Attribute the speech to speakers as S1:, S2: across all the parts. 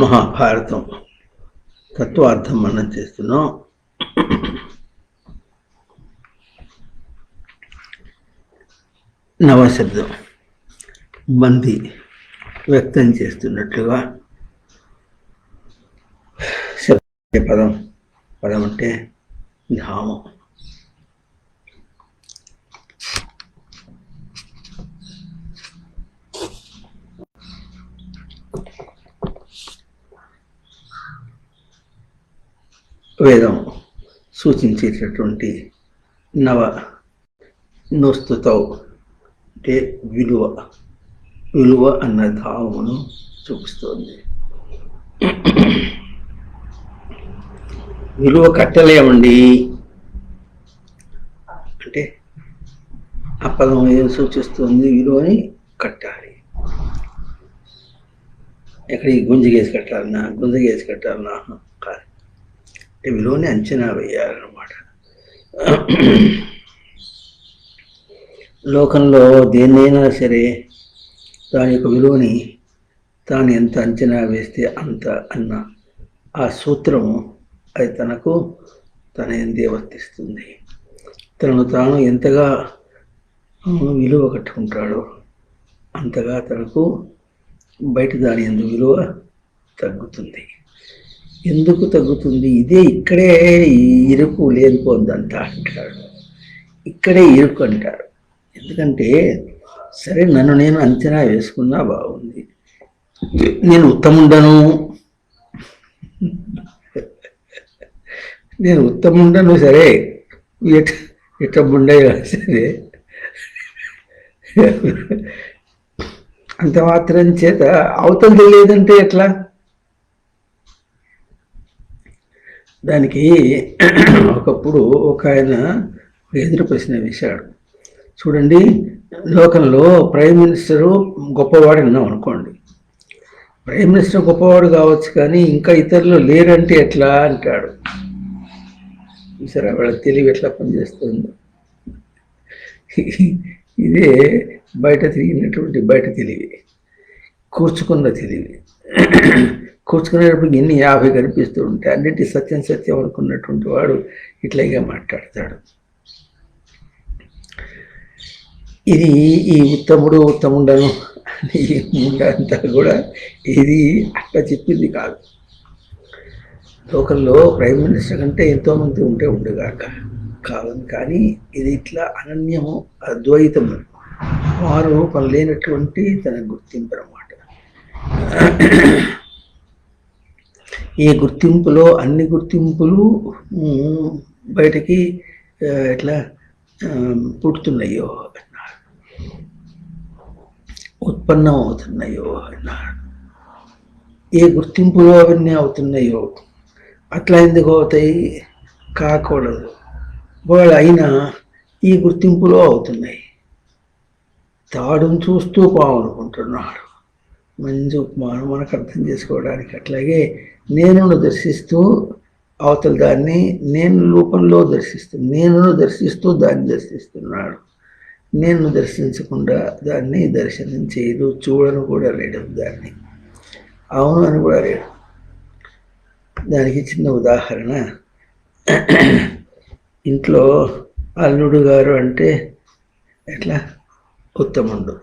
S1: మహాభారతం తత్వార్థం మనం చేస్తున్నాం. నవశబ్దం మంది వ్యక్తం చేస్తున్నట్లుగా పదం పదం అంటే ధామం. వేదం సూచించేటటువంటి నోస్తుతౌ అంటే విలువ అన్న ధామమును చూపిస్తోంది. విలువ కట్టలేమండి అంటే ఆ పదం ఏం సూచిస్తుంది? విలువని కట్టాలి. ఎక్కడికి గుంజగేసి కట్టాలన్నా కాదు, విలువని అంచనా వేయాలన్నమాట. లోకంలో దేన్నైనా సరే దాని యొక్క విలువని తాను ఎంత అంచనా వేస్తే అంత అన్న ఆ సూత్రము అది తన ఎందే వర్తిస్తుంది. తనను తాను ఎంతగా విలువ కట్టుకుంటాడో అంతగా తనకు బయట దాని ఎందు విలువ తగ్గుతుంది. ఎందుకు తగ్గుతుంది? ఇక్కడే ఇరుకు లేనిపోద్దంతా అంటాడు. ఇక్కడే ఇరుకు అంటారు. ఎందుకంటే సరే నన్ను నేను అంచనా వేసుకున్నా బాగుంది, నేను ఉత్తముండను సరే ఎట్టముండే సరే అంత మాత్రం చేత అవతల తెలియదంటే ఎట్లా? దానికి ఒకప్పుడు ఒక ఆయన ఎదురు ప్రశ్న వేశాడు. చూడండి, లోకంలో ప్రైమ్ మినిస్టరు గొప్పవాడు విన్నాం అనుకోండి. ప్రైమ్ మినిస్టర్ గొప్పవాడు కావచ్చు, కానీ ఇంకా ఇతరులు లేరంటే ఎట్లా అంటాడు. సరే, వాళ్ళ తెలివి ఎట్లా పనిచేస్తుందో. ఇదే బయట తిరిగినటువంటి బయట తెలివి, కూర్చుకున్న తెలివి. కూర్చుకునేటప్పుడు ఎన్ని 50 కనిపిస్తూ ఉంటాయి. అన్నింటి సత్యం అనుకున్నటువంటి వాడు ఇట్లాగా మాట్లాడతాడు. ఇది ఈ ఉత్తముండను అని అంతా కూడా ఇది అట్లా చెప్పింది కాదు. లోకల్లో ప్రైమ్ మినిస్టర్ కంటే ఎంతోమంది ఉండేగాక కావాలి, కానీ ఇది ఇట్లా అనన్యము, అద్వైతము, వారు పనిలేనటువంటి తన గుర్తింపు అన్నమాట. ఈ గుర్తింపులో అన్ని గుర్తింపులు బయటికి ఎట్లా పుడుతున్నాయో అన్నారు, ఉత్పన్నం అవుతున్నాయో అన్నారు. ఏ గుర్తింపులో అవన్నీ అవుతున్నాయో అట్లా ఎందుకు అవుతాయి? కాకూడదు. వాళ్ళు అయినా ఈ గుర్తింపులో అవుతున్నాయి. తాడును చూస్తూ పావనుకుంటున్నాడు. మంచి ఉపమానం మనకు అర్థం చేసుకోవడానికి. అట్లాగే నేనును దర్శిస్తూ అవతల దాన్ని నేను రూపంలో నేనును దర్శిస్తూ దాన్ని దర్శిస్తున్నాడు. నేను దర్శించకుండా దాన్ని దర్శనం చేయదు, చూడను కూడా లేడు, దాన్ని అవును అని కూడా లేడు. దానికి చిన్న ఉదాహరణ, ఇంట్లో అల్లుడు గారు అంటే ఎట్లా ఉత్తముడు,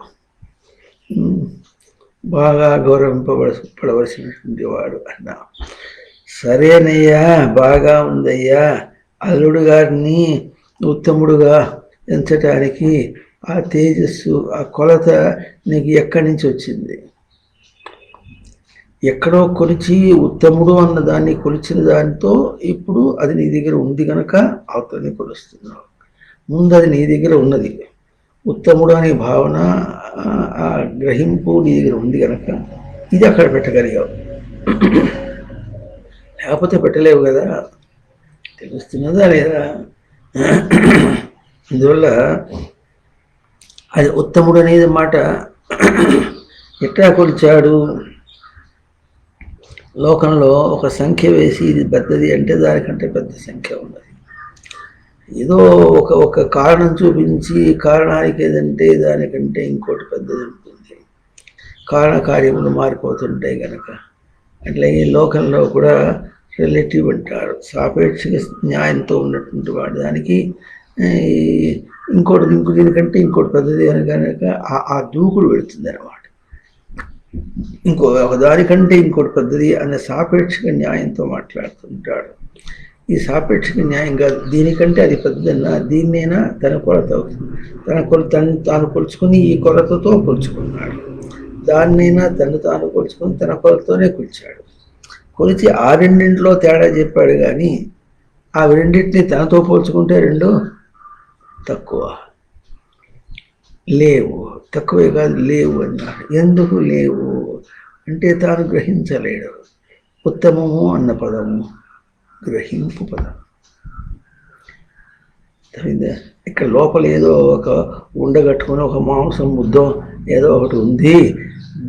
S1: బాగా గౌరవింపబడవలసినటువంటి వాడు అన్నా. సరేనయ్యా, బాగా ఉందయ్యా, అల్లుడు గారిని ఉత్తముడుగా ఎంచటానికి ఆ తేజస్సు, ఆ కొలత నీకు ఎక్కడి నుంచి వచ్చింది? ఎక్కడో కొలిచి ఉత్తముడు అన్న దాన్ని కొలిచిన దానితో ఇప్పుడు అది నీ దగ్గర ఉంది కనుక అవతలని కొలుస్తున్నావు. ముందు అది నీ దగ్గర ఉన్నది, ఉత్తముడు అనే భావన, ఆ గ్రహింపు నీ దగ్గర ఉంది కనుక ఇది అక్కడ పెట్టగలిగావు. లేకపోతే పెట్టలేవు కదా. తెలుస్తున్నదా లేదా? అందువల్ల అది ఉత్తముడు అనేది మాట ఎట్లా కొలిచాడు? లోకంలో ఒక సంఖ్య వేసి ఇది పెద్దది అంటే దానికంటే పెద్ద సంఖ్య ఉన్నది. ఏదో ఒక కారణం చూపించి కారణానికి ఏదంటే దానికంటే ఇంకోటి పెద్దది ఉంటుంది. కారణకార్యములు మారిపోతుంటాయి కనుక అట్లాగే లోకంలో కూడా రిలేటివ్ అంటారు, సాపేక్షిక న్యాయంతో ఉన్నటువంటి వాడు. దానికి ఇంకోటి దీనికంటే ఇంకోటి పెద్దది అని కనుక ఆ దూకుడు పెడుతుంది అన్నమాట. ఒక దానికంటే ఇంకోటి పెద్దది అనే సాపేక్షిక న్యాయంతో మాట్లాడుతుంటాడు. ఈ సాపేక్షిక న్యాయం కాదు, దీనికంటే అది పెద్దదన్నా దీన్నైనా తన కొలత అవుతుంది. తాను కొలుచుకుని ఈ కొలతతో కొలుచుకున్నాడు. దాన్నైనా తాను కొలుచుకుని తన కొలతతోనే కొలిచాడు. కొలిచి ఆ రెండింటిలో తేడా చెప్పాడు, కానీ ఆ రెండింటిని తనతో పోల్చుకుంటే రెండు తక్కువ, లేవు. తక్కువే కాదు, లేవు అన్నాడు. ఎందుకు లేవు అంటే తాను గ్రహించలేడు. ఉత్తమము అన్న పదము గ్రహింపు పదం. ఇక్కడ లోపల ఏదో ఒక ఉండగట్టుకుని ఒక మాంసం ముద్దం ఏదో ఒకటి ఉంది,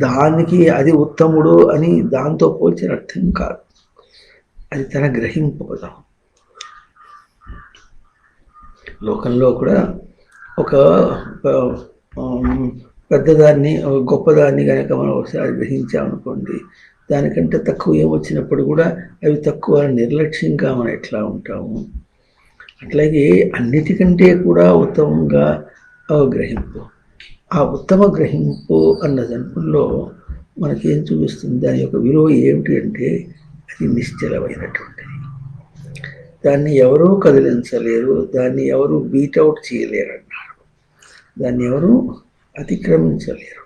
S1: దానికి అది ఉత్తముడు అని దాంతో పోల్చిన అర్థం కాదు. అది తన గ్రహింపు పదం. లోకంలో కూడా ఒక పెద్దదాన్ని గొప్పదాన్ని కనుక మనం ఒకసారి గ్రహించామనుకోండి, దానికంటే తక్కువ ఏమొచ్చినప్పుడు కూడా అవి తక్కువ నిర్లక్ష్యంగా మనం ఎట్లా ఉంటాము. అట్లాగే అన్నిటికంటే కూడా ఉత్తమంగా గ్రహింపు. ఆ ఉత్తమ గ్రహింపు అన్న దాంట్లో మనకేం చూపిస్తుంది, దాని యొక్క విలువ ఏమిటి అంటే అది నిశ్చలమైనటువంటిది. దాన్ని ఎవరూ కదిలించలేరు, దాన్ని ఎవరు బీట్అవుట్ చేయలేరు అన్నారు. దాన్ని ఎవరు అతిక్రమించలేరు.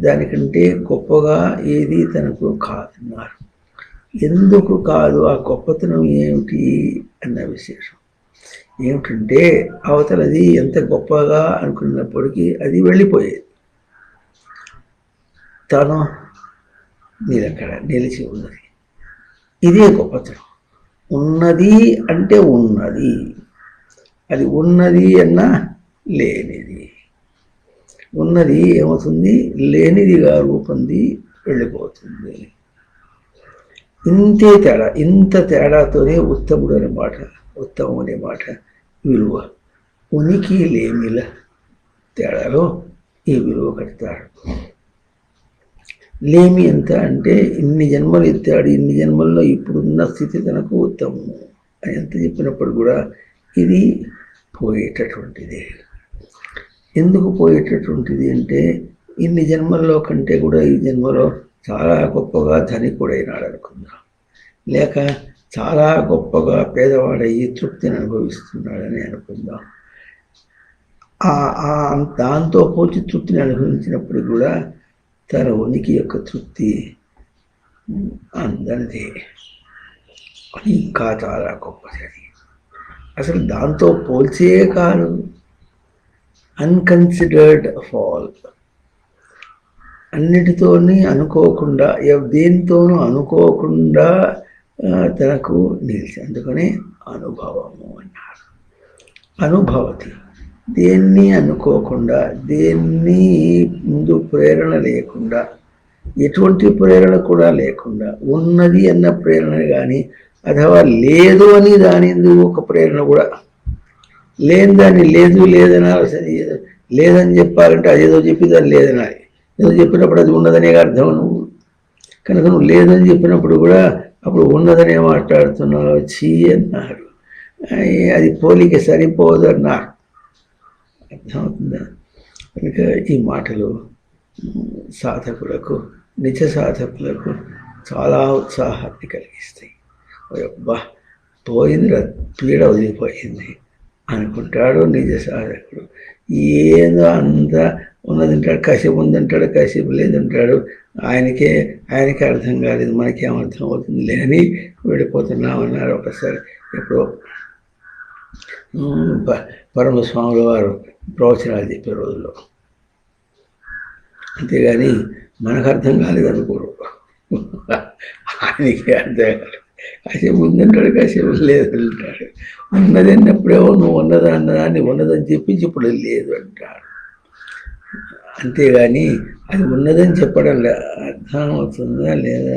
S1: దానికంటే గొప్పగా ఏది తనకు కాదన్నారు. ఎందుకు కాదు, ఆ గొప్పతనం ఏమిటి అన్న విశేషం ఏమిటంటే, అవతలది ఎంత గొప్పగా అనుకున్నప్పటికీ అది వెళ్ళిపోయేది, తాను నీలక్కడ నిలిచి ఉన్నది. ఇదే గొప్పతనం. ఉన్నది అంటే ఉన్నది, అది ఉన్నది అన్నా లేనిది. ఉన్నది ఏమవుతుంది, లేనిదిగా రూపొంది వెళ్ళిపోతుంది. ఇంతే తేడా. ఇంత తేడాతోనే ఉత్తముడు అనే మాట, ఉత్తమం అనే మాట విలువ. ఉనికి లేమిల తేడాలో ఈ విలువ కడతాడు. లేమి ఎంత అంటే ఇన్ని జన్మలు ఎత్తాడు, ఇన్ని జన్మల్లో ఇప్పుడున్న స్థితి తనకు ఉత్తమము అని ఎంత చెప్పినప్పుడు కూడా ఇది పోయేటటువంటిది. ఎందుకు పోయేటటువంటిది అంటే, ఇన్ని జన్మల్లో కంటే కూడా ఈ జన్మలో చాలా గొప్పగా ధనికుడైనాడు అనుకుందాం, లేక చాలా గొప్పగా పేదవాడయ్యి తృప్తిని అనుభవిస్తున్నాడని అనుకుందాం. దాంతో పోల్చి తృప్తిని అనుభవించినప్పుడు కూడా తన ఉనికి యొక్క తృప్తి అందరిది, ఇంకా చాలా గొప్పది. అసలు దాంతో పోల్చే కాదు, అన్కన్సిడర్డ్ ఫాల్. అన్నిటితోని అనుకోకుండా, దేనితోనూ అనుకోకుండా తనకు నిలిచి, అందుకనే అనుభవము అన్నారు. అనుభవతి, దేన్ని అనుకోకుండా, దేన్ని ముందు ప్రేరణ లేకుండా, ఎటువంటి ప్రేరణ కూడా లేకుండా, ఉన్నది అన్న ప్రేరణ కానీ, అథవా లేదు అని దాని ఒక ప్రేరణ కూడా లేని దాన్ని లేదు లేదనా, లేదని చెప్పాలంటే అదేదో చెప్పి దాన్ని లేదనాలి. ఏదో చెప్పినప్పుడు అది ఉన్నదనే అర్థం నువ్వు కనుక, నువ్వు లేదని చెప్పినప్పుడు కూడా అప్పుడు ఉన్నదనే మాట్లాడుతున్నావు, చీ అన్నారు. అది పోలిక సరిపోదు అన్నారు. అర్థమవుతుందా? కనుక ఈ మాటలు సాధకులకు, నిజ సాధకులకు చాలా ఉత్సాహాన్ని కలిగిస్తాయి. అబ్బా, పోయింది, పీడ వదిలిపోయింది అనుకుంటాడు నిజ సాధకుడు. ఏదో అంతా ఉన్నదంటాడు, కాసేపు ఉందంటాడు, కాసేపు లేదంటాడు. ఆయనకే అర్థం కాలేదు, మనకేం అర్థం అవుతుందిలే అని వెళ్ళిపోతున్నామన్నారు. ఒకసారి ఎప్పుడో పరమస్వాముల వారు ప్రవచనాలు చెప్పే రోజుల్లో, అంతేగాని మనకు అర్థం కాలేదనుకోరు, ఆయనకే అర్థం కాలేదు. కాసేపు ఉందంటాడు, కాసేపు లేదంటాడు. ఉన్నది అన్నప్పుడేమో నువ్వు ఉన్నదా అన్నదాన్ని ఉన్నదని చెప్పించి ఇప్పుడు లేదు అంటాడు. అంతేగాని అది ఉన్నదని చెప్పడం అర్థం అవుతుందా లేదా,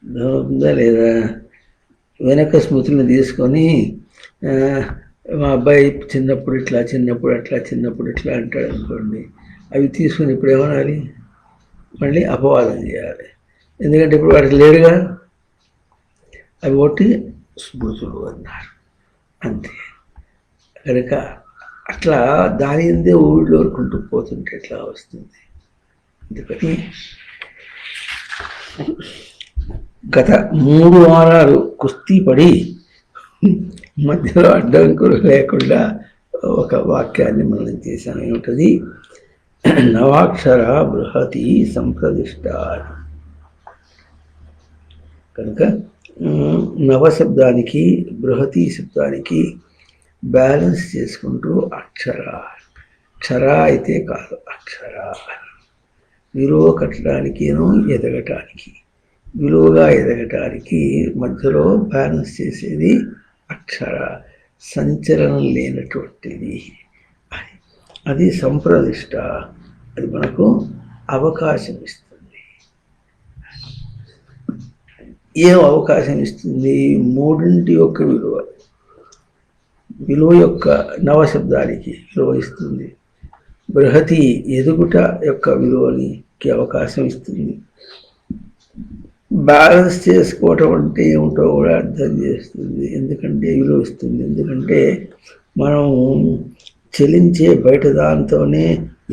S1: అర్థమవుతుందా లేదా? వెనక స్మృతులను తీసుకొని మా అబ్బాయి చిన్నప్పుడు ఇట్లా, చిన్నప్పుడు అట్లా, చిన్నప్పుడు ఇట్లా అంటాడు అనుకోండి, అవి తీసుకొని ఇప్పుడు ఏమనాలి? మళ్ళీ అపవాదం చేయాలి. ఎందుకంటే ఇప్పుడు వాడికి లేడుగా, అవి ఒకటి స్మృతులు అన్నారు అంతే. కనుక అట్లా దాని ఎందే ఊళ్ళో వరకుంటూ పోతుంటే ఎట్లా వస్తుంది. అందుకని గత 3 వారాలు కుస్తీ పడి మధ్యలో అడ్డంకులు లేకుండా ఒక వాక్యాన్ని మనం చేశాను. ఏమిటది? నవాక్షర బృహతి సంప్రదిష్ట. కనుక నవశబ్దానికి బృహతి శబ్దానికి బ్యాలెన్స్ చేసుకుంటూ అక్షర అయితే కాదు, అక్షర విలువ కట్టడానికిను ఎదగటానికి, విలువగా ఎదగటానికి మధ్యలో బ్యాలెన్స్ చేసేది అక్షర, సంచలనం లేనటువంటిది. అది సంప్రదిష్ట. అది మనకు అవకాశం ఇస్తుంది. ఏం అవకాశం ఇస్తుంది? మూడింటి యొక్క విలువ యొక్క నవశబ్దానికి విలువ ఇస్తుంది. బృహతి ఎదుగుట యొక్క విలువనికి అవకాశం ఇస్తుంది. బ్యాలెన్స్ చేసుకోవటం అంటే ఏమిటో కూడా అర్థం చేస్తుంది. ఎందుకంటే విలువ ఇస్తుంది. ఎందుకంటే మనం చెలించే బయట దాంతోనే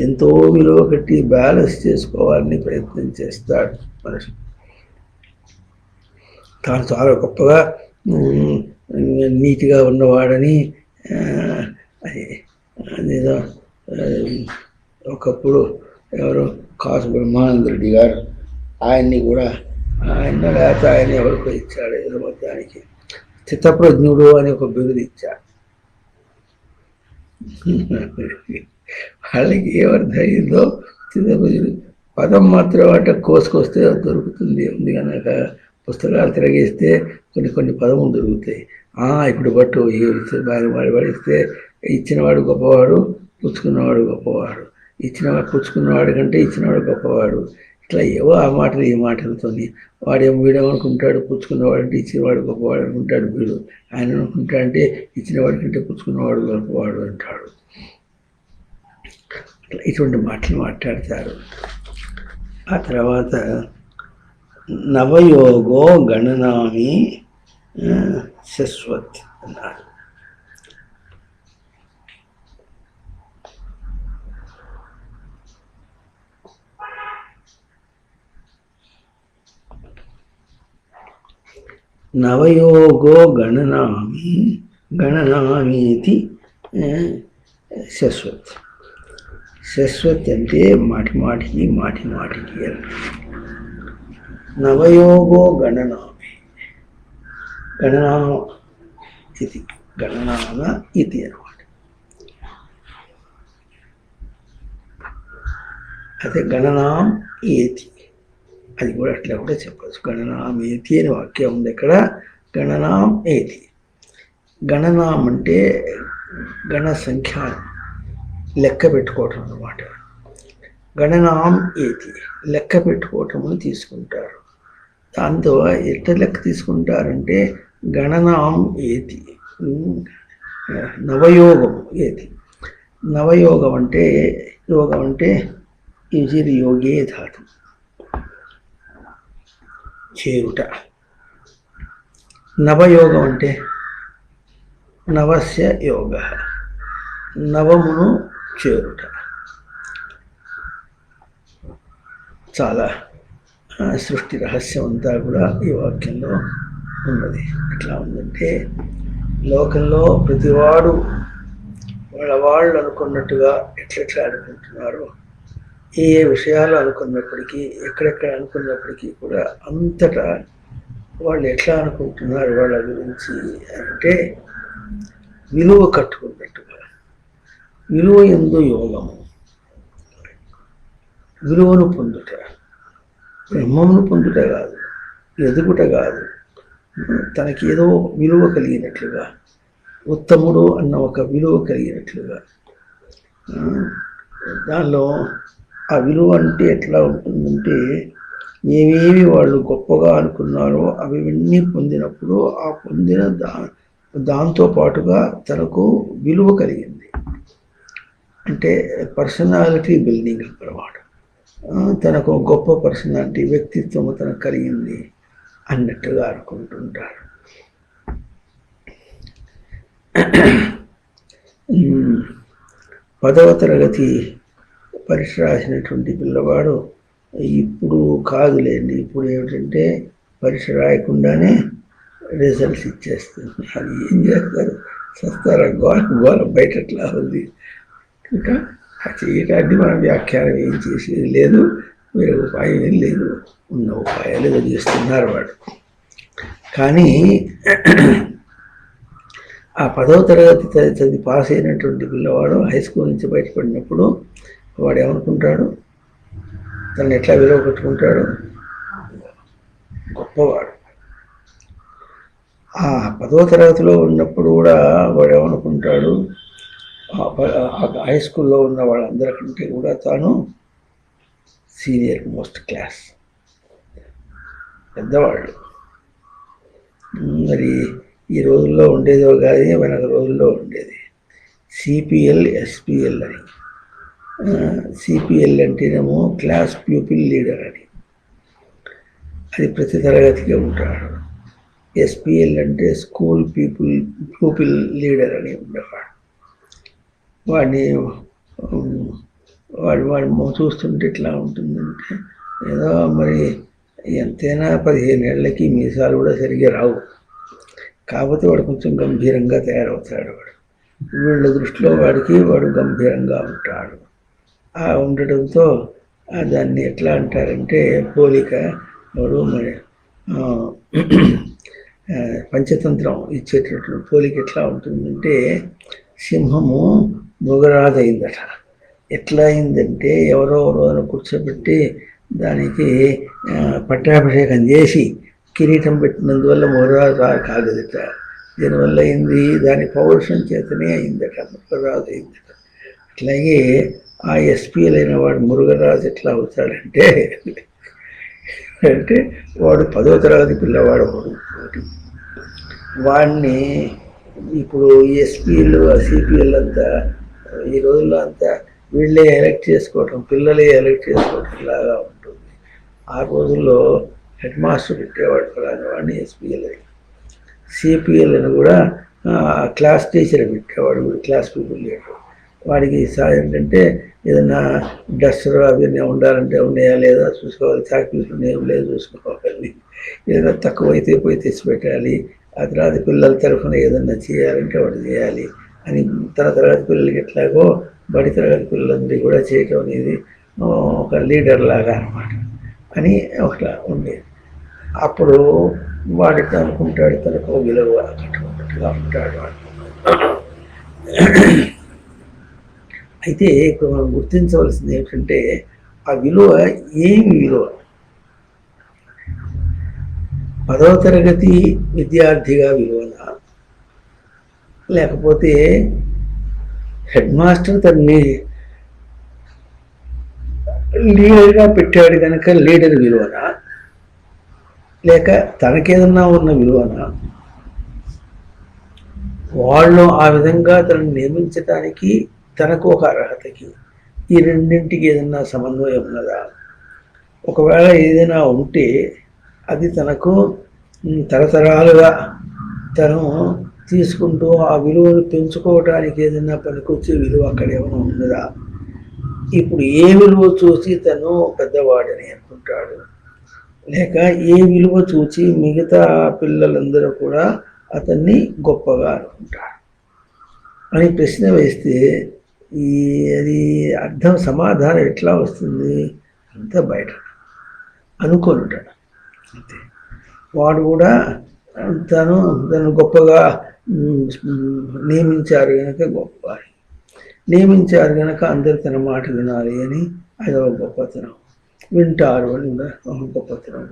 S1: ఎంతో విలువ కట్టి బ్యాలెన్స్ చేసుకోవాలని ప్రయత్నం చేస్తాడు మనిషి. తాను చాలా గొప్పగా నీట్గా ఉన్నవాడని అదేదో ఒకప్పుడు ఎవరు కాసు బ్రహ్మానంద రెడ్డి గారు, ఆయన్ని కూడా లేకపోతే ఆయన ఎవరికో ఇచ్చాడు ఏదో మొత్తానికి చిత్తప్రజ్ఞుడు అని ఒక బిరుదు ఇచ్చాడు. వాళ్ళకి ఏమర్థమైందో చిత్తప్రజ్ఞుడు పదం మాత్రం అంటే కోసుకొస్తే దొరుకుతుంది. ఉంది కనుక పుస్తకాలు తిరగేస్తే కొన్ని పదములు దొరుకుతాయి. ఇప్పుడు బట్టు పడిస్తే ఇచ్చినవాడు గొప్పవాడు, పుచ్చుకున్నవాడు గొప్పవాడు, పుచ్చుకున్నవాడు కంటే ఇచ్చినవాడు గొప్పవాడు. ఇట్లా ఏవో ఆ మాటలు ఈ మాటలతో వాడేమో వీడేమనుకుంటాడు, పుచ్చుకున్నవాడు అంటే ఇచ్చినవాడు గొప్పవాడు అనుకుంటాడు. వీడు ఆయన అనుకుంటా అంటే ఇచ్చినవాడి కంటే పుచ్చుకున్నవాడు గొప్పవాడు అంటాడు. అట్లా ఇటువంటి మాటలు మాట్లాడతారు. ఆ తర్వాత నవయోగో గణనామి శశ్వత్ అన్నారు. నవయోగో గణనామీతి శశ్వత్. శశ్వత్ అంటే మాటికి నవయోగో గణనామి, గణనామ ఇది అనమాట. అదే గణనాం ఏతి, అది కూడా అట్లా కూడా చెప్పచ్చు. గణనాం ఏతి అని వాక్యం ఉంది ఇక్కడ. గణనాం ఏతి, గణనాం అంటే గణ సంఖ్య లెక్క పెట్టుకోవటం అన్నమాట. గణనాం ఏతి లెక్క పెట్టుకోవటం తీసుకుంటారు. దాంతో ఎట్లా లెక్క తీసుకుంటారంటే గణనాం ఏతి, నవయోగం ఏతి. నవయోగం అంటే యోగం అంటే యుజిర్ యోగే ధాతు, చేరుట. నవయోగం అంటే నవస్య యోగ, నవమును చేరుట. చాలా సృష్టి రహస్యం అంతా కూడా ఈ వాక్యంలో ఉన్నది. ఎట్లా ఉందంటే లోకంలో ప్రతివాడు వాళ్ళు అనుకున్నట్టుగా ఎట్లెట్లా అనుకుంటున్నారు, ఏ విషయాలు అనుకున్నప్పటికీ, ఎక్కడెక్కడ అనుకున్నప్పటికీ కూడా అంతటా వాళ్ళు ఎట్లా అనుకుంటున్నారు వాళ్ళ గురించి అంటే విలువ కట్టుకున్నట్టుగా. విలువ యందు యోగము, విలువను పొందుట, బ్రహ్మమును పొందుట కాదు, ఎదుగుట కాదు, తనకి ఏదో విలువ కలిగినట్లుగా, ఉత్తముడు అన్న ఒక విలువ కలిగినట్లుగా. దానిలో ఆ విలువ అంటే ఎట్లా ఉంటుందంటే ఏవేవి వాళ్ళు గొప్పగా అనుకున్నారో అవన్నీ పొందినప్పుడు ఆ పొందిన దాంతో పాటుగా తనకు విలువ కలిగింది. అంటే పర్సనాలిటీ బిల్డింగ్ అన్నమాట. తనకు గొప్ప పర్సనాలిటీ, వ్యక్తిత్వము తనకు కలిగింది అన్నట్టుగా అనుకుంటుంటారు. 10వ తరగతి పరీక్ష రాసినటువంటి పిల్లవాడు ఇప్పుడు కాదులేండి, ఇప్పుడు ఏమిటంటే పరీక్ష రాయకుండానే రిజల్ట్స్ ఇచ్చేస్తుంది. అది ఏం చేస్తారు, సస్తారా, గోల బయటట్లా ఉంది. ఇంకా చేయటాన్ని మనం వ్యాఖ్యానం ఏం చేసేది లేదు, వేరే ఉపాయం ఏం లేదు, ఉన్న ఉపాయాలు ఏదో చేస్తున్నారు వాడు. కానీ ఆ 10వ తరగతి చదివి పాస్ అయినటువంటి పిల్లవాడు హై స్కూల్ నుంచి బయటపడినప్పుడు వాడు ఏమనుకుంటాడు, తను ఎట్లా విలువ పెట్టుకుంటాడు, గొప్పవాడు. ఆ 10వ తరగతిలో ఉన్నప్పుడు కూడా వాడు ఏమనుకుంటాడు, హై స్కూల్లో ఉన్న వాళ్ళందరికంటే కూడా తాను సీనియర్ మోస్ట్ క్లాస్, పెద్దవాళ్ళు. మరి ఈ రోజుల్లో ఉండేదో కాదు, వెనక రోజుల్లో ఉండేది సిపిఎల్, ఎస్పిఎల్ అని. సిపిఎల్ అంటేనేమో క్లాస్ ప్యూపిల్ లీడర్ అని, అది ప్రతి తరగతికి ఉంటాడు. ఎస్పిఎల్ అంటే స్కూల్ ప్యూపిల్ లీడర్ అని ఉండేవాడు. వాడిని వాడు చూస్తుంటే ఇట్లా ఉంటుందంటే, ఏదో మరి ఎంతైనా 15 ఏళ్ళకి మీసాలు కూడా సరిగ్గా రావు, కాకపోతే వాడు కొంచెం గంభీరంగా తయారవుతాడు. వీళ్ళ దృష్టిలో వాడు గంభీరంగా ఉంటాడు. ఉండటంతో దాన్ని ఎట్లా అంటారంటే పోలిక. వాడు మరి పంచతంత్రం ఇచ్చేటట్లు పోలిక ఎట్లా ఉంటుందంటే, సింహము మృగరాజు అయిందట. ఎట్లా అయిందంటే ఎవరో రోజున కూర్చోబెట్టి దానికి పట్టాభిషేకం చేసి కిరీటం పెట్టినందువల్ల మృగరాజు కాగదట. దీనివల్ల అయింది, దాని పౌరుషం చేతనే అయిందట, మృగరాజు అయిందట. అట్లాగే ఆ ఎస్పీఎల్ అయిన వాడు మురుగరాజు ఎట్లా అవుతాడంటే, అంటే వాడు 10వ తరగతి పిల్లవాడు. వాడిని ఇప్పుడు ఎస్పీఎల్, సిపిఎల్ అంతా ఈ రోజుల్లో అంతా వీళ్ళే ఎలక్ట్ చేసుకోవటం, పిల్లలే ఎలక్ట్ చేసుకోవటం లాగా ఉంటుంది. ఆ రోజుల్లో హెడ్ మాస్టర్ పెట్టేవాడు ఫలానా వాడిని ఎస్పీఎల్ అని. సిపిఎల్ అని కూడా క్లాస్ టీచర్ పెట్టేవాడు, క్లాస్ పీపుల్ లీడర్. వాడికి ఏంటంటే ఏదైనా డస్టర్ అవన్నీ ఉండాలంటే ఉన్నాయా లేదా చూసుకోవాలి, చాక్పీసులు ఉన్నాయో లేదు చూసుకోవాలి, ఏదైనా తక్కువైతే పోయి తెచ్చి పెట్టాలి, ఆ తర్వాత పిల్లల తరఫున ఏదన్నా చేయాలంటే వాడు చేయాలి అని. తరగతి పిల్లలకి ఎట్లాగో బడి తరగతి పిల్లలందరికీ కూడా చేయటం అనేది ఒక లీడర్ లాగా అనమాట అని ఒకలా ఉండేది. అప్పుడు వాడికి అనుకుంటాడు, తనకు విలువ కట్టుకున్నట్టుగా ఉంటాడు వాడు. అయితే ఇప్పుడు మనం గుర్తించవలసింది ఏమిటంటే, ఆ విలువ ఏమి విలువ? 10వ తరగతి విద్యార్థిగా విలువనా, లేకపోతే హెడ్ మాస్టర్ తనని లీడర్గా పెట్టాడు కనుక లీడర్ విలువనా, లేక తనకేదన్నా ఉన్న విలువనా? వాళ్ళు ఆ విధంగా తనని నియమించడానికి తనకు ఒక అర్హతకి ఈ రెండింటికి ఏదన్నా సమన్వయం ఉన్నదా? ఒకవేళ ఏదైనా ఉంటే అది తనకు తరతరాలుగా తను తీసుకుంటూ ఆ విలువను పెంచుకోవడానికి ఏదైనా పనికొచ్చే విలువ అక్కడ ఏమైనా ఉన్నదా? ఇప్పుడు ఏ విలువ చూసి తను పెద్దవాడని అనుకుంటాడు, లేక ఏ విలువ చూసి మిగతా పిల్లలందరూ కూడా అతన్ని గొప్పగా అనుకుంటారు అని ప్రశ్న వేస్తే అది అర్థం సమాధానం ఎట్లా వస్తుంది? అంతా బయట అనుకొని ఉంటాడు అంతే. వాడు కూడా తను గొప్పగా నియమించారు కనుక గొప్ప, నియమించారు కనుక అందరు తన మాట వినాలి అని అదొక గొప్పతనం, వింటారు అని గొప్పతనం,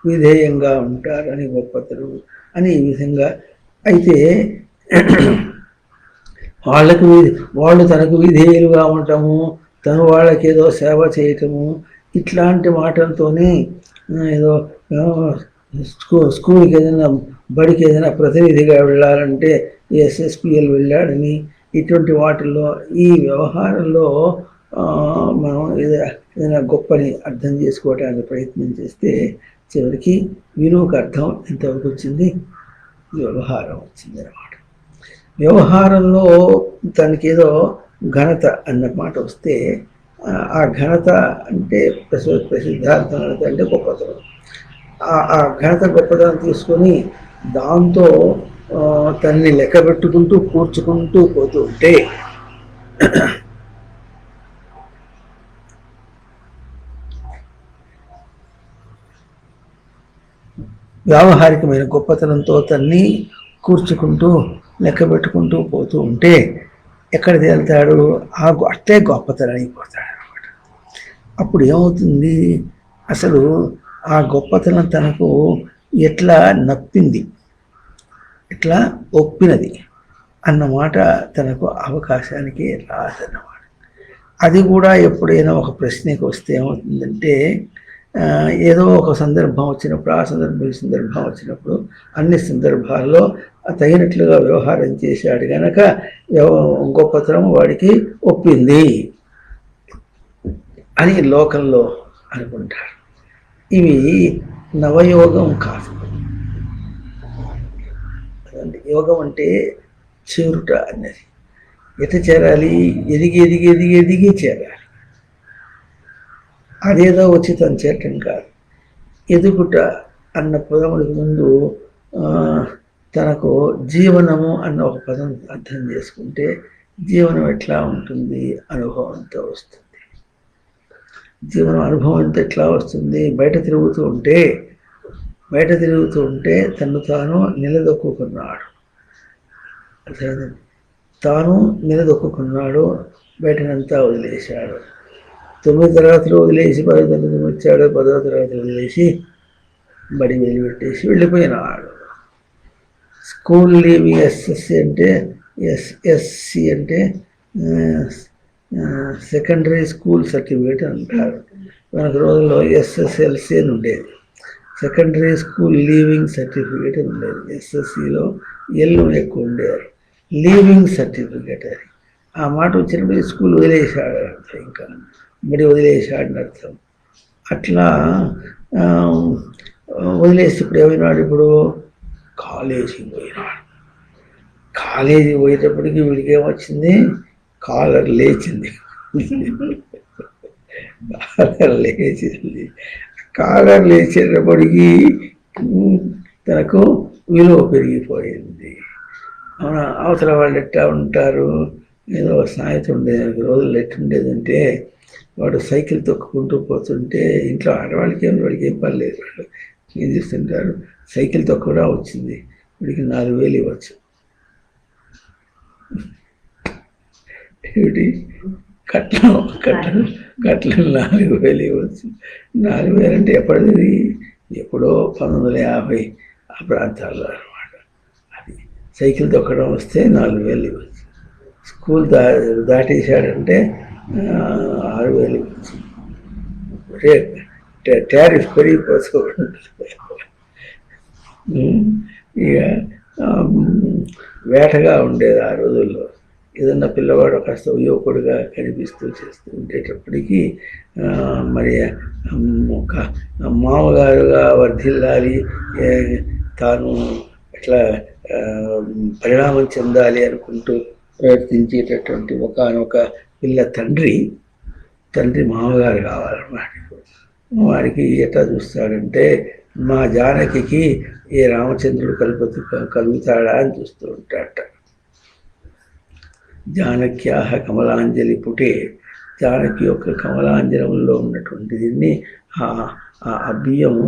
S1: విధేయంగా ఉంటారు అని గొప్పతనం అని ఈ విధంగా. అయితే వాళ్ళు తనకు విధేయులుగా ఉండటము, తను వాళ్ళకి ఏదో సేవ చేయటము, ఇట్లాంటి మాటలతోనే ఏదో స్కూల్కి ఏదైనా బడికి ఏదైనా ప్రతినిధిగా వెళ్ళాలంటే ఎస్ఎస్పిఎల్ వెళ్ళాడని, ఇటువంటి వాటిల్లో ఈ వ్యవహారంలో మనం ఏదైనా గొప్పని అర్థం చేసుకోవడానికి ప్రయత్నం చేస్తే చివరికి విలువకు అర్థం ఎంతవరకు వచ్చింది? వ్యవహారం వచ్చింది అన్నమాట. వ్యవహారంలో తనకి ఏదో ఘనత అన్న మాట వస్తే ఆ ఘనత అంటే ప్రసిద్ధార్థం ఘనత అంటే గొప్పతనం. ఆ ఘనత గొప్పతనం తీసుకొని దాంతో తనని లెక్క పెట్టుకుంటూ కూర్చుకుంటూ పోతూ ఉంటే వ్యావహారికమైన గొప్పతనంతో తన్ని కూర్చుకుంటూ లెక్క పెట్టుకుంటూ పోతూ ఉంటే ఎక్కడ తేలుతాడు? అట్టే గొప్పతనానికి పోతాడు అనమాట. అప్పుడు ఏమవుతుంది? అసలు ఆ గొప్పతనం తనకు ఎట్లా నప్పింది, ఎట్లా ఒప్పినది అన్నమాట తనకు అవకాశానికి రాదన్నమాట. అది కూడా ఎప్పుడైనా ఒక ప్రశ్నకి వస్తే ఏమవుతుందంటే, ఏదో ఒక సందర్భం వచ్చినప్పుడు, ఆ సందర్భం వచ్చినప్పుడు అన్ని సందర్భాల్లో తగినట్లుగా వ్యవహారం చేశాడు కనుక గొప్పతనం వాడికి ఒప్పింది అని లోకంలో అనుకుంటారు. ఇవి నవయోగం కాదు. యోగం అంటే చేరుట అన్నది. ఎట చేరాలి? ఎదిగి ఎదిగి ఎదిగి ఎదిగి చేరాలి. అదేదో వచ్చి తను చేరటం కాదు. ఎదుగుట అన్న పదములకు ముందు తనకు జీవనము అన్న ఒక పదం అర్థం చేసుకుంటే జీవనం ఎట్లా ఉంటుంది? అనుభవంతో వస్తుంది. జీవనం అనుభవంతో ఎట్లా వస్తుంది? బయట తిరుగుతూ ఉంటే తను తాను నిలదొక్కున్నాడు. తాను నిలదొక్కున్నాడు, బయటనంతా వదిలేశాడు. 9 తరగతిలో వదిలేసి 10వ తరగతి వచ్చాడు, 10వ తరగతి వదిలేసి బడి వెలిపెట్టేసి వెళ్ళిపోయినాడు. స్కూల్ లీవింగ్ ఎస్ఎస్సి అంటే ఎస్ఎస్సి అంటే సెకండరీ స్కూల్ సర్టిఫికేట్ అంటారు. మనకు రోజుల్లో ఎస్ఎస్ఎల్సి అని ఉండేది, సెకండరీ స్కూల్ లీవింగ్ సర్టిఫికేట్ అని ఉండేది. ఎస్ఎస్సిలో ఎల్లు ఎక్కువ ఉండేది, లీవింగ్ సర్టిఫికేట్ అది. ఆ మాట వచ్చినప్పుడు స్కూల్ వదిలేశాడు అర్థం, ఇంకా బడి వదిలేశాడని అర్థం. అట్లా వదిలేసి ఇప్పుడు ఏమైనాడు? ఇప్పుడు కాలేజీకి పోయినాడు. కాలేజీకి పోయేటప్పటికి వీడికి ఏమొచ్చింది? కాలర్ లేచింది. కాలర్ లేచేటప్పటికి తనకు విలువ పెరిగిపోయింది. అవతల వాళ్ళు ఎట్లా ఉంటారు? ఏదో సాయంత్రం ఉండేది, రోజులు ఎట్టుండేదంటే వాడు సైకిల్ తొక్కుకుంటూ పోతుంటే ఇంట్లో ఆడవాళ్ళకి వాడికి ఏం పని లేదు, వాళ్ళు ఏం చేస్తుంటారు? సైకిల్ తొక్కడా వచ్చింది, వీడికి 4,000 ఇవ్వచ్చు. ఏమిటి కట్నం 4,000 ఇవ్వచ్చు. 4,000 అంటే ఎప్పటిది? ఎప్పుడో 1950 ఆ ప్రాంతాల్లో అనమాట. అది సైకిల్ తొక్కడం వస్తే 4,000 ఇవ్వచ్చు. స్కూల్ దాటేశాడంటే 6,000 ఇవ్వచ్చు. టారిఫ్ పెరిగిపోతూ ఉంటుంది. ఇక వేటగా ఉండేది ఆ రోజుల్లో. ఏదన్నా పిల్లవాడు కాస్త యువకుడుగా కనిపిస్తూ చేస్తూ ఉండేటప్పటికీ మరి ఒక మామగారుగా వర్ధిల్లాలి, తాను ఎట్లా పరిణామం చెందాలి అనుకుంటూ ప్రయత్నించేటటువంటి ఒకనొక పిల్ల తండ్రి మామగారు కావాలన్నమాట. వాడికి ఎట్లా చూస్తాడంటే, మా జానకి ఏ రామచంద్రుడు కలుగుతాడా అని చూస్తూ ఉంటాడట. జానక్యాహ కమలాంజలి పుటే, జానకి యొక్క కమలాంజలంలో ఉన్నటువంటి దీన్ని ఆ బియ్యము,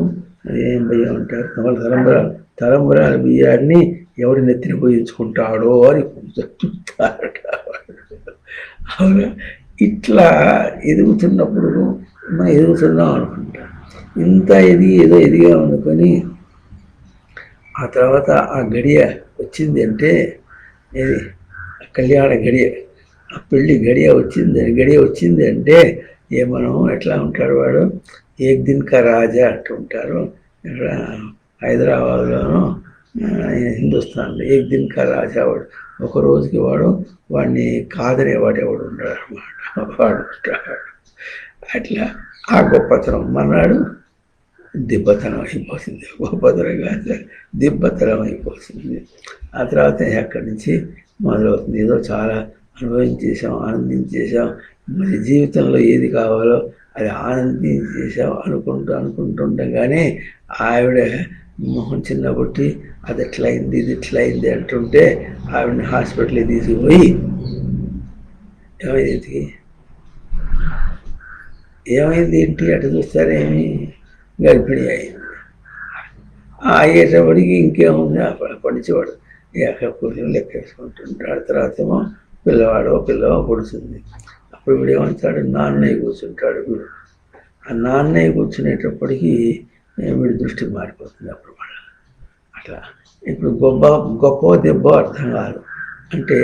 S1: ఏం బియ్యం అంటారు? తలంబరాల బియ్యాన్ని ఎవరి నెత్తిన పోయించుకుంటాడో అని చెప్తారట. అవునా? ఇట్లా ఎదుగుతున్నప్పుడు మనం ఎదుగుతున్నాం అనుకుంటాం. ఇంత ఏదో ఎదిగా అనుకొని ఆ తర్వాత ఆ గడియ వచ్చింది అంటే, ఏది కళ్యాణ గడియ, ఆ పెళ్ళి గడియ వచ్చింది అంటే మనం ఎట్లా ఉంటాడు వాడు? ఏక్ దిన్ కా రాజా అంటూ ఉంటారు. ఇక్కడ హైదరాబాద్లోనూ హిందుస్థాన్లో ఏక్ దిన్ కా రాజా వాడు. ఒక రోజుకి వాడిని కాదనేవాడు ఎవడు ఉండడు అనమాట. వాడు ఉంటాడు. అట్లా ఆ గొప్పతనం మన్నాడు దిబ్బతనం అయిపోతుంది. గొప్పతనం కాదు, దిబ్బతనం అయిపోతుంది. ఆ తర్వాత అక్కడి నుంచి మొదలవుతుంది. ఏదో చాలా అనుభవించేసాం, ఆనందించేసాం, మరి జీవితంలో ఏది కావాలో అది ఆనందించేసాం అనుకుంటుండగానే ఆవిడ మొహం చిన్నబుట్టి అది ఎట్లయింది ఇది ఎట్లయింది అంటుంటే ఆవిడని హాస్పిటల్కి తీసుకుపోయి ఏమైంది ఏమైంది ఏంటి అటు చూస్తారేమి గర్భిణి అయింది. అయ్యేటప్పటికి ఇంకేముంది పడిచేవాడు ఎక్కడ కూర్చొని లెక్క వేసుకుంటుంటాడు. తర్వాత ఏమో పిల్లవో పుడుతుంది. అప్పుడు వీడు ఏమంటాడు, నాన్నయ్య కూర్చుంటాడు. వీడు ఆ నాన్నయ్య కూర్చునేటప్పటికీ వీడి దృష్టి మారిపోతుంది. అప్పుడు మళ్ళీ అట్లా ఇప్పుడు గొప్ప దెబ్బ అర్థం కాదు. అంటే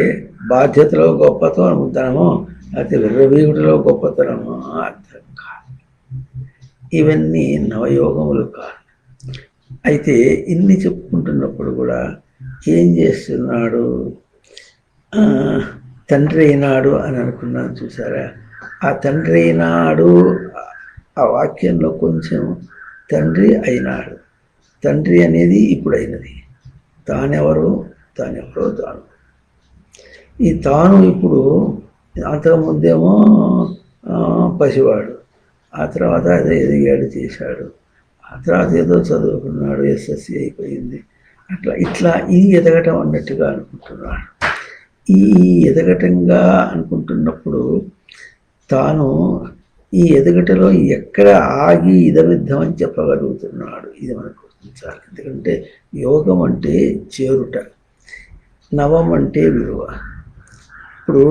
S1: బాధ్యతలో గొప్పతనమో లేకపోతే విర్రవీగుడిలో గొప్పతనమో అర్థం కాదు. ఇవన్నీ నవయోగములు కాదు. అయితే ఇన్ని చెప్పుకుంటున్నప్పుడు కూడా ఏం చేస్తున్నాడు, తండ్రి అయినాడు అని అనుకున్నాను చూసారా. ఆ తండ్రి అయినాడు ఆ వాక్యంలో కొంచెం తండ్రి అయినాడు, తండ్రి అనేది ఇప్పుడు అయినది. తాను ఈ తాను ఇప్పుడు అంతకుముందేమో పసివాడు, ఆ తర్వాత అదే ఎదిగాడు చేశాడు, ఆ తర్వాత ఏదో చదువుకున్నాడు, ఎస్ఎస్సి అయిపోయింది. ఇట్లా ఇది ఎదగటం అన్నట్టుగా అనుకుంటున్నాడు. ఈ ఎదగటంగా అనుకుంటున్నప్పుడు తాను ఈ ఎదగటలో ఎక్కడ ఆగి ఇదమిద్దామని చెప్పగలుగుతున్నాడు. ఇది మనకు గుర్తించాలి. ఎందుకంటే యోగం అంటే చేరుట, నవం అంటే విలువ. ఇప్పుడు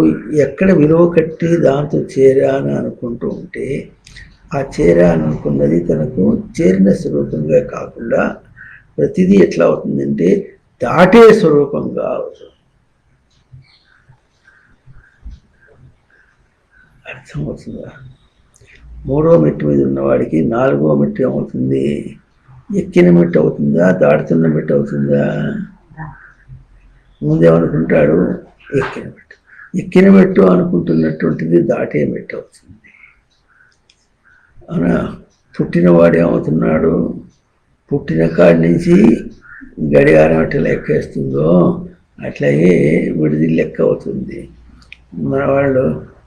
S1: ఎక్కడ విలువ కట్టి దాంతో చేరాను అనుకుంటూ ఉంటే ఆ చేరాను అనుకున్నది తనకు చేరిన స్వరూపంగా కాకుండా ప్రతిదీ ఎట్లా అవుతుందంటే దాటే స్వరూపంగా అవుతుంది. అర్థమవుతుందా? 3వ మెట్టు మీద ఉన్నవాడికి 4వ మెట్టు ఏమవుతుంది? ఎక్కిన మెట్టు అవుతుందా, దాటుతున్న మెట్టు అవుతుందా? ముందేమనుకుంటాడు, ఎక్కిన మెట్టు అనుకుంటున్నటువంటిది దాటే మెట్టు అవుతుంది. అవునా? పుట్టినవాడు ఏమవుతున్నాడు, పుట్టిన కాడి నుంచి గడియారం ఎట్లా లెక్కేస్తుందో అట్లాగే విడిది లెక్క అవుతుంది. మన వాళ్ళు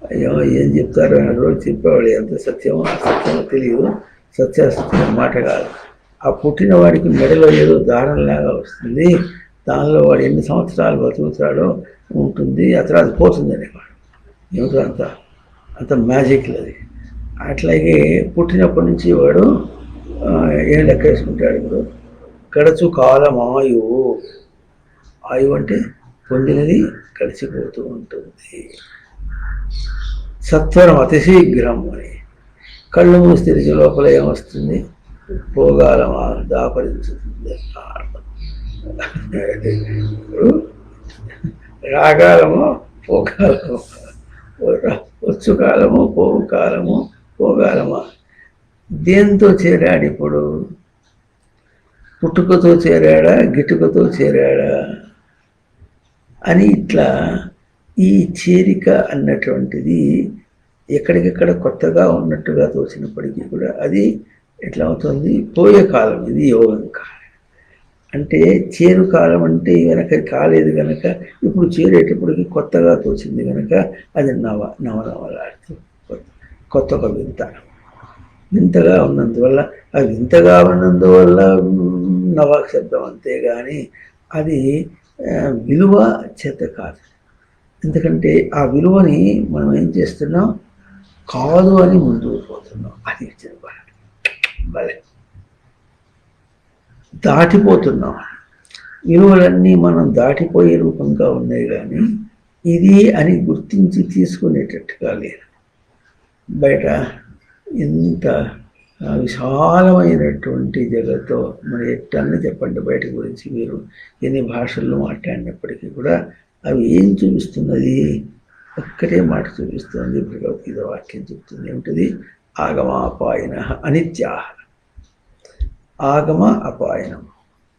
S1: అయ్యో ఏం చెప్తారో రోజు చెప్పేవాడు, ఎంత సత్యమో అసత్యమో తెలియదు, సత్యాసత్యం మాట కాదు. ఆ పుట్టిన వాడికి మెడలో ఏదో దారంలాగా వస్తుంది, దానిలో వాడు ఎన్ని సంవత్సరాలు బతుకుతాడో ఉంటుంది, ఆ తర్వాత పోతుంది అనేవాడు. ఏమిటో అంత మ్యాజిక్లు అది. అట్లాగే పుట్టినప్పటి నుంచి వాడు ఏం లెక్క వేసుకుంటాడు. ఇప్పుడు గడచు కాలం ఆయువు, ఆయువు అంటే పొందినది గడిచిపోతూ ఉంటుంది. సత్వరం అతిశీఘ్రం అని కళ్ళు మూసి తెరిచే లోపల ఏమొస్తుంది, పోగాలమా దాపరించుతుంది. రాగాలమో పోగాలమో, వచ్చు కాలము పోవు కాలము పోగాలమా. దేంతో చేరాడు ఇప్పుడు? పుట్టుకతో చేరాడా, గిట్టుకతో చేరాడా అని ఇట్లా ఈ చేరిక అన్నటువంటిది ఎక్కడికెక్కడ కొత్తగా ఉన్నట్టుగా తోచినప్పటికీ కూడా అది ఎట్లా అవుతుంది, పోయే కాలం. ఇది యోగం కాలం. అంటే చేరు కాలం అంటే వెనక కాలేదు కనుక ఇప్పుడు చేరేటప్పటికి కొత్తగా తోచింది కనుక అది నవనవలాడుతూ కొత్త ఒక వింతగా ఉన్నందువల్ల, ఆ వింతగా ఉన్నందువల్ల నవ శబ్దం అంతేగాని అది విలువ చేత కాదు. ఎందుకంటే ఆ విలువని మనం ఏం చేస్తున్నాం, కాదు అని ముందుకు పోతున్నాం. అది భలే దాటిపోతున్నాం. విలువలన్నీ మనం దాటిపోయే రూపంగా ఉన్నాయి, కానీ ఇది అని గుర్తించి తీసుకునేటట్టుగా లేదు. బయట ఎంత విశాలమైనటువంటి జగత్తో మరి ఎట్టన్నా చెప్పండి, బయట గురించి మీరు ఎన్ని భాషల్లో మాట్లాడినప్పటికీ కూడా అవి ఏం చూపిస్తున్నది? ఒక్కటే మాట చూపిస్తుంది. భగవద్గీత వాక్యం చెప్తుంది. ఏమిటది? ఆగమ అపాయన అనిత్య. ఆగమ అపాయనం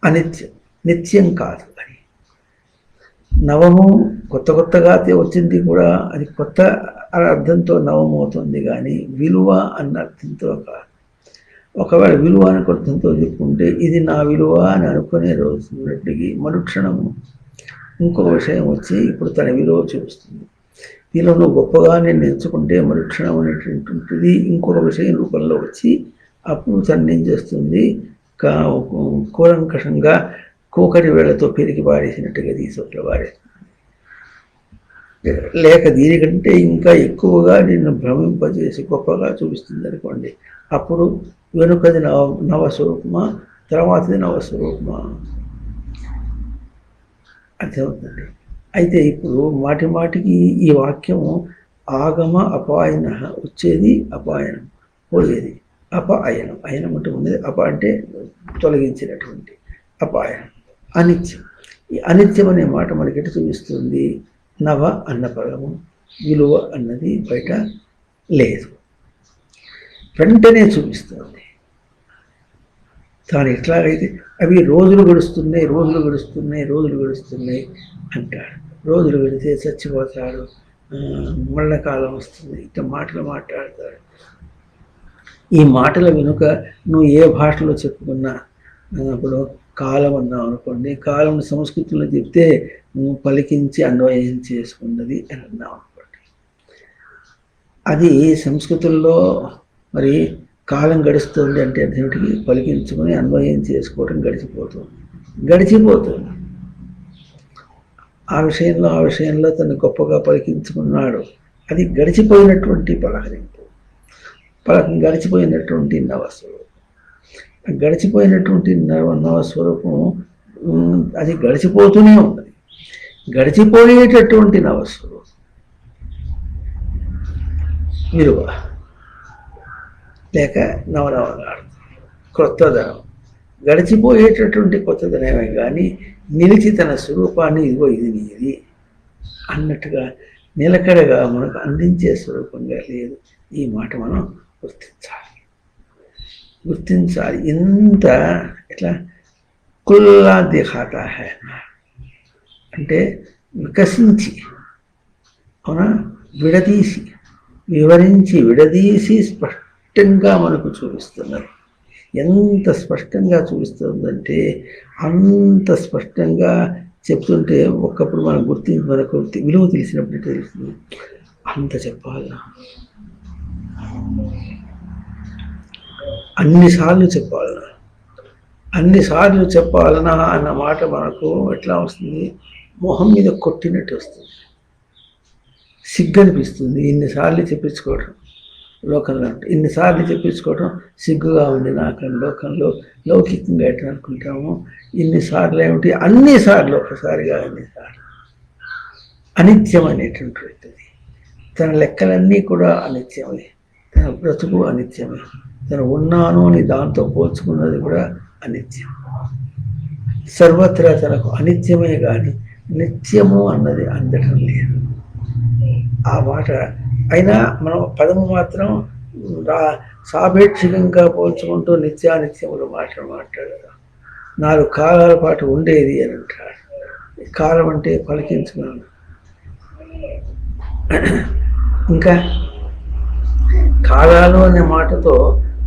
S1: అనిత్యం, నిత్యం కాదు అని. నవము కొత్తగా వచ్చింది కూడా అది కొత్త అర్థంతో నవమవుతుంది, కానీ విలువ అన్న అర్థంతో కాదు. ఒకవేళ విలువ అనే అర్థంతో చెప్పుకుంటే ఇది నా విలువ అని అనుకునే రోజు ఉన్నట్టుకి మరుక్షణము ఇంకో విషయం వచ్చి ఇప్పుడు తన విలువ చూపిస్తుంది. దీనిలో నువ్వు గొప్పగా నేను ఎంచుకుంటే మరుక్షణం అనేటువంటిది ఇంకొక విషయం రూపంలో వచ్చి అప్పుడు తను ఏం చేస్తుంది, కూలంకషంగా కోకటి వేళ్లతో పెరిగి పారేసినట్టుగా తీసుకుని పారేస్తుంది. లేక దీనికంటే ఇంకా ఎక్కువగా నిన్ను భ్రమింపజేసి గొప్పగా చూపిస్తుంది అనుకోండి, అప్పుడు వెనుకది నవస్వరూపమా, తర్వాతది నవస్వరూపమా అర్థమవుతుంది. అయితే ఇప్పుడు మాటి మాటికి ఈ వాక్యము ఆగమ అపాయన, వచ్చేది అపాయనం, పోయేది అపాయనం. అయనం అంటే ఉన్నది, అంటే తొలగించినటువంటి అపాయనం, అనిత్యం. ఈ అనిత్యం అనే మాట మనకి ఎటు చూపిస్తుంది, నవ అన్న పదము విలువ అన్నది బయట లేదు, వెంటనే చూపిస్తుంది. తాను ఎట్లాగైతే అవి రోజులు గడుస్తున్నాయి అంటాడు. రోజులు గడితే చచ్చిపోతాడు, మళ్ళకాలం వస్తుంది, ఇట్లా మాటలు మాట్లాడతాడు. ఈ మాటల వెనుక నువ్వు ఏ భాషలో చెప్పుకున్నా, ఇప్పుడు కాలం అన్నావు అనుకోండి, కాలం సంస్కృతిలో చెప్తే నువ్వు పలికించి అన్వయం చేసుకున్నది అని అన్నావు అనుకోండి, అది సంస్కృతుల్లో మరి కాలం గడుస్తుంది అంటే అదేమిటికి పలికించుకొని అన్వయం చేసుకోవడం గడిచిపోతుంది. ఆ విషయంలో తను గొప్పగా పలికించుకున్నాడు, అది గడిచిపోయినటువంటి గడిచిపోయినటువంటి నవస్వరూపం. గడిచిపోయినటువంటి నవస్వరూపం అది గడిచిపోతూనే ఉన్నది. గడిచిపోయేటటువంటి నవస్వరూపం విలువ లేక నవనవనాడు క్రొత్తదనం, గడిచిపోయేటటువంటి కొత్తదనమే కానీ నిలిచి తన స్వరూపాన్ని ఇదిగో ఇది నీది అన్నట్టుగా నిలకడగా మనకు అందించే స్వరూపంగా లేదు. ఈ మాట మనం గుర్తించాలి. ఇంత ఇట్లా కుల్లా దిఖాతా హై అంటే వికసించి, అవునా, విడదీసి స్పష్టంగా మనకు చూపిస్తున్నారు. ఎంత స్పష్టంగా చూపిస్తుందంటే అంత స్పష్టంగా చెప్తుంటే ఒక్కప్పుడు మనకు విలువ తెలిసినప్పుడు తెలుస్తుంది. అంత చెప్పాలన్నా, అన్నిసార్లు చెప్పాలన్నా అన్న మాట మనకు ఎట్లా వస్తుంది, మొహం మీద కొట్టినట్టు వస్తుంది, సిగ్గు అనిపిస్తుంది. ఇన్నిసార్లు చెప్పించుకోవడం లోకంలో అంటే ఇన్నిసార్లు చెప్పించుకోవడం సిగ్గుగా ఉంది. నాకు లోకంలో లౌకికంగా ఎట్లా అనుకుంటాము, ఇన్నిసార్లు ఏమిటి, అన్నిసార్లు ఒకసారిగా అన్నిసార్లు. అనిత్యం అనేటువంటిది, తన లెక్కలన్నీ కూడా అనిత్యమే, తన బ్రతుకు అనిత్యమే, తను ఉన్నాను అని దాంతో పోల్చుకున్నది కూడా అనిత్యం. సర్వత్రా తనకు అనిత్యమే కానీ నిత్యము అన్నది అందటం లేదు. ఆ మాట అయినా మనం పదము మాత్రం సాపేక్షికంగా పోల్చుకుంటూ నిత్యానిత్యములు మాట్లాడదాం. 4 కాలాల పాటు ఉండేది అని అంటాడు. కాలం అంటే పలికించుకున్నాను. ఇంకా కాలాలు అనే మాటతో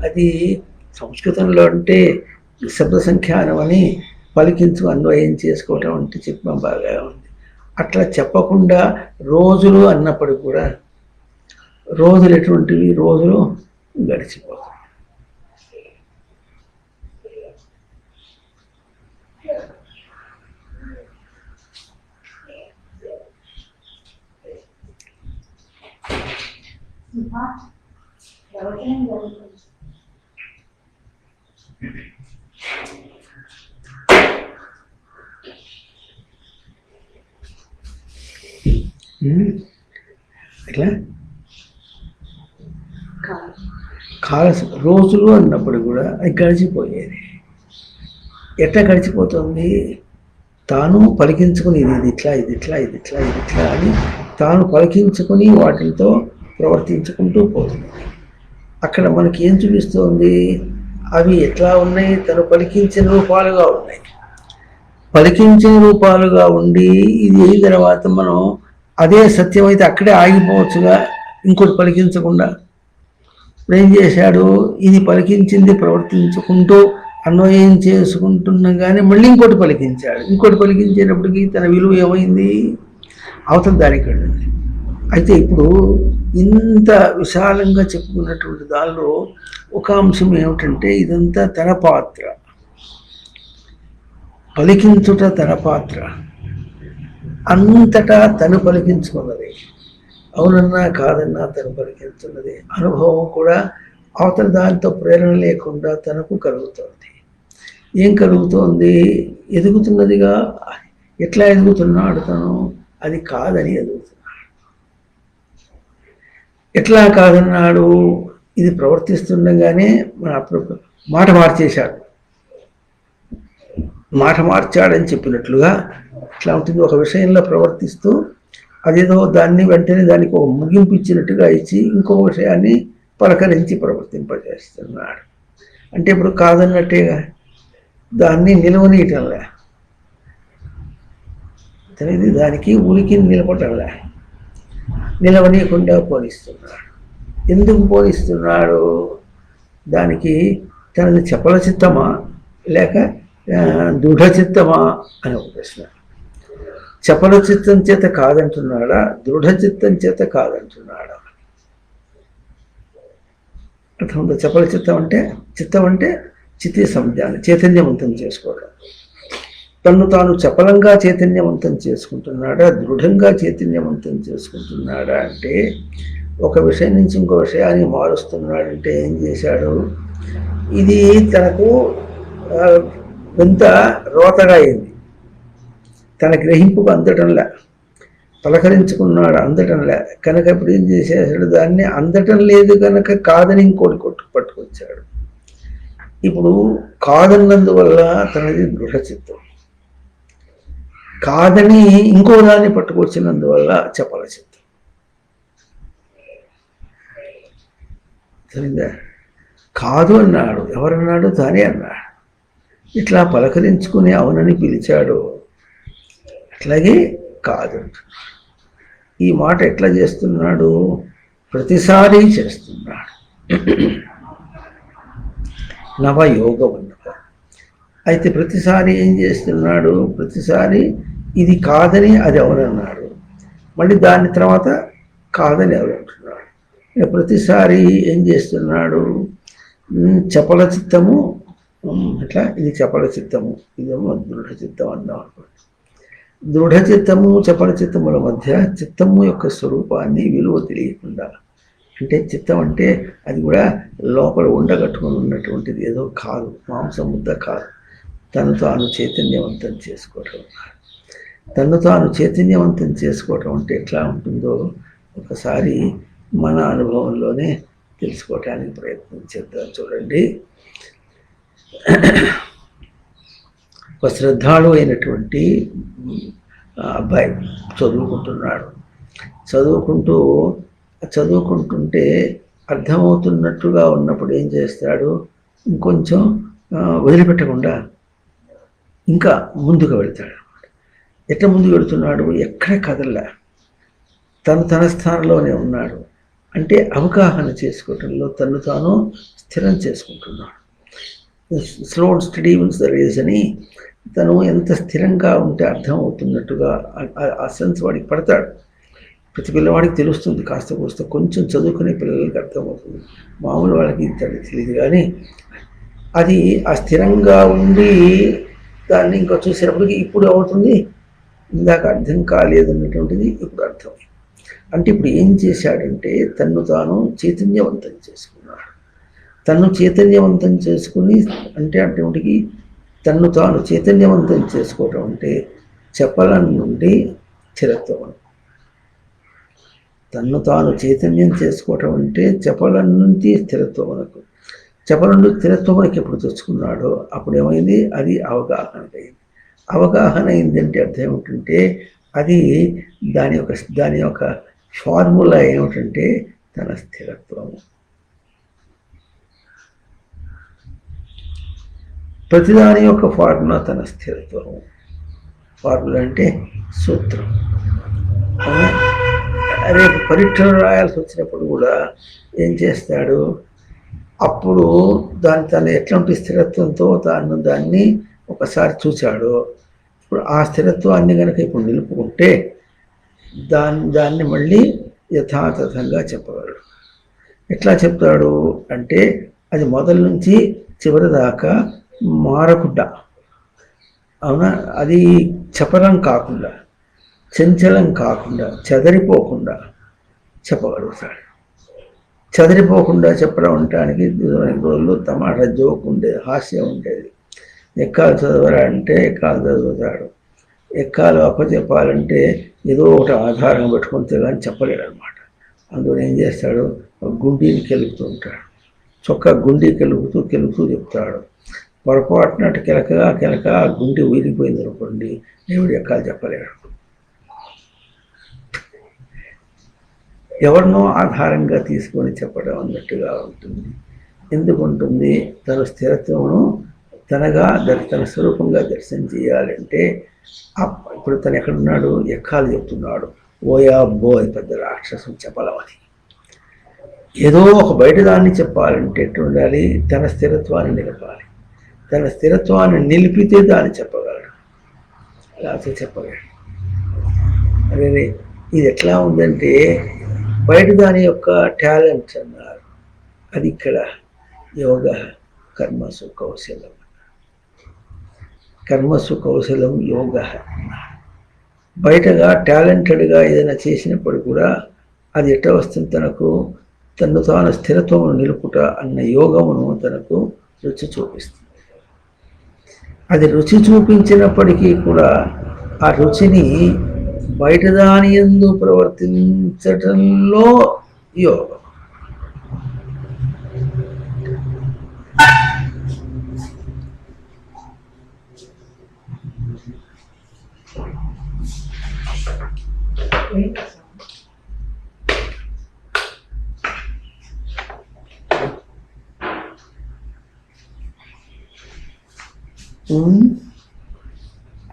S1: అది సంస్కృతంలో అంటే శబ్ద సంఖ్యానం అని పలికించు అన్వయం చేసుకోవటం అంటే చెప్పడం బాగా ఉంది. అట్లా చెప్పకుండా రోజులు అన్నప్పుడు కూడా రోజులు ఎటువంటివి, రోజులు గడిచిపోతాయి. ఇట్లా రోజులు అన్నప్పుడు కూడా అది గడిచిపోయేది. ఎట్లా గడిచిపోతుంది, తాను పలికించుకుని ఇది ఇట్లా అని తాను పలికించుకుని వాటితో ప్రవర్తించుకుంటూ పోతుంది. అక్కడ మనకి ఏం చూపిస్తుంది, అవి ఎట్లా ఉన్నాయి, తను పలికించిన రూపాలుగా ఉన్నాయి. పలికించిన రూపాలుగా ఉండి ఇది అయిన తర్వాత మనం అదే సత్యం అయితే అక్కడే ఆగిపోవచ్చుగా, ఇంకోటి పలికించకుండా. ఇప్పుడు ఏం చేశాడు, ఇది పలికించింది ప్రవర్తించుకుంటూ అన్వయం చేసుకుంటున్నా కానీ మళ్ళీ ఇంకోటి పలికించాడు. ఇంకోటి పలికించేటప్పటికి తన విలువ ఏమైంది, అవతల దానికి వెళ్ళింది. అయితే ఇప్పుడు ఇంత విశాలంగా చెప్పుకున్నటువంటి దానిలో ఒక అంశం ఏమిటంటే, ఇదంతా తన పాత్ర, పలికించుట తన పాత్ర, అంతటా తను పలికించుకున్నది. అవునన్నా కాదన్నా తను పలికించున్నది. అనుభవం కూడా అవతల దానితో ప్రేరణ లేకుండా తనకు కలుగుతోంది. ఏం కలుగుతోంది, ఎదుగుతున్నదిగా. ఎట్లా ఎదుగుతున్నాడు తను, అది కాదని ఎదుగుతున్నాడు. ఎట్లా కాదన్నాడు, ఇది ప్రవర్తిస్తుండగానే మన అప్పుడు మాట మార్చేశాడు. మాట మార్చాడని చెప్పినట్లుగా ఇట్లా ఉంటుంది. ఒక విషయంలో ప్రవర్తిస్తూ అదేదో దాన్ని వెంటనే దానికి ఒక ముగింపు ఇచ్చినట్టుగా ఇచ్చి ఇంకొక విషయాన్ని పలకరించి ప్రవర్తింపజేస్తున్నాడు. అంటే ఇప్పుడు కాదన్నట్టేగా, దాన్ని నిలవనీయటంలే, అనేది దానికి ఉనికి నిలబడటంలే, నిలవనీయకుండా పోనిస్తున్నాడు. ఎందుకు పోనిస్తున్నాడు, దానికి తనది చపల చిత్తమా లేక దృఢ చిత్తమా అని ఒక ప్రశ్న. చపల చిత్తం చేత కాదంటున్నాడా, దృఢ చిత్తం చేత కాదంటున్నాడా? అర్థం. చపల చిత్తం అంటే చిత్త సంజ్ఞాన్ని చైతన్యవంతం చేసుకోవడం. తను తాను చపలంగా చైతన్యవంతం చేసుకుంటున్నాడా, దృఢంగా చైతన్యవంతం చేసుకుంటున్నాడా అంటే, ఒక విషయం నుంచి ఇంకో విషయాన్ని మారుస్తున్నాడంటే ఏం చేశాడు, ఇది తనకు ఎంత రోతగా అయింది, తన గ్రహింపుకు అందటంలే, పలకరించుకున్నాడు అందటంలే కనుక ఇప్పుడు ఏం చేసేసాడు, దాన్ని అందటం లేదు కనుక కాదని ఇంకోటి పట్టుకొచ్చాడు. ఇప్పుడు కాదన్నందువల్ల తనది దృఢచిత్తం, కాదని ఇంకో దాన్ని పట్టుకొచ్చినందువల్ల చపల చిత్తం. సరిగ్గా కాదు అన్నాడు, ఎవరన్నాడు, తానే అన్నాడు. ఇట్లా పలకరించుకుని అవునని పిలిచాడు, అట్లాగే కాదు. ఈ మాట ఎట్లా చేస్తున్నాడు, ప్రతిసారి చేస్తున్నాడు. నవయోగం అన్నమాట. అయితే ప్రతిసారి ఏం చేస్తున్నాడు, ప్రతిసారి ఇది కాదని అది అవునన్నాడు, మళ్ళీ దాని తర్వాత కాదని ఎవరంటున్నాడు. ప్రతిసారి ఏం చేస్తున్నాడు, చపల చిత్తము అట్లా, ఇది చపల చిత్తము, ఇదేమో దృఢ చిత్తం అన్నాం అనుకోండి. దృఢ చిత్తము చపల చిత్తముల మధ్య చిత్తము యొక్క స్వరూపాన్ని విలువ తెలియకుండా, అంటే చిత్తం అంటే అది కూడా లోపల ఉండగట్టుకుని ఉన్నటువంటిది ఏదో కాదు, మాంసం ముద్ద కాదు, తను తాను చైతన్యవంతం చేసుకోవటం. తను తాను చైతన్యవంతం చేసుకోవటం అంటే ఎట్లా ఉంటుందో ఒకసారి మన అనుభవంలోనే తెలుసుకోవటానికి ప్రయత్నం చేద్దాం. చూడండి, ఒక శ్రద్ధాళు అయినటువంటి అబ్బాయి చదువుకుంటున్నాడు. చదువుకుంటుంటే అర్థమవుతున్నట్టుగా ఉన్నప్పుడు ఏం చేస్తాడు, ఇంకొంచెం వదిలిపెట్టకుండా ఇంకా ముందుకు వెళ్తాడు. ఎట్లా ముందుకు వెళుతున్నాడు, ఎక్కడ కదల్లా, తన స్థానంలోనే ఉన్నాడు. అంటే అవగాహన చేసుకోవటంలో తను తాను స్థిరం చేసుకుంటున్నాడు. Slow and steady wins the race అని, తను ఎంత స్థిరంగా ఉంటే అర్థం అవుతున్నట్టుగా ఆ సెన్స్ వాడికి పడతాడు. ప్రతి పిల్లవాడికి తెలుస్తుంది, కాస్త కోస్త కొంచెం చదువుకునే పిల్లలకి అర్థమవుతుంది, మామూలు వాళ్ళకి తెలియదు. కానీ అది ఆ స్థిరంగా ఉండి దాన్ని ఇంకా చూసేటప్పటికి ఇప్పుడు అవుతుంది, ఇందాక అర్థం కాలేదు అన్నటువంటిది ఇప్పుడు అర్థమైంది. అంటే ఇప్పుడు ఏం చేశాడంటే తన్ను తాను చైతన్యవంతం చేసుకున్నాడు. తన్ను చైతన్యవంతం చేసుకుని అంటే అటువంటికి తన్ను తాను చైతన్యవంతం చేసుకోవటం అంటే చపలం నుండి స్థిరత్వం. తన్ను తాను చైతన్యం చేసుకోవటం అంటే చపలం నుండి స్థిరత్వమునకు, చపలం నుండి స్థిరత్వమునకు ఎప్పుడు తెచ్చుకున్నాడో అప్పుడు ఏమైంది, అది అవగాహన అయింది. అవగాహన అయిందంటే అర్థం ఏమిటంటే అది దాని యొక్క ఫార్ములా ఏమిటంటే తన స్థిరత్వము. ప్రతిదాని యొక్క ఫార్ములా తన స్థిరత్వము. ఫార్ములా అంటే సూత్రం. రేపు పరీక్షలు రాయాల్సి వచ్చినప్పుడు కూడా ఏం చేస్తాడు, అప్పుడు తను ఎట్లాంటి స్థిరత్వంతో దాన్ని ఒకసారి చూచాడు. ఇప్పుడు ఆ స్థిరత్వాన్ని కనుక ఇప్పుడు నిలుపుకుంటే దాన్ని మళ్ళీ యథాతథంగా చెప్పగలడు. ఎట్లా చెప్తాడు అంటే, అది మొదల నుంచి చివరి దాకా మారకుండా, అవునా, అది చపలం కాకుండా, చంచలం కాకుండా, చెదరిపోకుండా చెప్పగలుగుతాడు. చెదరిపోకుండా చెప్పడం ఉండటానికి రోజులు తమాషా జోక్ ఉండేది, హాస్యం ఉండేది. ఎక్కాలు చదవరా అంటే ఎక్కాలు చదువుతాడు, ఎక్కాలు అప్పచెప్పాలంటే ఏదో ఒకటి ఆధారం పెట్టుకుంటే కానీ చెప్పలేడు అనమాట. అందులో ఏం చేస్తాడు, గుండీని కెలుపుతూ ఉంటాడు, చొక్కా గుండీ కెలుపుతూ చెప్తాడు. పొరపాటునట్టు కెలక గుండె ఊరిపోయింది అనుకోండి, దేవుడు ఎక్కాలు చెప్పలేడు. ఎవరినో ఆధారంగా తీసుకొని చెప్పడం అన్నట్టుగా ఉంటుంది. ఎందుకు ఉంటుంది? తన స్థిరత్వమును తన స్వరూపంగా దర్శనం చేయాలంటే, ఇప్పుడు తను ఎక్కడున్నాడు, ఎక్కాలు చెప్తున్నాడు. ఓయా బోయ్ పెద్ద రాక్షసం చెప్పలం అది. ఏదో ఒక బయట దాన్ని చెప్పాలంటే ఎట్టు ఉండాలి, తన స్థిరత్వాన్ని నిలపాలి. తన స్థిరత్వాన్ని నిలిపితే దాన్ని చెప్పగలడు, లేకపోతే చెప్పగలడు. అదే ఇది ఎట్లా ఉందంటే, బయట దాని యొక్క టాలెంట్ అన్నారు, అది ఇక్కడ యోగ కర్మసు కౌశలం, కర్మసు కౌశలం యోగ. బయటగా టాలెంటెడ్గా ఏదైనా చేసినప్పుడు కూడా అది ఎట్లా వస్తుంది, తను తాను స్థిరత్వమును నిలుపుట అన్న యోగమును తనకు రుచి చూపిస్తుంది. అది రుచి చూపించినప్పటికీ కూడా ఆ రుచిని బయట దాని యందు ప్రవర్తించటంలో యోగం.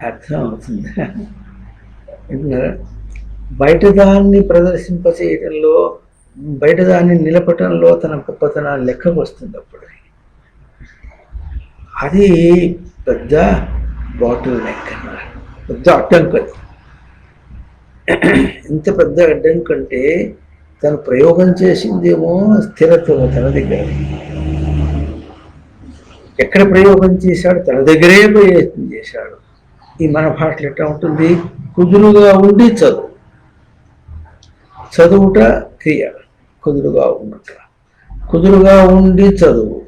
S1: అర్థం అవుతుందా? బయట దాన్ని ప్రదర్శింపచేయటంలో, బయట దాన్ని నిలపటంలో తన గొప్పతనాన్ని లెక్కకు వస్తుంది. అప్పుడు అది పెద్ద బాటిల్ నెక్ అన్నారు, పెద్ద అడ్డంకు. ఎంత పెద్ద అడ్డంకు అంటే, తను ప్రయోగం చేసిందేమో స్థిరత్వం తన దగ్గర. ఎక్కడ ప్రయోగం చేశాడు? తన దగ్గరే ప్రయత్నం చేశాడు. ఈ మన భాషలో ఎట్లా ఉంటుంది, కుదురుగా ఉండి చదువుట క్రియ, కుదురుగా ఉండుట, కుదురుగా ఉండి చదువు,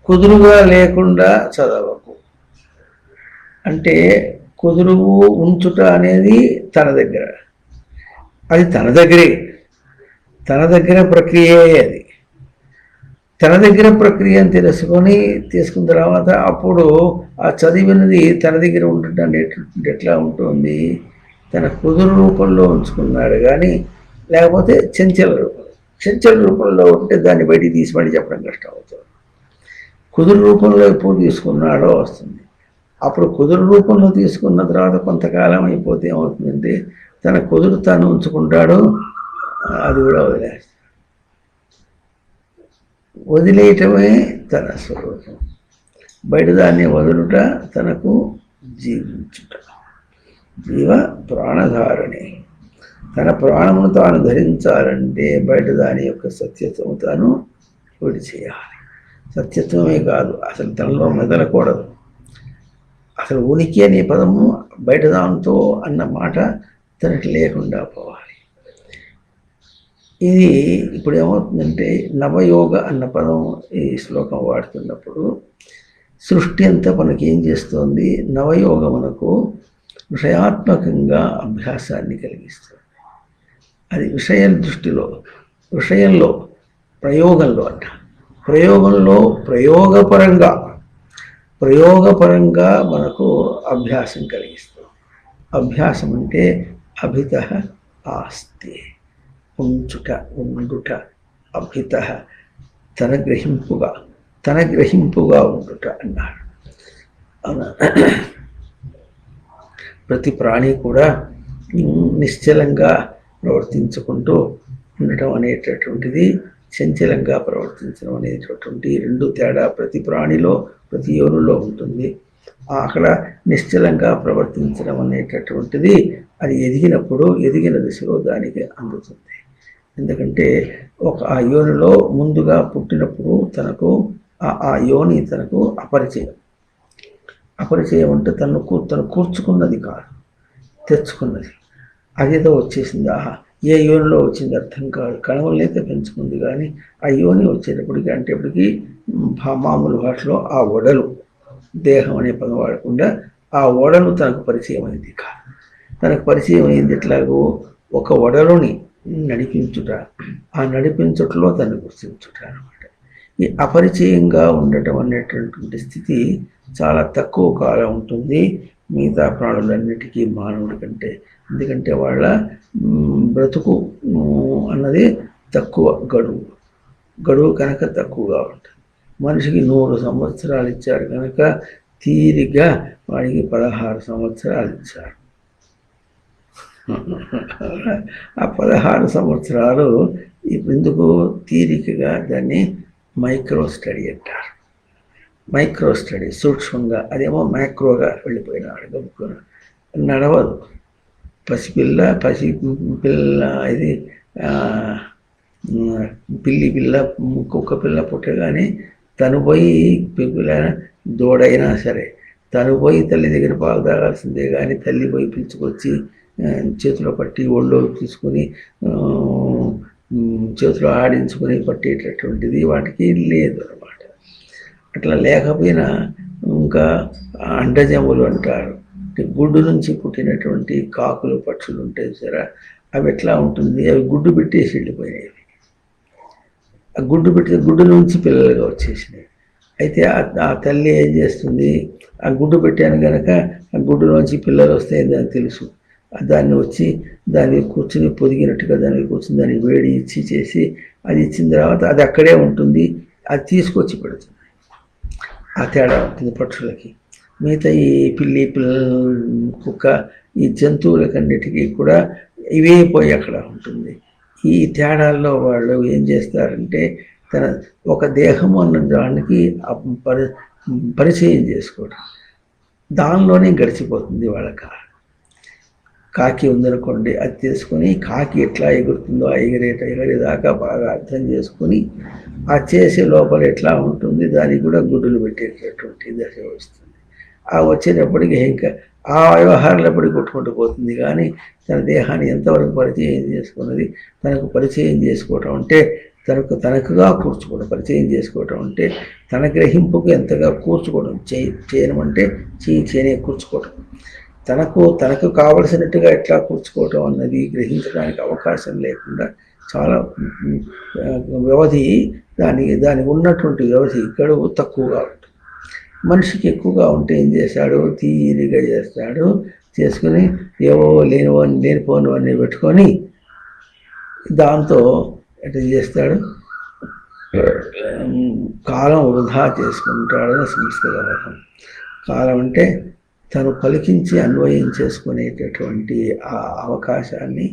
S1: కుదురుగా లేకుండా చదవకు. అంటే కుదురువు ఉంచుట అనేది తన దగ్గర, అది తన దగ్గర ప్రక్రియే. అది తన దగ్గర ప్రక్రియ అని తీసుకున్న తర్వాత అప్పుడు ఆ చదివినది తన దగ్గర ఉండటం ఎట్లా ఉంటుంది, తన కుదురు రూపంలో ఉంచుకున్నాడు. కానీ లేకపోతే చంచల రూపంలో ఉంటే దాన్ని బయటికి తీసి మళ్ళీ చెప్పడం కష్టం అవుతుంది. కుదురు రూపంలో ఎప్పుడు తీసుకున్నాడో వస్తుంది. అప్పుడు కుదురు రూపంలో తీసుకున్న తర్వాత కొంతకాలం అయిపోతే ఏమవుతుందంటే, తన కుదురు తాను ఉంచుకుంటాడు, అది కూడా వదిలేస్తాడు. వదిలేయటమే తన స్వరూపం. బయట దాన్ని వదులుట తనకు జీవించుట. జీవ ప్రాణధారణి. తన ప్రాణమును తాను ధరించాలంటే బయట దాని యొక్క సత్యత్వము తాను విడిచేయాలి. సత్యత్వమే కాదు, అసలు తనలో మెదలకూడదు. అసలు ఉనికి అనే పదము బయట దాంతో అన్న మాట తనకి లేకుండా పోవాలి. ఇది ఇప్పుడు ఏమవుతుందంటే, నవయోగ అన్న పదం ఈ శ్లోకం వాడుతున్నప్పుడు సృష్టి అంతా మనకి ఏం చేస్తుంది, నవయోగమునకు విషయాత్మకంగా అభ్యాసాన్ని కలిగిస్తుంది. అది విషయ దృష్టిలో, విషయంలో, ప్రయోగంలో అంట. ప్రయోగంలో ప్రయోగపరంగా మనకు అభ్యాసం కలిగిస్తుంది. అభ్యాసం అంటే అభిత ఆస్తి, ఉండుట, అభిత తన గ్రహింపుగా ఉండుట అన్నారు. ప్రతి ప్రాణి కూడా నిశ్చలంగా ప్రవర్తించుకుంటూ ఉండటం అనేటటువంటిది, చంచలంగా ప్రవర్తించడం అనేటటువంటి రెండు తేడా ప్రతి ప్రాణిలో, ప్రతి యోనిలో ఉంటుంది. అక్కడ నిశ్చలంగా ప్రవర్తించడం అనేటటువంటిది అది ఎదిగినప్పుడు, ఎదిగిన దిశలో దానికి అందుతుంది. ఎందుకంటే ఆ యోనిలో ముందుగా పుట్టినప్పుడు తనకు ఆ యోని తనకు అపరిచయం. అపరిచయం అంటే తను కూర్చుకున్నది కాదు, తెచ్చుకున్నది. అదేదో వచ్చేసింది. ఏ యోనిలో వచ్చింది అర్థం కాదు. కణములనైతే పెంచుకుంది, కానీ ఆ యోని వచ్చేటప్పటికి అంటేప్పటికి మామూలు భాషలో ఆ ఒడలు, దేహం అనే పదం వాడకుండా ఆ ఒడలు తనకు పరిచయం అయింది కాదు. తనకు పరిచయం అయింది ఎట్లాగో ఒక ఒడలుని నడిపించుట, ఆ నడిపించుటలో తను గుర్తించుట అనమాట. ఈ అపరిచయంగా ఉండటం అనేటటువంటి స్థితి చాలా తక్కువ కాలం ఉంటుంది మిగతా ప్రాణులన్నిటికీ మానవుడి కంటే. ఎందుకంటే వాళ్ళ బ్రతుకు అన్నది తక్కువ, గడువు కనుక తక్కువగా ఉంటుంది. మనిషికి 100 సంవత్సరాలు ఇచ్చారు కనుక తీరిగ్గా వాడికి 16 సంవత్సరాలు ఇచ్చారు. ఆ 16 సంవత్సరాలు ఎందుకు తీరికగా దాన్ని మైక్రో స్టడీ అంటారు. మైక్రో స్టడీ సూక్ష్మంగా, అదేమో మ్యాక్రోగా వెళ్ళిపోయినాడు. గబుక్కున నడవదు. పసిపిల్ల ఇది పిల్ల కుక్క పిల్ల పుట్టగానే తను పోయి పిల్ల దూడైనా సరే తను పోయి తల్లి దగ్గర పాలు తాగాల్సిందే, కానీ తల్లి పోయి పిలుచుకొచ్చి చేతిలో పట్టి ఒళ్ళో తీసుకుని చేతిలో ఆడించుకొని పట్టేటటువంటిది వాటికి లేదు అన్నమాట. అట్లా లేకపోయినా ఇంకా అండజములు అంటారు, గుడ్డు నుంచి పుట్టినటువంటి కాకులు, పక్షులు ఉంటాయి సరే, అవి ఎట్లా ఉంటుంది, అవి గుడ్డు పెట్టేసి వెళ్ళిపోయినాయి. ఆ గుడ్డు నుంచి పిల్లలుగా వచ్చేసినాయి. అయితే ఆ తల్లి ఏం చేస్తుంది, ఆ గుడ్డు పెట్టాను కనుక ఆ గుడ్డులోంచి పిల్లలు వస్తాయని దానికి తెలుసు. దాన్ని వచ్చి దాన్ని కూర్చుని పొదిగినట్టుగా దానికి కూర్చుని దానికి వేడి ఇచ్చి చేసి అది ఇచ్చిన తర్వాత అది అక్కడే ఉంటుంది, అది తీసుకొచ్చి పెడుతుంది. ఆ తేడా ఉంటుంది పక్షులకి. మిగతా ఈ పిల్లి కుక్క ఈ జంతువులకన్నిటికీ కూడా ఇవే పోయి అక్కడ ఉంటుంది. ఈ తేడాల్లో వాళ్ళు ఏం చేస్తారంటే తన ఒక దేహం అన్న దానికి పరిచయం చేసుకోవడం, దానిలోనే గడిచిపోతుంది వాళ్ళ కాకి ఉందనుకోండి, అది తీసుకొని కాకి ఎట్లా ఎగురుతుందో ఆ ఎగిరేదాకా బాగా అర్థం చేసుకొని ఆ చేసే లోపల ఎట్లా ఉంటుంది దానికి కూడా గుడ్డులు పెట్టేటటువంటి దశ వస్తుంది. ఆ వచ్చేటప్పటికి ఇంకా ఆ వ్యవహారాలు ఎప్పటికి కొట్టుకుంటూ పోతుంది. కానీ తన దేహాన్ని ఎంతవరకు పరిచయం చేసుకున్నది, తనకు పరిచయం చేసుకోవటం అంటే తనకుగా కూర్చుకోవడం, పరిచయం చేసుకోవటం అంటే తన గ్రహింపుకు ఎంతగా కూర్చుకోవడం, చేయడం అంటే చేయనే కూర్చుకోవటం, తనకు కావలసినట్టుగా ఎట్లా కూర్చుకోవటం అన్నది గ్రహించడానికి అవకాశం లేకుండా చాలా వ్యవధి, దానికి ఉన్నటువంటి వ్యవధి గడువు తక్కువగా ఉంటుంది. మనిషికి ఎక్కువగా ఉంటే ఏం చేస్తాడు, తీరిగా చేస్తాడు, చేసుకుని ఏవో లేనిపోనివన్నీ పెట్టుకొని దాంతో ఎట్లా చేస్తాడు, కాలం వృధా చేసుకుంటాడని సంస్కృతం. కాలం అంటే తను పలికించి అన్వయం చేసుకునేటటువంటి ఆ అవకాశాన్ని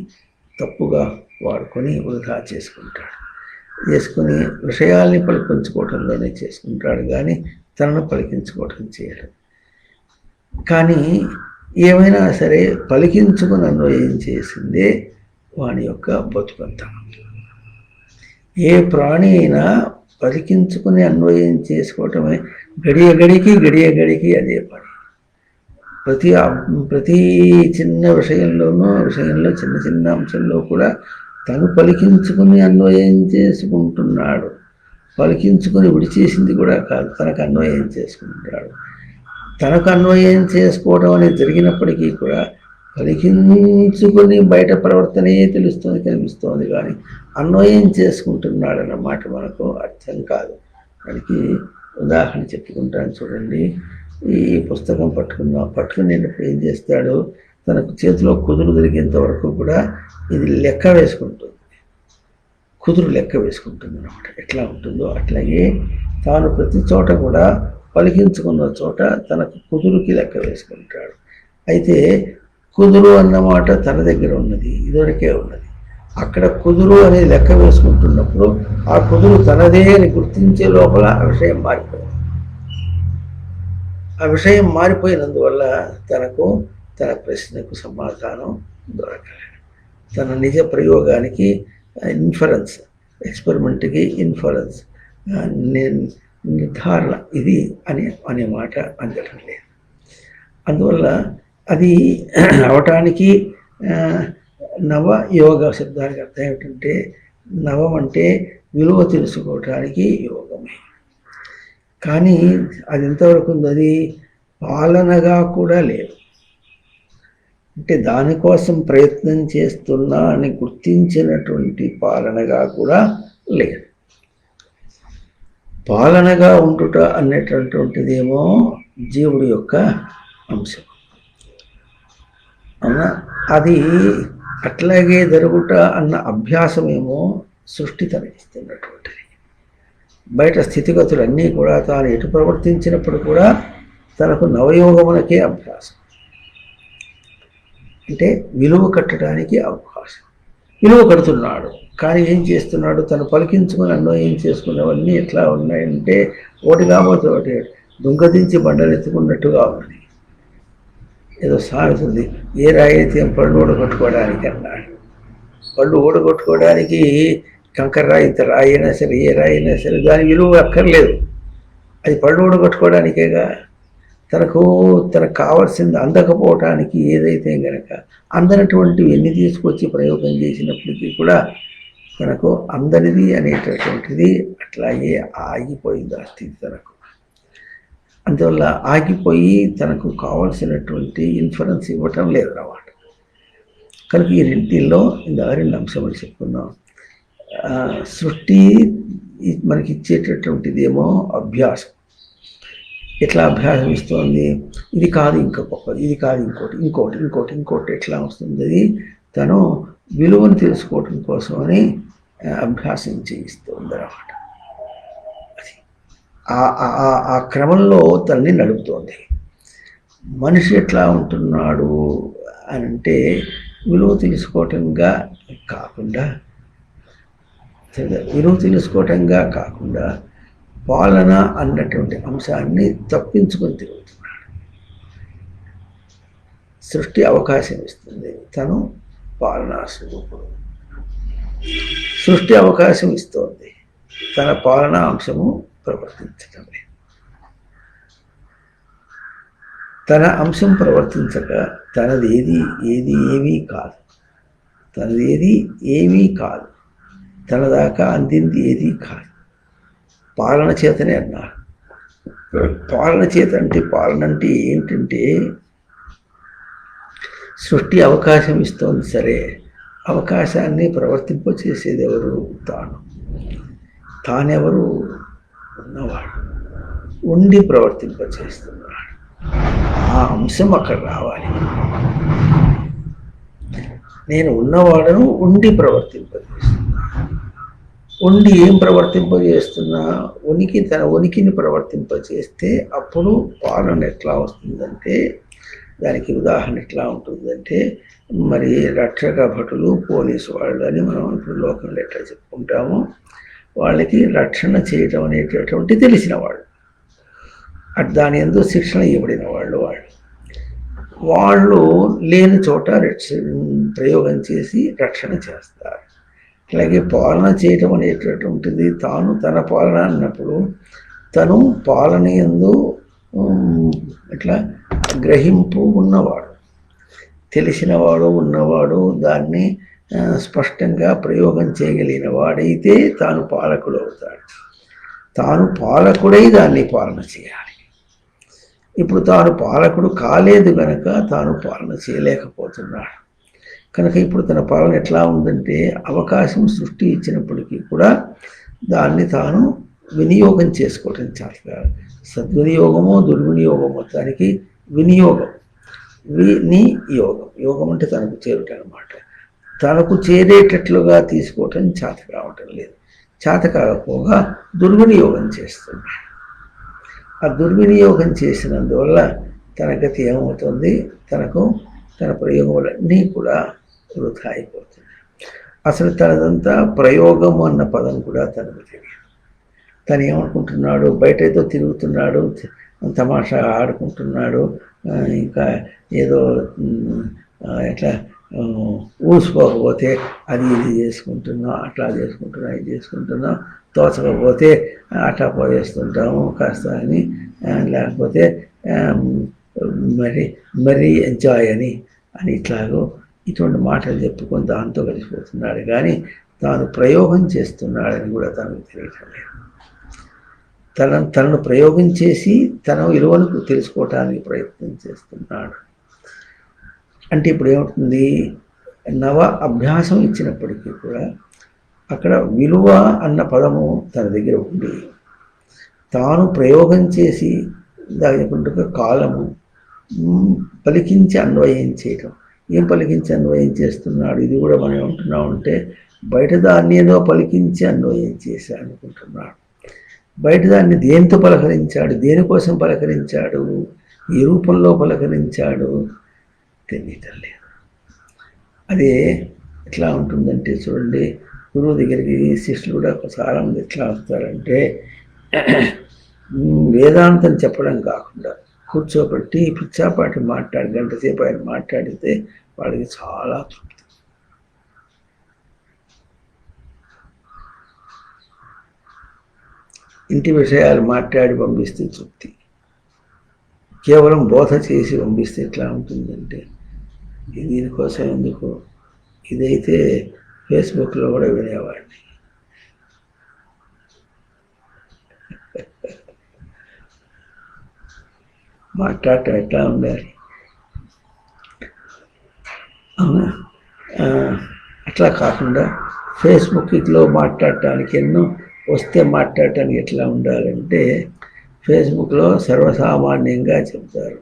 S1: తప్పుగా వాడుకొని వృధా చేసుకుని విషయాల్ని పలికించుకోవటంలోనే చేసుకుంటాడు, కానీ తనను పలికించుకోవటం చేయడు. కానీ ఏమైనా సరే పలికించుకుని అన్వయం చేసిందే వాని యొక్క బతుకంతా. ఏ ప్రాణి అయినా పలికించుకుని అన్వయం చేసుకోవటమే గడియ గడికి అదే పని. ప్రతి చిన్న విషయంలో చిన్న అంశంలో కూడా తను పలికించుకుని అన్వయం చేసుకుంటున్నాడు. పలికించుకుని విడిచేసింది కూడా కాదు, తనకు అన్వయం చేసుకుంటున్నాడు. తనకు అన్వయం చేసుకోవడం అనేది జరిగినప్పటికీ కూడా పలికించుకొని బయట ప్రవర్తనే కనిపిస్తోంది, కానీ అన్వయం చేసుకుంటున్నాడు అన్నమాట మనకు అర్థం కాదు. దానికి ఉదాహరణ చెప్పుకుంటాను చూడండి. ఈ పుస్తకం పట్టుకునేటప్పుడు ఏం చేస్తాడు, తనకు చేతిలో కుదురు దొరికేంత వరకు కూడా ఇది లెక్క వేసుకుంటుంది, కుదురు లెక్క వేసుకుంటుంది అన్నమాట. ఎట్లా ఉంటుందో అట్లాగే తాను ప్రతి చోట కూడా పలికించుకున్న చోట తనకు కుదురుకి లెక్క వేసుకుంటాడు. అయితే కుదురు అన్నమాట తన దగ్గర ఉన్నది, ఇదివరకే ఉన్నది. అక్కడ కుదురు అనేది లెక్క వేసుకుంటున్నప్పుడు ఆ కుదురు తనదే అని గుర్తించే లోపల ఆ విషయం మారిపోయింది. ఆ విషయం మారిపోయినందువల్ల తనకు తన ప్రశ్నకు సమాధానం దొరకలేదు. తన నిజ ప్రయోగానికి ఇన్ఫరెన్స్, ఎక్స్పెరిమెంట్కి ఇన్ఫరెన్స్, నిర్ధారణ ఇది అనే మాట అందడం లేదు. అందువల్ల అది అవటానికి నవయోగ శబ్దానికి అర్థం ఏమిటంటే, నవం అంటే విలువ తెలుసుకోవటానికి యోగమే. కానీ అది ఎంతవరకు ఉంది? అది పాలనగా కూడా లేదు. అంటే దానికోసం ప్రయత్నం చేస్తున్నా అని గుర్తించినటువంటి పాలనగా కూడా లేదు. పాలనగా ఉండుట అనేటటువంటిదేమో జీవుడి యొక్క అంశం. అవునా? అది అట్లాగే జరుగుట అన్న అభ్యాసమేమో సృష్టి తనకిస్తున్నటువంటిది. బయట స్థితిగతులన్నీ కూడా తాను ఎటు ప్రవర్తించినప్పుడు కూడా తనకు నవయోగమునకే అభ్యాసం, అంటే విలువ కట్టడానికి అవకాశం. విలువ కడుతున్నాడు, కానీ ఏం చేస్తున్నాడు? తను పలికించుకుని అన్వయం చేసుకున్నవన్నీ ఎట్లా ఉన్నాయంటే ఒకటి కాకపోతే ఒకటి దుంగదించి బండలెత్తుకున్నట్టుగా ఉన్నది. ఏదో సామెత ఉంది, ఏ రాయి అయితే పళ్ళు ఊడగొట్టుకోవడానికి అన్నాడు. పళ్ళు ఊడగొట్టుకోవడానికి కంకర రాయి, ఇంత రాయి అయినా సరే, ఏ రాయి అయినా సరే దాని విలువ అక్కర్లేదు. అది పళ్ళు ఊడగొట్టుకోవడానికేగా. తనకు కావాల్సింది అందకపోవటానికి ఏదైతే గనక అందనటువంటివి ఎన్ని తీసుకొచ్చి ప్రయోగం చేసినప్పటికీ కూడా తనకు అందనిది అనేటటువంటిది అట్లాగే ఆగిపోయింది ఆ స్థితి తనకు. అందువల్ల ఆగిపోయి తనకు కావలసినటువంటి ఇన్ఫరెన్స్ ఇవ్వటం లేదు అన్నమాట. కనుక ఈ రెండింటిలో రెండు అంశములు చెప్పుకున్నాం. సృష్టి మనకి ఇచ్చేటటువంటిదేమో అభ్యాసం. ఎట్లా అభ్యాసం ఇస్తుంది? ఇది కాదు ఇంకా గొప్పది, ఇది కాదు ఇంకోటి, ఇంకోటి ఇంకోటి ఇంకోటి ఎట్లా వస్తుంది? అది తను విలువను తెలుసుకోవటం కోసమని అభ్యాసం చేయిస్తుంది అన్నమాట. అది ఆ క్రమంలో తనని నడుపుతోంది. మనిషి ఎట్లా ఉంటున్నాడు అని అంటే విలువ తెలుసుకోవటంగా కాకుండా పాలన అన్నటువంటి అంశాన్ని తప్పించుకొని తిరుగుతున్నాడు. సృష్టి అవకాశం ఇస్తుంది, తను పాలనా స్వరూపుడు. సృష్టి అవకాశం ఇస్తోంది, తన పాలనా అంశము ప్రవర్తించటమే. తన అంశం ప్రవర్తించక తనది ఏమీ కాదు, తన దాకా అందింది ఏదీ కాదు. పాలన చేతనే అన్నారు. పాలన చేత అంటే పాలన అంటే ఏంటంటే సృష్టి అవకాశం ఇస్తోంది సరే, అవకాశాన్ని ప్రవర్తింపచేసేది ఎవరు? తానెవరు? ఉన్నవాడు. ఉండి ప్రవర్తింపచేస్తున్నాడు. ఆ అంశం అక్కడ రావాలి. నేను ఉన్నవాడను, ఉండి ప్రవర్తింపజేస్తున్నా. ఉండి ఏం ప్రవర్తింపజేస్తున్నా? తన ఉనికిని ప్రవర్తింపజేస్తే అప్పుడు పాలన ఎట్లా వస్తుందంటే, దానికి ఉదాహరణ ఎట్లా ఉంటుందంటే, మరి రక్షక భటులు, పోలీసు వాళ్ళు అని మనం ఇప్పుడు లోకంలో ఎట్లా చెప్పుకుంటామో, వాళ్ళకి రక్షణ చేయటం అనేటటువంటి తెలిసిన వాళ్ళు, దాని యందు శిక్షణ ఇవ్వబడిన వాళ్ళు లేని చోట ప్రయోగం చేసి రక్షణ చేస్తారు. అలాగే పాలన చేయటం అనేటటువంటిది తాను తన పాలన అన్నప్పుడు తను పాలన యందు ఇట్లా గ్రహింపు ఉన్నవాడు, తెలిసినవాడు, ఉన్నవాడు, దాన్ని స్పష్టంగా ప్రయోగం చేయగలిగిన వాడైతే తాను పాలకుడు అవుతాడు. తాను పాలకుడై దాన్ని పాలన చేయాలి. ఇప్పుడు తాను పాలకుడు కాలేదు కనుక తాను పాలన చేయలేకపోతున్నాడు. కనుక ఇప్పుడు తన పాలన ఎట్లా ఉందంటే, అవకాశం సృష్టి ఇచ్చినప్పటికీ కూడా దాన్ని తాను వినియోగం చేసుకోవటం చాలా. సద్వినియోగమో దుర్వినియోగమో, దానికి వినియోగం, యోగం అంటే తనకు చేరుట అనమాట. తనకు చేరేటట్లుగా తీసుకోవటం చేత కావటం లేదు. చేత కాకపోగా దుర్వినియోగం చేస్తున్నాడు. ఆ దుర్వినియోగం చేసినందువల్ల తన గతి ఏమవుతుంది? తన ప్రయోగములన్నీ కూడా వృధా అయిపోతుంది. అసలు తనదంతా ప్రయోగము అన్న పదం కూడా తనకు తెలియదు. తను ఏమనుకుంటున్నాడు, బయట ఏదో తిరుగుతున్నాడు, తమాషా ఆడుకుంటున్నాడు, ఇంకా ఏదో ఎట్లా ఊసుకోకపోతే అది ఇది చేసుకుంటున్నాం, అట్లా చేసుకుంటున్నాం, ఇది చేసుకుంటున్నాం, తోచకపోతే అట్లా పోయేస్తుంటాము కాస్త అని, లేకపోతే మరీ ఎంజాయ్ అని ఇట్లాగో ఇటువంటి మాటలు చెప్పుకొని దాంతో కలిసిపోతున్నాడు. కానీ తాను ప్రయోగం చేస్తున్నాడని కూడా తనకు తెలియటం లేదు. తనను ప్రయోగం చేసి తన విలువను తెలుసుకోవటానికి ప్రయత్నం చేస్తున్నాడు. అంటే ఇప్పుడు ఏమవుతుంది, నవ అభ్యాసం ఇచ్చినప్పటికీ కూడా అక్కడ విలువ అన్న పదము తన దగ్గర ఉండి తాను ప్రయోగం చేసి దాని కాలము పలికించి అన్వయం చేయటం. ఏం పలికించి అన్వయం చేస్తున్నాడు, ఇది కూడా మనం ఏమంటున్నాం అంటే బయట దాన్ని ఏదో పలికించి అన్వయం చేసి అనుకుంటున్నాడు. బయట దాన్ని దేనితో పలకరించాడు, దేనికోసం పలకరించాడు, ఏ రూపంలో పలకరించాడు తెలియటం లేదు. అదే ఎట్లా ఉంటుందంటే చూడండి, గురువు దగ్గరికి శిష్యులు కూడా చాలామంది ఎట్లా వస్తారంటే వేదాంతం చెప్పడం కాకుండా కూర్చోబెట్టి పిచ్చాపాటి మాట్లాడి గంటసేపు ఆయన మాట్లాడితే వాళ్ళకి చాలా తృప్తి. ఇంటి విషయాలు మాట్లాడి పంపిస్తే తృప్తి. కేవలం బోధ చేసి పంపిస్తే ఎట్లా ఉంటుందంటే దీనికోసం ఎందుకు, ఇదైతే ఫేస్బుక్లో కూడా వినేవాడిని. మాట్లాడటం ఎట్లా ఉండాలి, అవునా? అట్లా కాకుండా ఫేస్బుక్లో మాట్లాడటానికి ఎన్నో వస్తే మాట్లాడటానికి ఎట్లా ఉండాలంటే ఫేస్బుక్లో సర్వసామాన్యంగా చెప్తారు.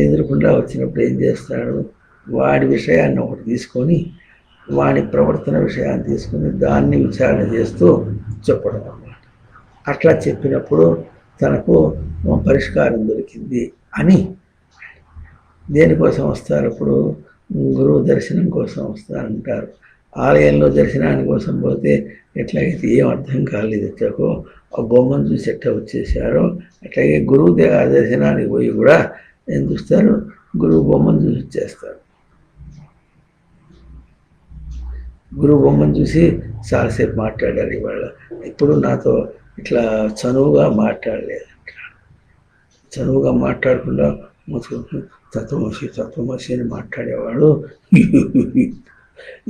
S1: ఎదురుకుండా వచ్చినప్పుడు ఏం చేస్తాడు, వాడి విషయాన్ని ఒకటి తీసుకొని వాడి ప్రవర్తన విషయాన్ని తీసుకొని దాన్ని విచారణ చేస్తూ చెప్పడం అన్నమాట. అట్లా చెప్పినప్పుడు తనకు పరిష్కారం దొరికింది అని. దేనికోసం వస్తారు, ఇప్పుడు గురువు దర్శనం కోసం వస్తారంటారు. ఆలయంలో దర్శనాని కోసం పోతే ఎట్లాగైతే ఏం అర్థం కాలేదు, ఎట్లాగో ఆ బొమ్మను చూసి ఎట్లా వచ్చేసారో అట్లాగే గురువు దర్శనానికి పోయి కూడా ఏం చూస్తారు, గురువు బొమ్మను చూసి వచ్చేస్తారు. గురువు బొమ్మను చూసి చాలాసేపు మాట్లాడారు. ఇవాళ ఇప్పుడు నాతో ఇట్లా చనువుగా మాట్లాడలేదు, చనువుగా మాట్లాడకుండా తత్వమసి అని మాట్లాడేవాడు.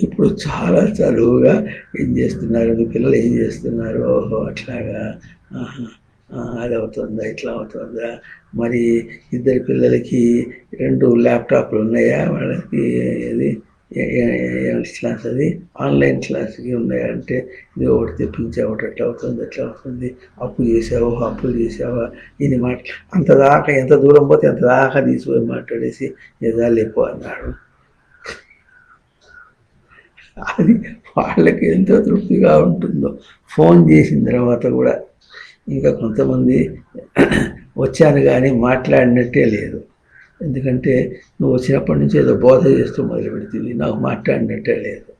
S1: ఇప్పుడు చాలా చదువుగా ఏం చేస్తున్నారు, మీ పిల్లలు ఏం చేస్తున్నారు, ఓహో అట్లాగా, అది అవుతుందా, ఇట్లా అవుతుందా, మరి ఇద్దరు పిల్లలకి 2 ల్యాప్టాప్లు ఉన్నాయా, వాళ్ళకి ఇది క్లాస్, అది ఆన్లైన్ క్లాస్కి ఉన్నాయా అంటే ఇది ఒకటి తెప్పించా, ఒకటి ఎట్లా అవుతుంది, ఎట్లా అవుతుంది, అప్పులు చేసావా ఇది అంతదాకా ఎంత దూరం పోతే అంత దాకా తీసిపోయి మాట్లాడేసి నిజాలు ఎక్కువ అన్నాడు. అది వాళ్ళకి ఎంతో తృప్తిగా ఉంటుందో. ఫోన్ చేసిన తర్వాత కూడా ఇంకా కొంతమంది వచ్చాను కానీ మాట్లాడినట్టే లేదు. ఎందుకంటే నువ్వు వచ్చినప్పటి నుంచి ఏదో బోధ చేస్తూ మొదలు పెడుతుంది, నాకు మాట్లాడినట్టే లేదు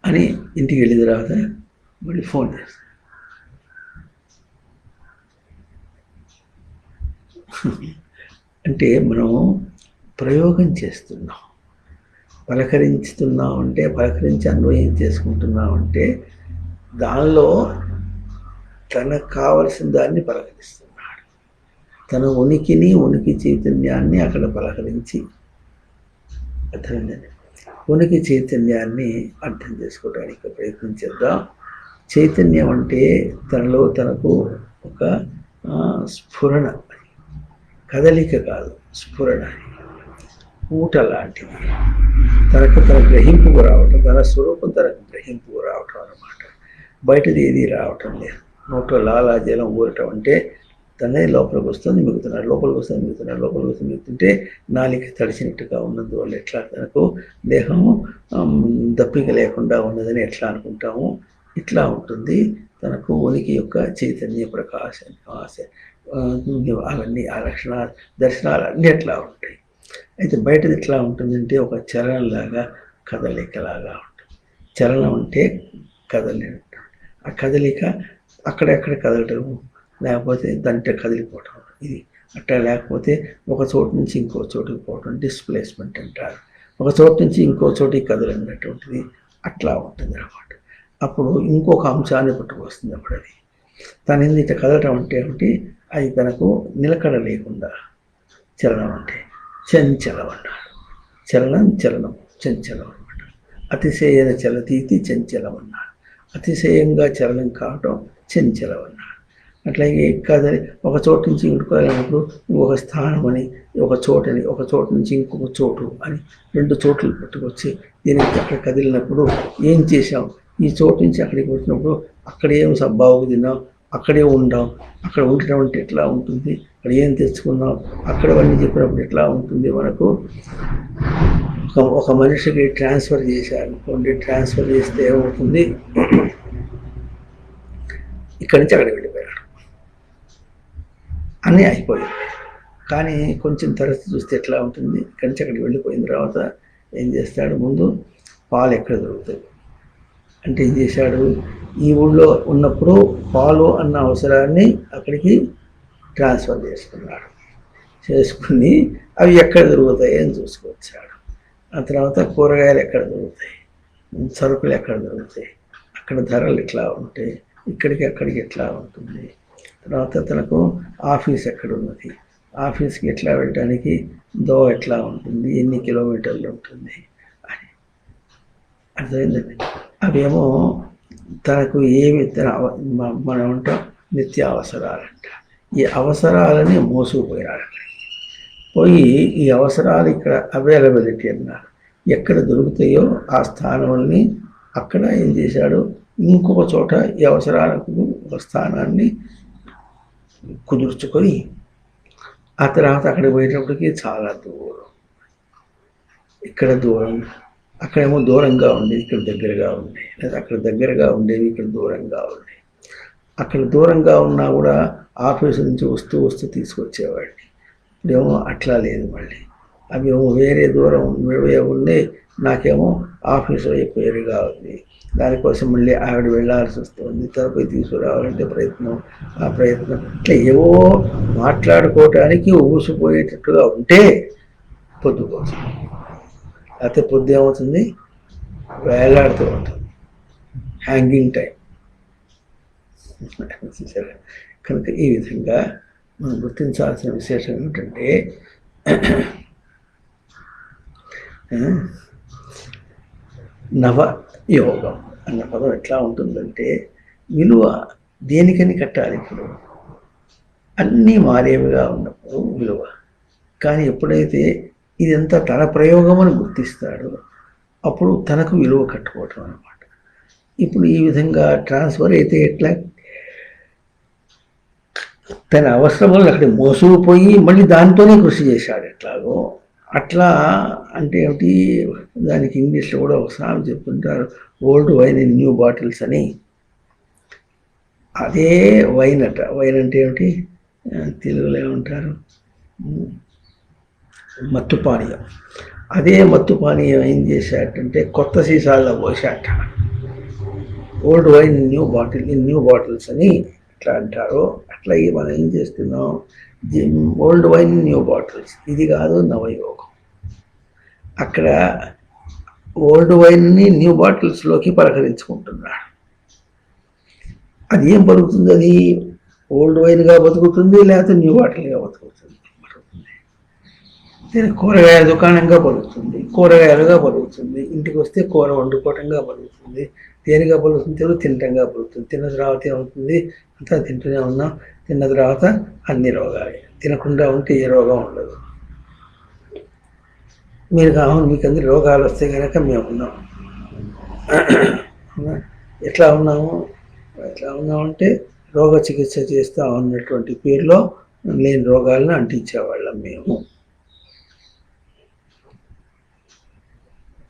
S1: అని ఇంటికి వెళ్ళిన తర్వాత మళ్ళీ ఫోన్ చేస్తాను. అంటే మనం ప్రయోగం చేస్తున్నాం, పలకరించుతున్నాం అంటే, పలకరించి అన్వయం చేసుకుంటున్నాం అంటే దానిలో తనకు కావలసిన దాన్ని పలకరిస్తున్నాడు. తన ఉనికి చైతన్యాన్ని అక్కడ పలకరించి అర్థమైందండి. ఉనికి చైతన్యాన్ని అర్థం చేసుకోవడానికి ప్రయత్నం చేద్దాం. చైతన్యం అంటే తనలో తనకు ఒక స్ఫురణ, కదలిక కాదు, స్ఫురణ, ఊట లాంటిది. తన గ్రహింపుకు రావటం, తన స్వరూపం తనకు గ్రహింపుకు రావటం అన్నమాట. బయటది ఏది రావటం లేదు. నోట్లో లాలాజలం ఊరటం అంటే తనే లోపలికి వస్తుంది, మిగుతున్నారు, లోపలికి వస్తుంది, మిగుతున్నారు, లోపలికి వస్తుంది, మిగుతుంటే నాలిక తడిచినట్టుగా ఉన్నందువల్ల ఎట్లా తనకు దేహము దప్పిక లేకుండా ఉన్నదని ఎట్లా అనుకుంటాము, ఇట్లా ఉంటుంది. తనకు ఉనికి యొక్క చైతన్య ప్రకాశం, అవన్నీ ఆ లక్షణాలు, దర్శనాలు అన్నీ ఎట్లా ఉంటాయి. అయితే బయటది ఎట్లా ఉంటుందంటే ఒక చలనంలాగా, కదలికలాగా ఉంటుంది. చలనం అంటే కదలి ఆ కదలిక అక్కడెక్కడ కదలటం, లేకపోతే దాంట్లో కదిలిపోవటం, ఇది అట్లా. లేకపోతే ఒక చోటు నుంచి ఇంకో చోటుకి పోవటం డిస్ప్లేస్మెంట్ అంటారు. ఒక చోటు నుంచి ఇంకో చోటికి కదలన్నటువంటిది అట్లా ఉంటుంది అన్నమాట. అప్పుడు ఇంకొక అంశాన్ని పట్టుకొస్తుంది. అప్పుడు అది తన ఇట్లా కదలటం అంటే ఏమిటి, అది తనకు నిలకడ లేకుండా చలనం అంటే చంచలం అన్నాడు. చలనం చలనం చంచలం అనమాట. అతిశయన చలతీతి చంచలం అన్నాడు. అతిశయంగా చలనం కావటం చంచలం అన్నాడు. అట్లాగే కదలి ఒక చోటు నుంచి ఇంకొకప్పుడు ఇంకొక స్థానం అని, ఒక చోటని, ఒక చోటు నుంచి ఇంకొక చోటు అని రెండు చోట్లు పట్టుకొచ్చి దీనికి అక్కడ కదిలినప్పుడు ఏం చేసాం, ఈ చోటు నుంచి అక్కడికి వచ్చినప్పుడు అక్కడ ఏం సబ్బావు తిన్నాం, అక్కడే ఉండాం, అక్కడ ఉండటం అంటే ఎట్లా ఉంటుంది, అక్కడ ఏం తెచ్చుకున్నాం, అక్కడ అన్నీ చెప్పినప్పుడు ఎట్లా ఉంటుంది. మనకు ఒక మనిషికి ట్రాన్స్ఫర్ చేశారనుకోండి, ట్రాన్స్ఫర్ చేస్తే ఏమవుతుంది, ఇక్కడి నుంచి అక్కడికి వెళ్ళిపోయాడు, అన్నీ అయిపోయాయి. కానీ కొంచెం తరచు చూస్తే ఎట్లా ఉంటుంది, ఇక్కడి నుంచి అక్కడికి వెళ్ళిపోయిన తర్వాత ఏం చేస్తాడు, ముందు పాలు ఎక్కడ దొరుకుతాయి అంటే ఏం చేశాడు, ఈ ఊళ్ళో ఉన్నప్పుడు పాలు అన్న అవసరాన్ని అక్కడికి ట్రాన్స్ఫర్ చేసుకుని అవి ఎక్కడ దొరుకుతాయి అని చూసుకొచ్చాడు. ఆ తర్వాత కూరగాయలు ఎక్కడ దొరుకుతాయి, సరుకులు ఎక్కడ దొరుకుతాయి, అక్కడ ధరలు ఎట్లా ఉంటాయి, ఇక్కడికి అక్కడికి ఎట్లా ఉంటుంది, తర్వాత తనకు ఆఫీస్ ఎక్కడ ఉన్నది, ఆఫీస్కి ఎట్లా వెళ్ళడానికి దోవ ఎట్లా ఉంటుంది, ఎన్ని కిలోమీటర్లు ఉంటుంది అని అర్థమైందండి. అవేమో తనకు ఏమి మనం అంటాం నిత్య అవసరాలంట. ఈ అవసరాలని మోసుకుపోయాడు. పోయి ఈ అవసరాలు ఇక్కడ అవైలబిలిటీ అన్నారు, ఎక్కడ దొరుకుతాయో ఆ స్థానాన్ని అక్కడ ఏం చేశాడు, ఇంకొక చోట ఈ అవసరాలకు ఒక స్థానాన్ని కుదుర్చుకొని ఆ తర్వాత అక్కడికి పోయేటప్పటికి చాలా దూరం, ఇక్కడ దూరం, అక్కడేమో దూరంగా ఉండేది, ఇక్కడ దగ్గరగా ఉండేది, లేదా అక్కడ దగ్గరగా ఉండేవి ఇక్కడ దూరంగా ఉండేవి. అక్కడ దూరంగా ఉన్నా కూడా ఆఫీసు నుంచి వస్తూ తీసుకొచ్చేవాడిని. ఇప్పుడేమో అట్లా లేదు, మళ్ళీ అవి ఏమో వేరే దూరం ఉండే, నాకేమో ఆఫీసు వేరుగా ఉంది, దానికోసం మళ్ళీ ఆవిడ వెళ్ళాల్సి వస్తుంది, తనపై తీసుకురావాలంటే ఆ ప్రయత్నం ఇట్లా ఏవో మాట్లాడుకోవటానికి ఊసిపోయేటట్టుగా ఉంటే పొద్దు కోసం, లేకపోతే పొద్దు ఏమవుతుంది, వేలాడుతూ ఉంటుంది, హ్యాంగింగ్ టైం. కనుక ఈ విధంగా మనం గుర్తించాల్సిన విశేషం ఏమిటంటే, నవయోగం అన్న పదం ఎట్లా ఉంటుందంటే, విలువ దేనికని కట్టాలి. ఇప్పుడు అన్నీ మారేవిగా ఉన్నప్పుడు విలువ, కానీ ఎప్పుడైతే ఇదంతా తన ప్రయోగం అని గుర్తిస్తాడో అప్పుడు తనకు విలువ కట్టుకోవటం అన్నమాట. ఇప్పుడు ఈ విధంగా ట్రాన్స్ఫర్ అయితే ఎట్లా, తన అవసరం వల్ల అక్కడ మోసుకుపోయి మళ్ళీ దాంతోనే కృషి చేశాడు ఎట్లాగో అట్లా. అంటే ఏమిటి, దానికి ఇంగ్లీష్లో కూడా ఒక సామెత చెప్తుంటారు, old wine in new bottles అని. అదే వైన్ అట, వైన్ అంటే ఏమిటి, తెలుగులో ఏమంటారు, మత్తు పానీయం. అదే మత్తు పానీయం ఏం చేశాడంటే కొత్త సీసాల్లో పోసాట. Old wine in new bottles అని ఎట్లా అంటారో అట్లాగే మనం ఏం చేస్తున్నాం, ఓల్డ్ వైన్ న్యూ బాటిల్స్, ఇది కాదు నవయోగం. అక్కడ ఓల్డ్ వైన్ని న్యూ బాటిల్స్లోకి పలకరించుకుంటున్నాడు. అది ఏం బతుకుతుంది, అది ఓల్డ్ వైన్గా బతుకుతుంది, లేకపోతే న్యూ బాటిల్గా బతుకుతుంది. దీని కూరగాయల దుకాణంగా బతుకుతుంది, కూరగాయలుగా బతుకుతుంది, ఇంటికి వస్తే కూర వండుకోవటంగా బతుకుతుంది, దేనిగా బతుకుతుంది, తినటంగా బతుకుతుంది. తిన్న తర్వాత ఏమవుతుంది, అంతా తింటూనే ఉన్నాం, తిన్న తర్వాత అన్ని రోగాలే, తినకుండా ఉంటే ఏ రోగం ఉండదు. మీరు కావాలి, మీకు అన్ని రోగాలు వస్తే కనుక మేము ఉన్నాం. ఎట్లా ఉన్నామంటే రోగ చికిత్స చేస్తాం అన్నటువంటి పేరులో లేని రోగాలను అంటించేవాళ్ళం మేము.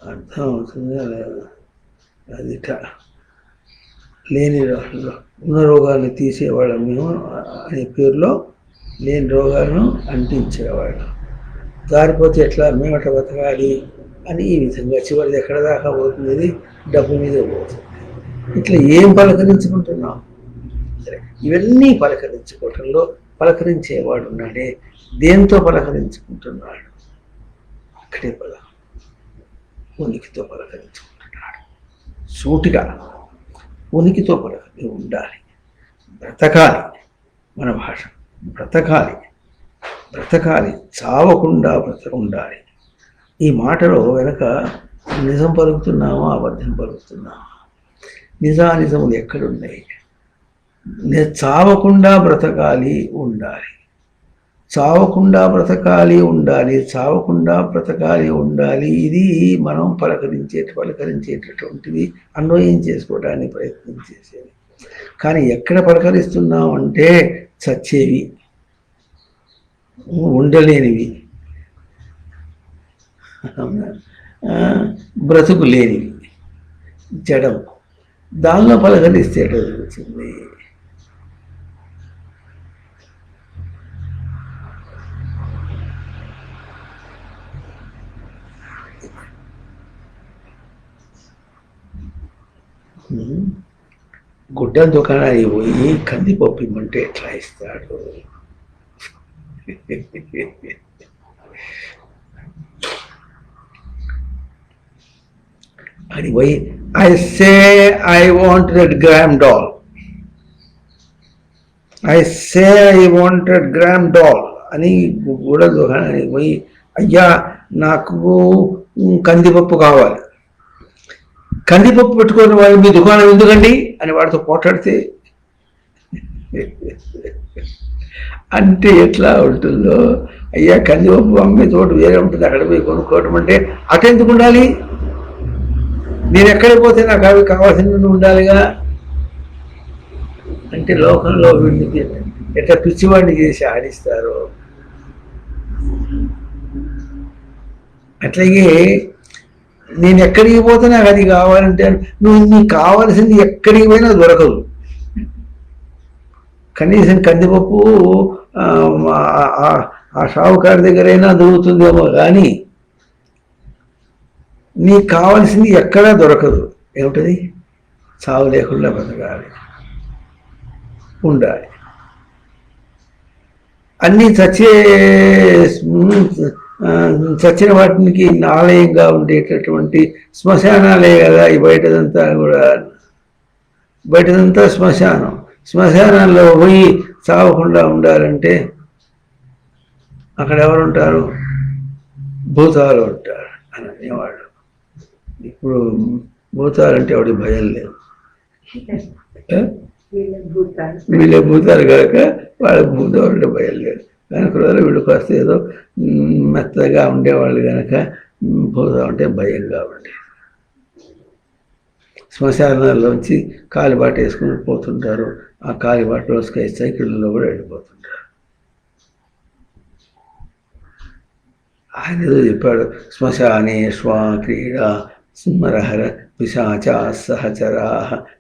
S1: అర్థం అవుతుంది లేదా, అది లేని ఉన్న రోగాలను తీసేవాళ్ళం మేము అనే పేరులో లేని రోగాలను అంటించేవాళ్ళం. జారిపోతే ఎట్లా, మేమట బతకాలి అని ఈ విధంగా చివరిది ఎక్కడ దాకా పోతుంది, డబ్బు మీద పోతుంది. ఇట్లా ఏం పలకరించుకుంటున్నాం? సరే, ఇవన్నీ పలకరించుకోవటంలో పలకరించేవాడు ఉన్నాడే, దేంతో పలకరించుకుంటున్నాడు? అక్కడే ఉనికితో పలకరించుకుంటున్నాడు. సూటిగా ఉనికితో పలకరి ఉండాలి. బ్రతకాలి, మన భాష బ్రతకాలి, బ్రతకాలి, చావకుండా ఉండాలి. ఈ మాటలో వెనక నిజం పలుకుతున్నామా, అబద్ధం పలుకుతున్నామా? నిజానిజములు ఎక్కడున్నాయి? చావకుండా బ్రతకాలి, ఉండాలి. చావకుండా బ్రతకాలి, ఉండాలి. చావకుండా బ్రతకాలి, ఉండాలి. ఇది మనం పలకరించేటటువంటిది, అన్వయం చేసుకోవడానికి ప్రయత్నం చేసేది. కానీ ఎక్కడ పలకరిస్తున్నాం అంటే చచ్చేవి, ఉండలేనివి, బ్రతుకు లేనివి, జడం, దానిలో పలకరిస్తే జరుగుతుంది. గుడ్డ దుకాణానికి పోయి కందిపప్పు ఇమ్మంటే ఎట్లా ఇస్తాడు? అని పోయి I say I wanted gram dal, I say I wanted gram dal అని గుడ్డ దుకాణానికి పోయి, అయ్యా నాకు కందిపప్పు కావాలి, కందిపప్పు పెట్టుకొని వాడు మీ దుకాణం ఎందుకండి అని వాడితో పోటాడితే అంటే ఎట్లా ఉంటుందో. అయ్యా కందిపప్పు అమ్మే తోట వేరే ఉంటుంది, అక్కడ పోయి కొనుక్కోవడం అంటే అటెందుకు ఉండాలి? నేను ఎక్కడికి పోతే నాకు అవి కావాల్సినవి ఉండాలిగా. అంటే లోకంలో వీడికి ఎట్లా పిచ్చివాడిని చేసి ఆడిస్తారు. అట్లాగే నేను ఎక్కడికి పోతే నాకు అది కావాలంటే, నువ్వు నీకు కావాల్సింది ఎక్కడికి పోయినా దొరకదు. కనీసం కందిపప్పు ఆ షావుకారి దగ్గరైనా దొరుకుతుందేమో కానీ నీకు కావాల్సింది ఎక్కడా దొరకదు. ఏమిటది? చావు లేకుండా బతకాలి, ఉండాలి. అన్నీ చచ్చిన వాటికి ఆలయంగా ఉండేటటువంటి శ్మశానాలే కదా ఈ బయటదంతా కూడా. బయటదంతా శ్మశానం. శ్మశానాల్లో పోయి చావకుండా ఉండాలంటే అక్కడ ఎవరు ఉంటారు? భూతాలు ఉంటారు అని అనేవాళ్ళు. ఇప్పుడు భూతాలంటే ఎవడి భయం లేదు. వీళ్ళే భూతాలు కాక వాళ్ళ భూతాలంటే భయం లేదు. కనుక వీళ్ళకి వస్తే ఏదో మెత్తగా ఉండేవాళ్ళు కనుక భూతం అంటే భయంగా ఉండేది. శ్మశానాల్లోంచి కాలిబాట వేసుకుని పోతుంటారు. ఆ కాలిబాటలో సైకిళ్ళలో కూడా వెళ్ళిపోతుంటారు. ఆయన ఏదో చెప్పాడు, శ్మశానే శ్వా క్రీడా స్మరహర పిశాచా సహచరా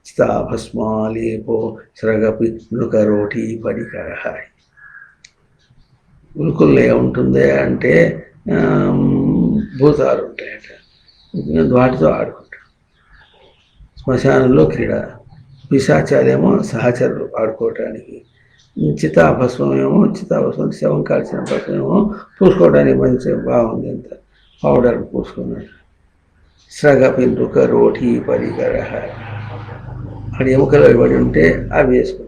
S1: చితాభస్మాలేపో శ్రగపి మృకరోటి పరికర. ఉలుకుల్లో ఏముంటుంది అంటే భూతాలు ఉంటాయట, వాటితో ఆడుకుంటారు. శ్మశానంలో క్రీడ, పిశాచాలేమో సహచరులు ఆడుకోవటానికి, చితాభస్మం ఏమో చితాభస్మం శవం కాల్చిన భస్మం ఏమో పూసుకోవడానికి మంచి బాగుంది, అంత పౌడర్ పూసుకున్నాడు. శ్రగపి మృకరోటి పరికర, అక్కడ ఎముకలు పడి ఉంటే అవి వేసుకుంటారు.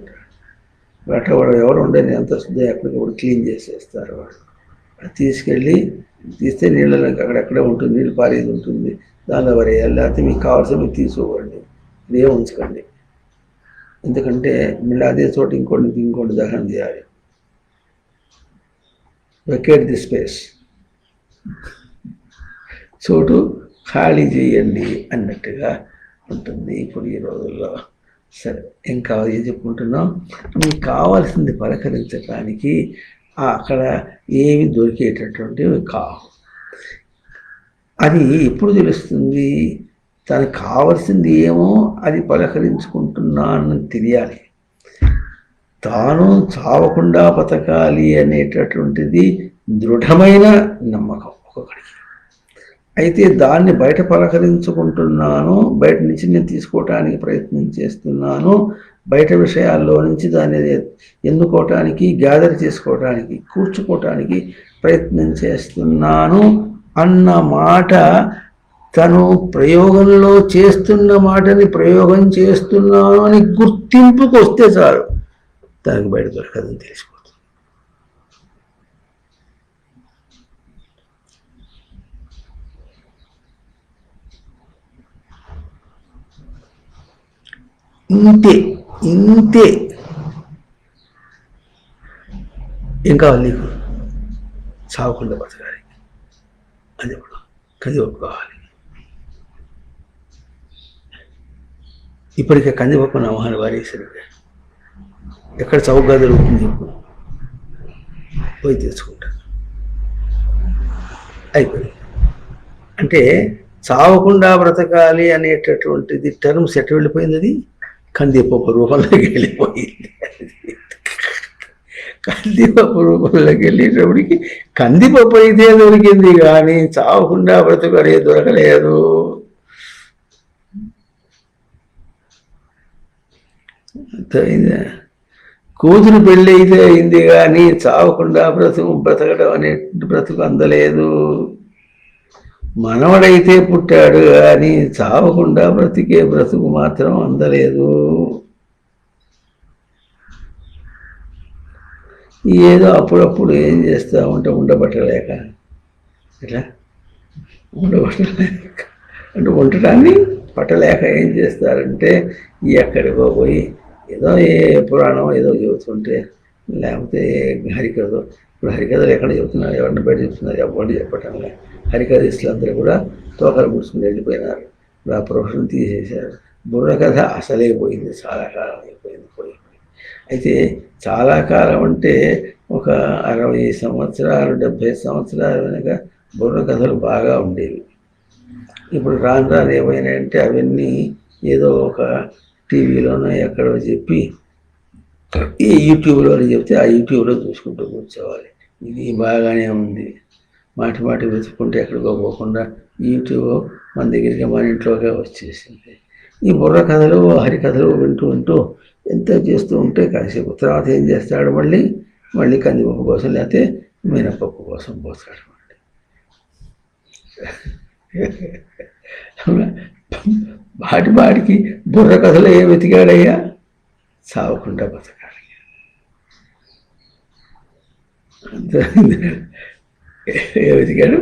S1: అట్లా వాడు ఎవరు ఉండేది ఎంత శుద్ధి ఎక్కడికప్పుడు క్లీన్ చేసేస్తారు. వాడు అది తీసుకెళ్ళి తీస్తే నీళ్ళలో అక్కడెక్కడే ఉంటుంది, నీళ్ళు పారేది ఉంటుంది, దానిలో వరేయాలి. లేకపోతే మీకు కావాల్సిన మీరు తీసుకోకండి, ఇదే ఉంచుకోండి. ఎందుకంటే మళ్ళీ అదే చోట ఇంకోటి దహనం చేయాలి. వెకేట్ ది స్పేస్, చోటు ఖాళీ చేయండి అన్నట్టుగా ఉంటుంది ఇప్పుడు ఈ రోజుల్లో. సరే, ఏం కావాలి చెప్పుకుంటున్నాం? మీకు కావాల్సింది పలకరించడానికి అక్కడ ఏమి దొరికేటటువంటివి కావు. అది ఎప్పుడు తెలుస్తుంది? తనకు కావాల్సింది ఏమో అది పలకరించుకుంటున్నానని తెలియాలి. తాను చావకుండా బతకాలి అనేటటువంటిది దృఢమైన నమ్మకం ఒక్కొక్కడికి. అయితే దాన్ని బయట పలకరించుకుంటున్నాను, బయట నుంచి నేను తీసుకోవటానికి ప్రయత్నం చేస్తున్నాను, బయట విషయాల్లో నుంచి దాన్ని ఎన్నుకోవటానికి, గ్యాదర్ చేసుకోవటానికి, కూర్చుకోవటానికి ప్రయత్నం చేస్తున్నాను అన్న మాట తను ప్రయోగంలో చేస్తున్న మాటని ప్రయోగం చేస్తున్నాను అని గుర్తింపుకు వస్తే చాలు, దానికి బయట దొరకదని తెలిసిపోతుంది. ఇంతే ఇంతే. ఏం కావాలి నీకు? సాగకుండా బతకాలి, అది ఇప్పుడు కందిపప్పు కావాలి. ఇప్పటికే కందిపప్పు నా మొహాన్ని వారేసారు. ఎక్కడ చౌకగా దొరుకుతుంది ఇప్పుడు? పోయి తెచ్చుకుంటా, అయిపోయింది. అంటే చావకుండా బ్రతకాలి అనేటటువంటిది టర్మ్స్ ఎట్ట వెళ్ళిపోయింది? అది కందిపప్పు రూపంలోకి వెళ్ళిపోయింది. కందిపప్పు రూపంలోకి వెళ్ళేటప్పటికి కందిపప్పు అయితే దొరికింది, కానీ చావకుండా బ్రతకలే దొరకలేదు. కూతురు పెళ్ళి అయితే అయింది, కానీ చావకుండా బ్రతకడం అనే బ్రతుకు అందలేదు. మనవడైతే పుట్టాడు, కానీ చావకుండా బ్రతికే బ్రతుకు మాత్రం అందలేదు. ఏదో అప్పుడప్పుడు ఏం చేస్తా ఉంటే ఉండబట్టలేక, ఇట్లా ఉండబట్టలేక అంటే ఉండటాన్ని పట్టలేక ఏం చేస్తారంటే ఎక్కడికో పోయి ఏదో ఏ పురాణం ఏదో చెబుతుంటే, లేకపోతే హరికథ. ఇప్పుడు హరికథలు ఎక్కడ చెబుతున్నారు? ఎవరిని బయట చెప్తున్నారు? ఎవరిని చెప్పటం లేదు. హరికథిస్తులు అందరూ కూడా తోకలు ముడుచుకుని వెళ్ళిపోయినారు. ఇప్పుడు ఆ ప్రొఫెషన్ తీసేశారు. బుర్రకథ అసలే పోయింది, చాలా కాలం అయిపోయింది, పోయింది. అయితే చాలా కాలం అంటే ఒక 60 సంవత్సరాలు 70 సంవత్సరాల వెనక బుర్రకథలు బాగా ఉండేవి. ఇప్పుడు రాను రాను ఏమైనాయంటే అవన్నీ ఏదో ఒక టీవీలోనో ఎక్కడో చెప్పి, ఈ యూట్యూబ్లోనే చెప్తే ఆ యూట్యూబ్లో చూసుకుంటూ కూర్చోవాలి. ఇది బాగానే ఉంది. మాటి మాటి వెతుక్కుంటే ఎక్కడికో పోకుండా యూట్యూబ్ మన దగ్గరికి, మన ఇంట్లోకే వచ్చేసింది. ఈ బుర్ర కథలు హరికథలు వింటూ వింటూ ఎంత చేస్తూ ఉంటే కాసేపు తర్వాత ఏం చేస్తాడు? మళ్ళీ కందిపప్పు కోసం లేకపోతే మినపప్పు కోసం పోతాడు. వాటికి బుర్ర కథలు ఏం వెతికాడయ్యా? సావకుండా బతకాలి. ఏం వెతికాడు?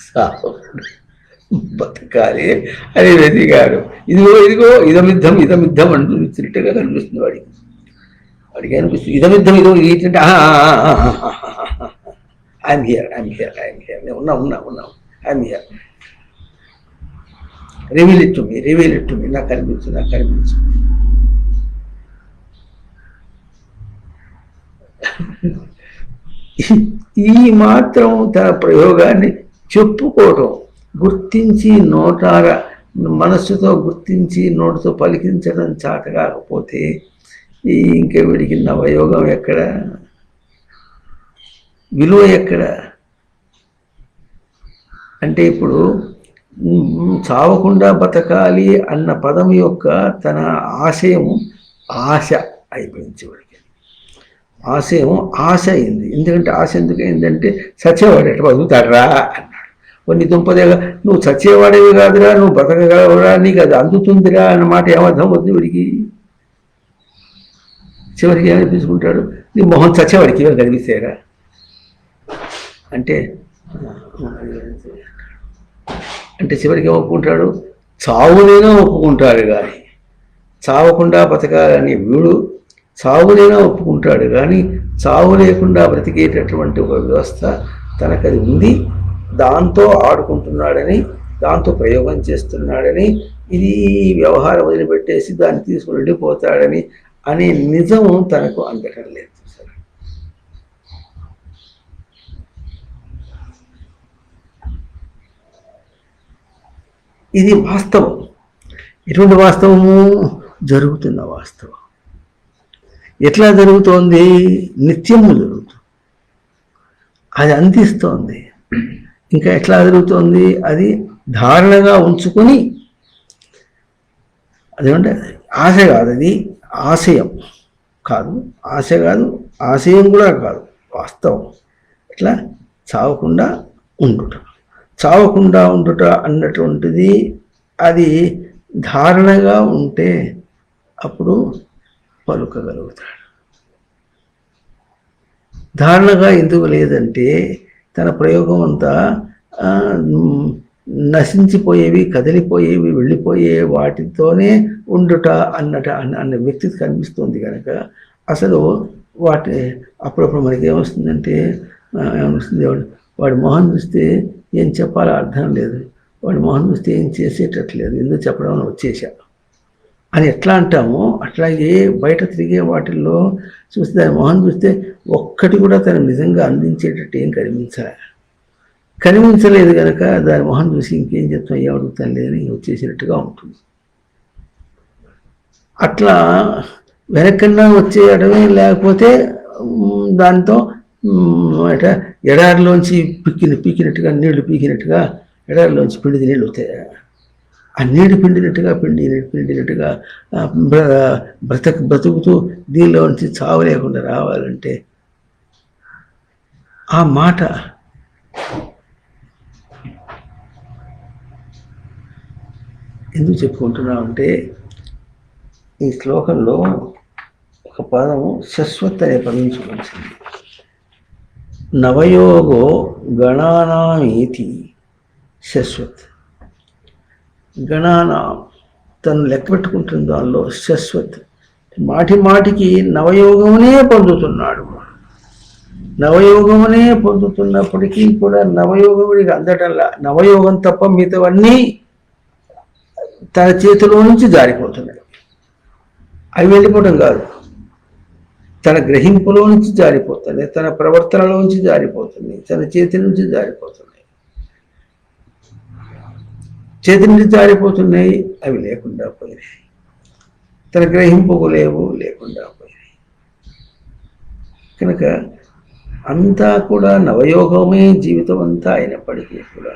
S1: సావకుండా బతకాలి అని వెతికాడు. ఇదిగో ఇదమిద్దం అంటూ విచ్చినట్టుగా కనిపిస్తుంది వాడికి అనిపిస్తుంది. ఇదమిద్దం ఇదో ఏంటంటే ఐఎమ్ హియర్ నేను ఉన్నా I'm here, reveal it to me, నాకు కనిపించు. ఈ మాత్రం తన ప్రయోగాన్ని చెప్పుకోవటం, గుర్తించి నోటార మనస్సుతో గుర్తించి నోటితో పలికించడం చాట కాకపోతే ఇంకా వీడికి నవయోగం ఎక్కడ, విలువ ఎక్కడ? అంటే ఇప్పుడు చావకుండా బతకాలి అన్న పదం యొక్క తన ఆశయం ఆశ అయిపోయింది. చివరికి ఆశయం ఆశ అయింది. ఎందుకంటే ఆశ ఎందుకు అయిందంటే సచ్చేవాడు ఎట్లా బతుకుతాడరా అన్నాడు. కొన్ని దుంపదేగా నువ్వు చచ్చేవాడేవి కాదురా, నువ్వు బతకగలవురా, నీకు అది అందుతుందిరా అన్నమాట ఏమర్థం అవుతుంది వీడికి? చివరికి ఏమనిపించుకుంటాడు? నీ మొహం చచ్చేవాడికి ఏమో కనిపిస్తారా అంటే చివరికి ఏమొప్పుకుంటాడు? చావునైనా ఒప్పుకుంటాడు, కానీ చావకుండా బతకాలని వీడు చావునైనా ఒప్పుకుంటాడు, కానీ చావు లేకుండా బ్రతికేటటువంటి ఒక వ్యవస్థ తనకది ఉంది, దాంతో ఆడుకుంటున్నాడని, దాంతో ప్రయోగం చేస్తున్నాడని, ఇది వ్యవహారం వదిలిపెట్టేసి దాన్ని తీసుకుని వెళ్ళిపోతాడని అనే నిజం తనకు అందటం లేదు. ఇది వాస్తవం. ఎటువంటి వాస్తవము? జరుగుతున్న వాస్తవం. ఎట్లా జరుగుతోంది? నిత్యము జరుగుతుంది. అది అందిస్తోంది. ఇంకా ఎట్లా జరుగుతోంది? అది ధారణగా ఉంచుకొని, అదేమంటే ఆశ కాదు, అది ఆశయం కాదు, ఆశ కాదు, ఆశయం కూడా కాదు, వాస్తవం. ఇట్లా చావకుండా ఉండుట, చావకుండా ఉండుట అన్నటువంటిది అది ధారణగా ఉంటే అప్పుడు పలుకగలుగుతాడు. ధారణగా ఎందుకు లేదంటే తన ప్రయోగం అంతా నశించిపోయేవి, కదిలిపోయేవి, వెళ్ళిపోయే వాటితోనే ఉండుట అన్న వ్యక్తికి కనిపిస్తుంది కనుక అసలు వాటి అప్పుడప్పుడు మనకి ఏమొస్తుందంటే ఏమొస్తుంది, వాడి మొహం చూస్తే ఏం చెప్పాలో అర్థం లేదు, వాడి మొహం చూస్తే ఏం చేసేటట్లేదు, ఎందుకు చెప్పడం వచ్చేసా అని ఎట్లా అంటామో అట్లాగే బయట తిరిగే వాటిల్లో చూస్తే దాని మొహం చూస్తే ఒక్కటి కూడా తను నిజంగా అందించేటట్టు ఏం కనిపించలేదు కనుక దాని మొహం చూసి ఇంకేం చెప్తాం, ఏం అడుగుతాం లేని వచ్చేసినట్టుగా ఉంటుంది. అట్లా వెనకన్నా వచ్చేయడమే, లేకపోతే దాంతో ఎడారిలోంచి పీకినట్టుగా నీళ్లు పీకినట్టుగా ఎడారిలోంచి పిండిది నీళ్ళు వస్తాయి. ఆ నీళ్ళు పిండినట్టుగా బ్రతుకుతూ దీనిలోంచి చావు లేకుండా రావాలంటే ఆ మాట ఎందుకు చెప్పుకుంటున్నామంటే ఈ శ్లోకంలో ఒక పదము శశ్వత్ అనే పదం చూపించింది. నవయోగో గణానామీతి శశ్వత్. గణానా తను లెక్క పెట్టుకుంటున్న దానిలో శశ్వత్, మాటి మాటికి నవయోగమునే పొందుతున్నాడు. నవయోగమునే పొందుతున్నప్పటికీ కూడా నవయోగముడికి అందటంలా, నవయోగం తప్ప మిగతావన్నీ తన చేతిలో నుంచి జారిపోతున్నాయి. అవి వెళ్ళిపోవడం కాదు, తన గ్రహింపులో నుంచి జారిపోతున్నాయి, తన ప్రవర్తనలో నుంచి జారిపోతున్నాయి, తన చేతి నుంచి జారిపోతున్నాయి. చేతి నుంచి జారిపోతున్నాయి, అవి లేకుండా పోయినాయి. తన గ్రహింపుకు లేకుండా పోయినాయి. కనుక అంతా కూడా నవయోగమే జీవితం అంతా అయినప్పటికీ కూడా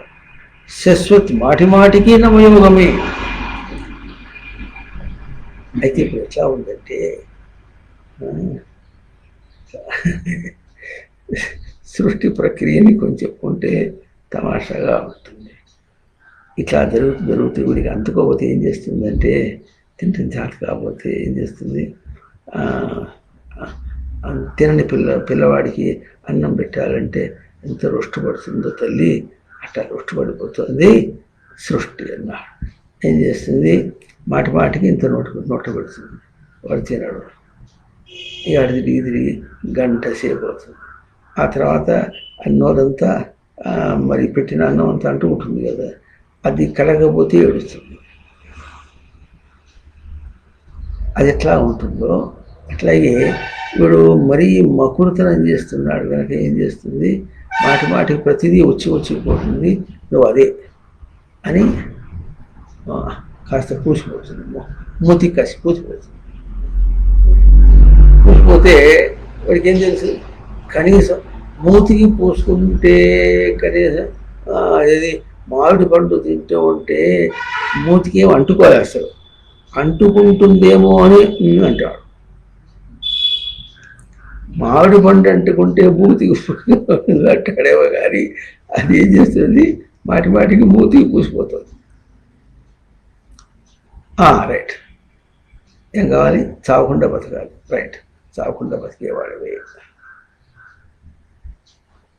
S1: శశ్వత్ మాటి మాటికి నవయోగమే. అయితే ఇప్పుడు ఎట్లా ఉందంటే సృష్టి ప్రక్రియని కొంచెం చెప్పుకుంటే తమాషాగా ఉంటుంది. ఇట్లా జరుగుతూ వీడికి అందుకోకపోతే ఏం చేస్తుందంటే, తింటే జాత కాకపోతే ఏం చేస్తుంది, తినని పిల్లవాడికి అన్నం పెట్టాలంటే ఎంత రుష్టపడుతుందో తల్లి, అట్లా రుష్టపడిపోతుంది సృష్టి అన్నాడు. ఏం చేస్తుంది, మాటి మాటికి ఇంత నోట పెడుతుంది, వాడు తినడు. ఇక తిరిగి గంట సేపు అవుతుంది. ఆ తర్వాత అన్నోదంతా మరి పెట్టిన అన్నం అంతా అంటూ ఉంటుంది కదా, అది కలగకపోతే ఏడుస్తుంది. అది ఎట్లా ఉంటుందో అట్లాగే వీడు మరీ మకురుతనం చేస్తున్నాడు కనుక ఏం చేస్తుంది, మాటి మాటికి ప్రతిదీ వచ్చిపోతుంది, నువ్వు అదే అని కాస్త పూసిపోతుంది, మూతికి కాసి పూసిపోతుంది. పూసిపోతే వాడికి ఏం తెలుసు, కనీసం మూతికి పూసుకుంటే కనీసం అది మామిడి పండు తింటూ ఉంటే మూతికి ఏం అంటుకోలేస్తాడు, అంటుకుంటుందేమో అని అంటాడు. మామిడి పండు అంటుకుంటే మూతికి అంటాడేమో కానీ అది ఏం చేస్తుంది, మాటి మాటికి మూతికి పూసిపోతుంది. రైట్, ఏం కావాలి, చావకుండా బతకాలి, రైట్, చావకుండా బతికేవాడివే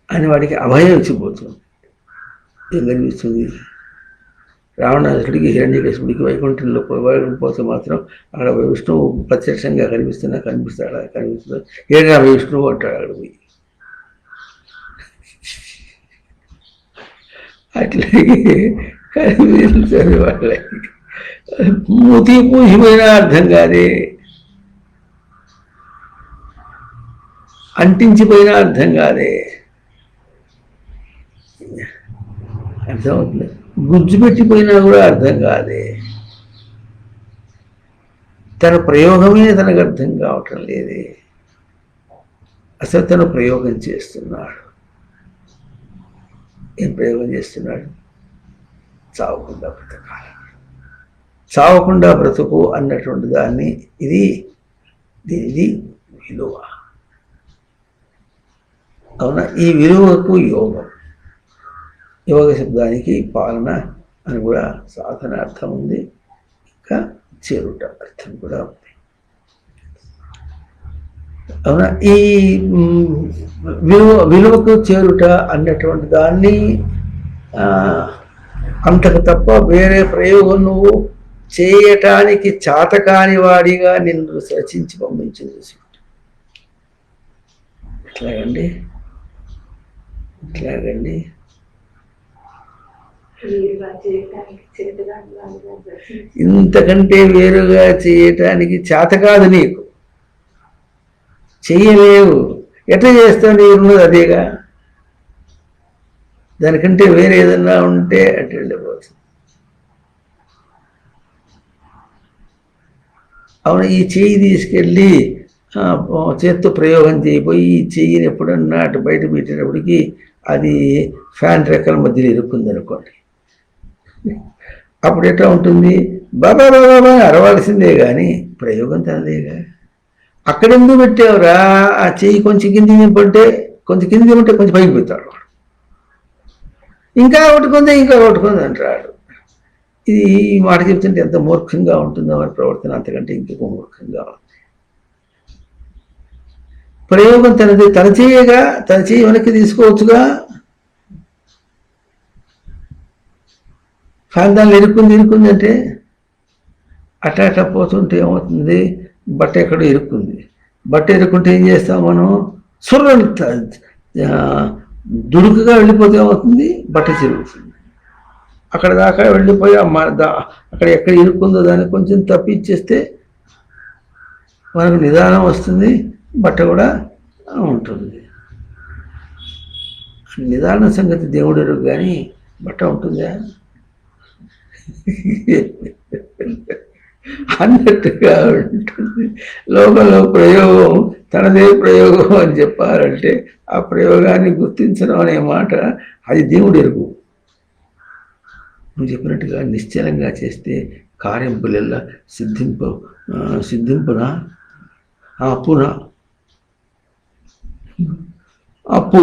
S1: అని వాడికి అభయం ఇచ్చిపోతుంది. ఏం కనిపిస్తుంది, రావణాసుడికి హిరణ్యకశిపుడికి వైకుంఠంలో పోతే మాత్రం అక్కడ విష్ణువు ప్రత్యక్షంగా కనిపిస్తుందా? ఏడా విష్ణువు అంటాడు అక్కడ పోయి. అట్లాగే కనిపిస్తుంది వాళ్ళకి, మూతి పూసిపోయినా అర్థం కాదే, అంటించిపోయినా అర్థం కాదే, అర్థమవుతుంది, గుజ్జు పెట్టిపోయినా కూడా అర్థం కాదే. తన ప్రయోగమే తనకు అర్థం కావటం లేదే. అసలు తను ప్రయోగం చేస్తున్నాడు. ఏం ప్రయోగం చేస్తున్నాడు? చావకుండా బ్రతకాలి. చావకుండా బ్రతుకు అన్నటువంటి దాన్ని ఇది విలువ. అవునా? ఈ విలువకు యోగం, యోగ శబ్దానికి పాలన అని కూడా సాధన అర్థం ఉంది, ఇంకా చేరుట అర్థం కూడా ఉంది. అవునా? ఈ విలువకు చేరుట అన్నటువంటి దాన్ని అంతకు తప్ప వేరే ప్రయోగం నువ్వు చేయటానికి చాతకాని వాడిగా నిన్ను రచించి పంపించింది. ఎట్లాగండి? ఇంతకంటే వేరుగా చేయటానికి చేత కాదు, నీకు చెయ్యలేవు. ఎట్లా చేస్తావు? నీకున్నది అదేగా. దానికంటే వేరే ఏదన్నా ఉంటే అటు వెళ్ళిపోతుంది. అవును, ఈ చెయ్యి తీసుకెళ్ళి చేత్తో ప్రయోగం చేయబోయి ఈ చెయ్యిని ఎప్పుడన్నా అటు బయట పెట్టేటప్పటికి అది ఫ్యాన్ రెక్కల మధ్యలో ఇరుక్కుంది అనుకోండి. అప్పుడు ఎట్లా ఉంటుంది? బాబా బాబా అరవాల్సిందే కానీ ప్రయోగం తనదేగా. అక్కడెందుకు పెట్టావురా? ఆ చెయ్యి కొంచెం కింది నింపంటే కొంచెం కింది నింపంటే కొంచెం పైకి పెడతాడు వాడు. ఇంకా కొట్టుకుంది, ఇంకా కొట్టుకుంది అంటాడు. ఇది ఈ మాట చెప్తుంటే ఎంత మూర్ఖంగా ఉంటుందో వారి ప్రవర్తన, అంతకంటే ఇంకెక్కువ మూర్ఖంగా ఉంది. ప్రయోగం తనది, తన చేయగా తన చేయి వెనక్కి తీసుకోవచ్చుగా. ఫ్యాన్ దానిలో ఇరుక్కుంది అంటే అట్లా పోతుంటే ఏమవుతుంది? బట్ట ఎక్కడో ఇరుక్కుంది. బట్ట ఇరుక్కుంటే ఏం చేస్తాం మనం? సుర్రని దుడుకుగా వెళ్ళిపోతే ఏమవుతుంది? బట్ట చిరుగుతుంది. అక్కడ దాకా వెళ్ళిపోయి అక్కడ ఎక్కడ ఇరుక్కుందో దాన్ని కొంచెం తప్పిచ్చేస్తే మనకు నిదానం వస్తుంది, బట్ట కూడా ఉంటుంది. నిదానం సంగతి దేవుడు ఎరుగు, కానీ బట్ట ఉంటుందా అన్నట్టుగా ఉంటుంది. లోకంలో ప్రయోగం తనదే ప్రయోగం అని చెప్పారంటే ఆ ప్రయోగాన్ని గుర్తించడం అనే మాట అది దేవుడు ఎరుగు. నువ్వు చెప్పినట్టుగా నిశ్చలంగా చేస్తే కార్యంపులెల్లా సిద్ధింపునా అప్పునా అప్పు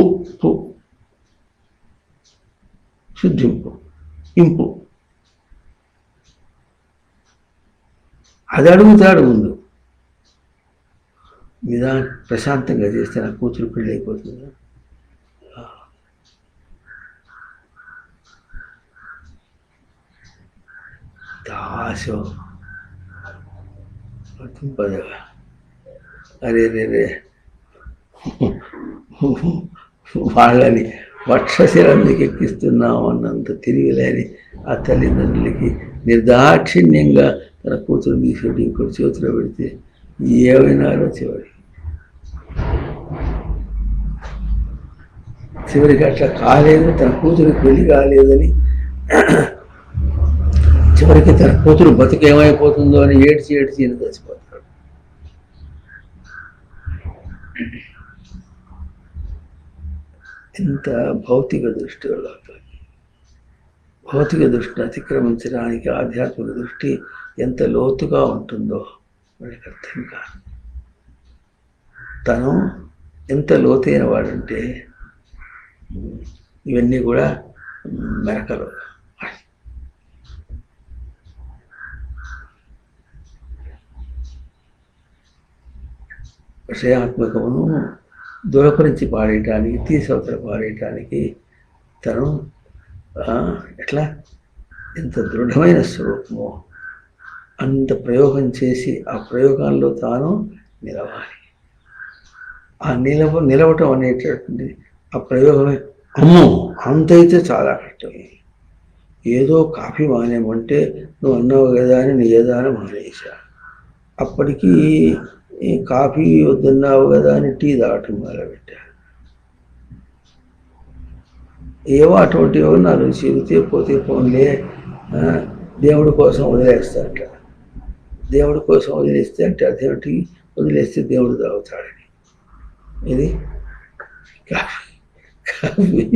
S1: సిద్ధింపు ఇంపు అది అడుగుతాడు ముందు. ప్రశాంతంగా చేస్తే నా కూతురు పెళ్ళి అయిపోతుంది. దాశం పదగా అరే వాళ్ళని వక్షశిరందుకు ఎక్కిస్తున్నాం అన్నంత తిరిగిలేని ఆ తల్లిదండ్రులకి నిర్దాక్షిణ్యంగా తన కూతురు తీసుకెళ్ళి ఇంకోటి చేతిలో పెడితే ఏమైనారో చివరికి అట్లా కాలేదు, తన కూతురికి పెళ్లి కాలేదని చివరికి తన కూతురు బతుకేమైపోతుందో అని ఏడ్చి చచ్చిపోతాడు. ఎంత భౌతిక దృష్టి వల్ల, భౌతిక దృష్టిని అతిక్రమించడానికి ఆధ్యాత్మిక దృష్టి ఎంత లోతుగా ఉంటుందో మనకి అర్థం కాదు. తను ఎంత లోతైన వాడంటే ఇవన్నీ కూడా మెరకలు. విషయాత్మకమును దూరపరించి పాడేయటానికి, తీసవతల పాడేయటానికి తను ఎట్లా ఎంత దృఢమైన స్వరూపమో అంత ప్రయోగం చేసి ఆ ప్రయోగాల్లో తాను నిలవాలి. ఆ నిలవటం అనేటటువంటి ఆ ప్రయోగమే. అమ్మో, అంతైతే చాలా కష్టమే. ఏదో కాఫీ మానేమంటే నువ్వు అన్నావు కదా అని నిజదానం మానేసా. అప్పటికి కాఫీ వద్దన్నావు కదా అని టీ తాగటం మొదలుపెట్టా. ఏవో అటువంటివో నాలుగు చెబితే పోతే పోన్లే దేవుడి కోసం వదిలేస్తాట. దేవుడి కోసం వదిలేస్తే అంటే అదేమిటి, వదిలేస్తే దేవుడు తాగుతాడని. ఇది కాఫీ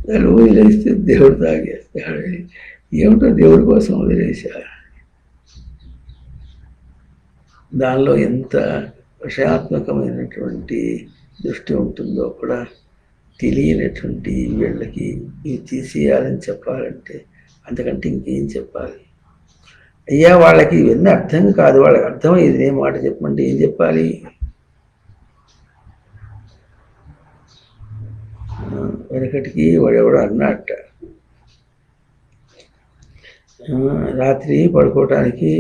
S1: దాన్ని వదిలేస్తే దేవుడు తాగేస్తాడని. ఏమిటో దేవుడి కోసం వదిలేశా. దానిలో ఎంత విషయాత్మకమైనటువంటి దృష్టి ఉంటుందో కూడా తెలియనటువంటి వీళ్ళకి ఇవి తీసేయాలని చెప్పాలంటే అంతకంటే ఇంకేం చెప్పాలి అయ్యా? వాళ్ళకి ఇవన్నీ అర్థం కాదు. వాళ్ళకి అర్థమయ్యేది ఏ మాట చెప్పమంటే ఏం చెప్పాలి? వెనకటికి వాడెవడో అన్నట్ట, రాత్రి పడుకోవటానికి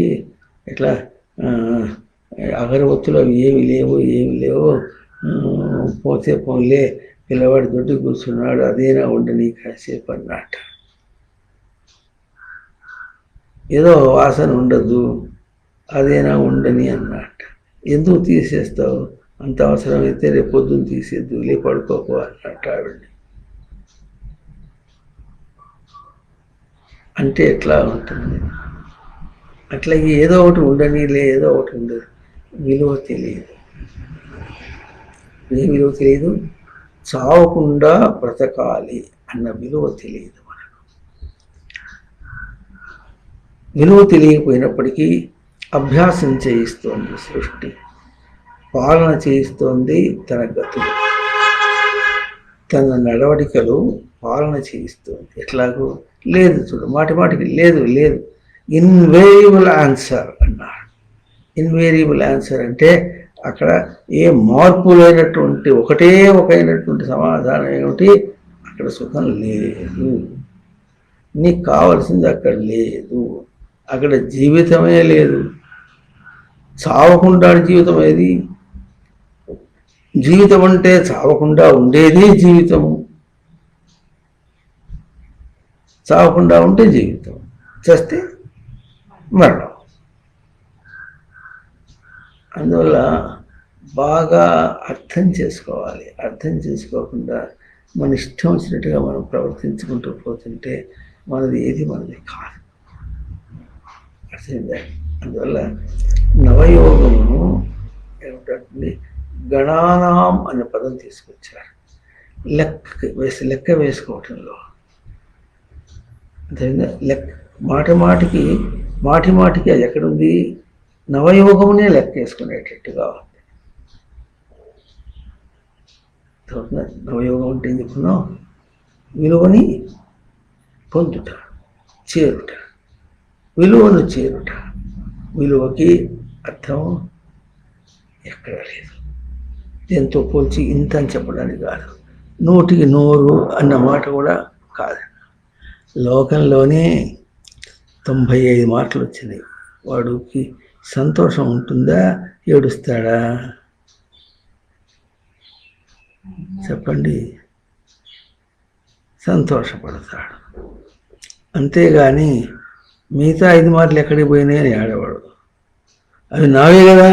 S1: ఇట్లా అగరవత్తులు అవి ఏమి లేవు, పోతే పోన్లే, పిల్లవాడు దొడ్డు కూర్చున్నాడు, అదేనా ఉండని కాసేపు అన్నట్ట. ఏదో వాసన ఉండదు, అదేనా ఉండని అన్నట్ట. ఎందుకు తీసేస్తావు? అంత అవసరమైతే రేపు పొద్దున్న తీసేద్దు, లే పడుకోకు అన్నట్టు ఆవిడ్ని. అంటే ఎట్లా ఉంటుంది? అట్లా ఏదో ఒకటి ఉండని, ఏదో ఒకటి ఉండదు. విలువ తెలియదు. ఏ విలువ తెలియదు? చావకుండా బ్రతకాలి అన్న విలువ తెలియదు మనకు. విలువ తెలియకపోయినప్పటికీ అభ్యాసం చేయిస్తోంది సృష్టి, పాలన చేయిస్తోంది తన గతులు, తన నడవడికలు పాలన చేయిస్తోంది. ఎట్లాగో లేదు చూడు, మాటికి లేదు లేదు, ఇన్వేరియబుల్ ఆన్సర్ అన్నారు. ఇన్వేరియబుల్ ఆన్సర్ అంటే అక్కడ ఏ మార్పు లేనటువంటి ఒకైనటువంటి సమాధానం ఏమిటి? అక్కడ సుఖం లేదు, నీకు కావలసింది అక్కడ లేదు, అక్కడ జీవితమే లేదు. చావకుండా జీవితం ఏది? జీవితం అంటే చావకుండా ఉండేది జీవితము. చావకుండా ఉంటే జీవితం, చేస్తే మరణం. అందువల్ల బాగా అర్థం చేసుకోవాలి. అర్థం చేసుకోకుండా మన ఇష్టం వచ్చినట్టుగా మనం ప్రవర్తించుకుంటూ పోతుంటే మనది కాదు. అర్థమైందా? అందువల్ల నవయోగమును ఏమిటంటే గణానాం అనే పదం తీసుకొచ్చారు. లెక్క వేసుకోవటంలో అర్థమైందా? మాటికి అది ఎక్కడుంది? నవయోగమునే లెక్క వేసుకునేటట్టుగా ఉంది. నవయోగం అంటే ఏం చెప్పుకున్నాం? విలువని పొందుట, చేరుట, విలువను చేరుట. విలువకి అర్థం ఎక్కడ లేదు. ఎంతో పోల్చి ఇంత అని చెప్పడానికి కాదు, 100కి 100 అన్న మాట కూడా కాదు. లోకంలోనే 95 మాటలు వచ్చినాయి. వాడికి సంతోషం ఉంటుందా, ఏడుస్తాడా? చెప్పండి. సంతోషపడతాడు. అంతేగాని మిగతా 5 మాటలు ఎక్కడికి పోయినాయని ఆడవాడు. అవి నావే కదా.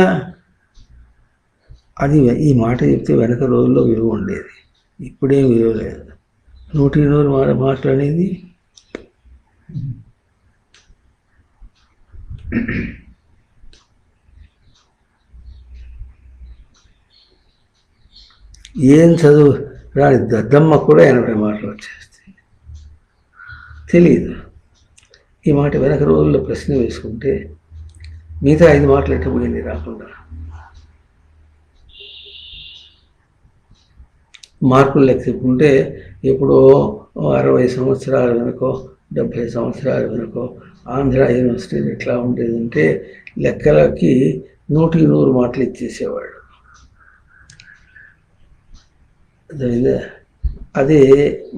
S1: అది ఈ మాట చెప్తే వెనక రోజుల్లో విలువ ఉండేది, ఇప్పుడేం విలువ లేదు. 100కి 100 మాటలు అనేది ఏం చదువు రాని దద్దమ్మ కూడా 80 మాటలు వచ్చేస్తాయి. తెలియదు. ఈ మాట వెనక రోజుల్లో ప్రశ్న వేసుకుంటే మిగతా 5 మాటలు ఎట్లా పోయింది రాకుండా. మార్కులు లెక్క చెప్పుకుంటే ఎప్పుడో 60 సంవత్సరాల వెనుకో 70 సంవత్సరాల వెనుకో ఆంధ్ర యూనివర్సిటీ ఎట్లా ఉండేదంటే లెక్కలకి 100కి 100 మాటలు ఇచ్చేసేవాడు. అదే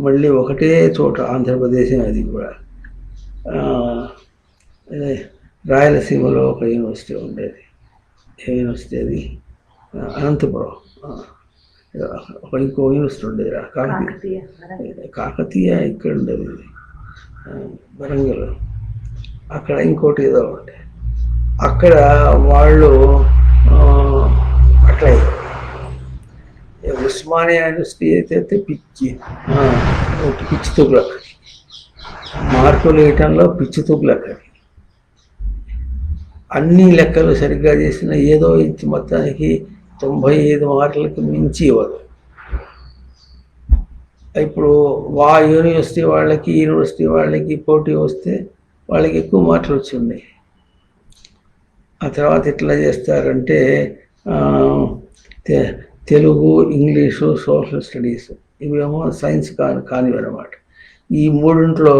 S1: మళ్ళీ ఒకటే చోట ఆంధ్రప్రదేశ్, అది కూడా రాయలసీమలో ఒక యూనివర్సిటీ ఉండేది. ఏ యూనివర్సిటీ అది? అనంతపురం. ఇంకో యూనివర్సిటీ ఉండేది కాకతీయ ఇక్కడ ఉండేది వరంగల్. అక్కడ ఇంకోటి ఏదో ఉండే. అక్కడ వాళ్ళు అట్లా ఉస్మానియా యూనివర్సిటీ అయితే పిచ్చి తుగ్లక్, మార్కులు వేయటంలో పిచ్చి తుగ్లక్. అన్ని లెక్కలు సరిగ్గా చేసిన ఏదో ఇంటి మొత్తానికి 95 మార్కులకు మించి ఇవ్వదు. ఇప్పుడు యూనివర్సిటీ వాళ్ళకి పోటీ వస్తే వాళ్ళకి ఎక్కువ మార్కులు వచ్చింది. ఆ తర్వాత ఎట్లా చేస్తారంటే తెలుగు, ఇంగ్లీషు, సోషల్ స్టడీస్ ఇవేమో సైన్స్ కానివి అన్నమాట. ఈ మూడింట్లో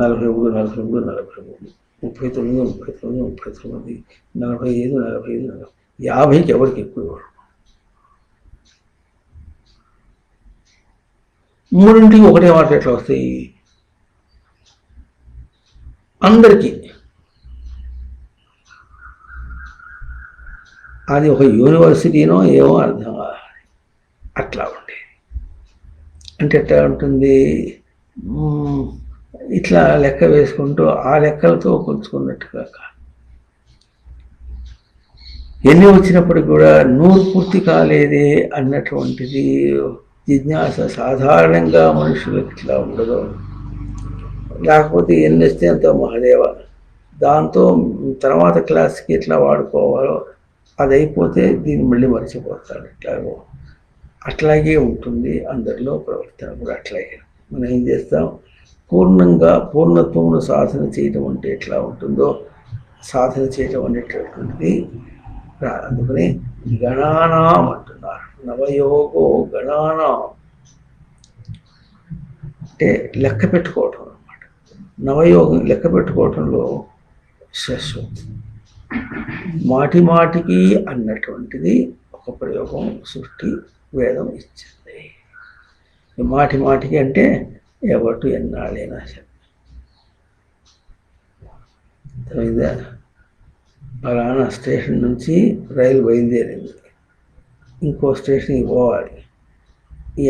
S1: 43, 43, 43, 39, 39, 39, 45, 45, 50కి ఎవరికి ఎక్కువ ఇవ్వరు. మూడింటికి ఒకటే మాట ఎట్లా వస్తాయి అందరికీ? అది ఒక యూనివర్సిటీనో ఏమో అర్థం కావాలి. అట్లా ఉండేది. అంటే ఎట్లా ఉంటుంది, ఇట్లా లెక్క వేసుకుంటూ ఆ లెక్కలతో కొలుచుకున్నట్టుగా కాదు. ఎన్ని వచ్చినప్పటికి కూడా 100 పూర్తి కాలేదే అన్నటువంటిది జిజ్ఞాస సాధారణంగా మనుషులకు ఇట్లా ఉండదు. లేకపోతే ఎన్ని వస్తే అంత మహాదేవ, దాంతో తర్వాత క్లాస్కి ఎట్లా వాడుకోవాలో అది అయిపోతే దీన్ని మళ్ళీ మర్చిపోతాడు. అట్లాగే ఉంటుంది అందరిలో ప్రవర్తన కూడా అట్లాగే. మనం ఏం చేస్తాం, పూర్ణత్వమును సాధన చేయటం అంటే ఎట్లా ఉంటుందో సాధన చేయటం అనేటటువంటిది. అందుకని గణానాం అంటున్నారు. నవయోగో గణానాం అంటే లెక్క పెట్టుకోవటం అన్నమాట. నవయోగం లెక్క పెట్టుకోవటంలో శాశ్వతం. మాటికి అన్నటువంటిది ఒక ప్రయోగం సృష్టి వేదం ఇచ్చింది. మాటికి అంటే ఎవరు ఎన్నాళ్ళైనా సరే. అర్థమైందా? పలానా స్టేషన్ నుంచి రైలు బయలుదేరింది, ఇంకో స్టేషన్కి పోవాలి.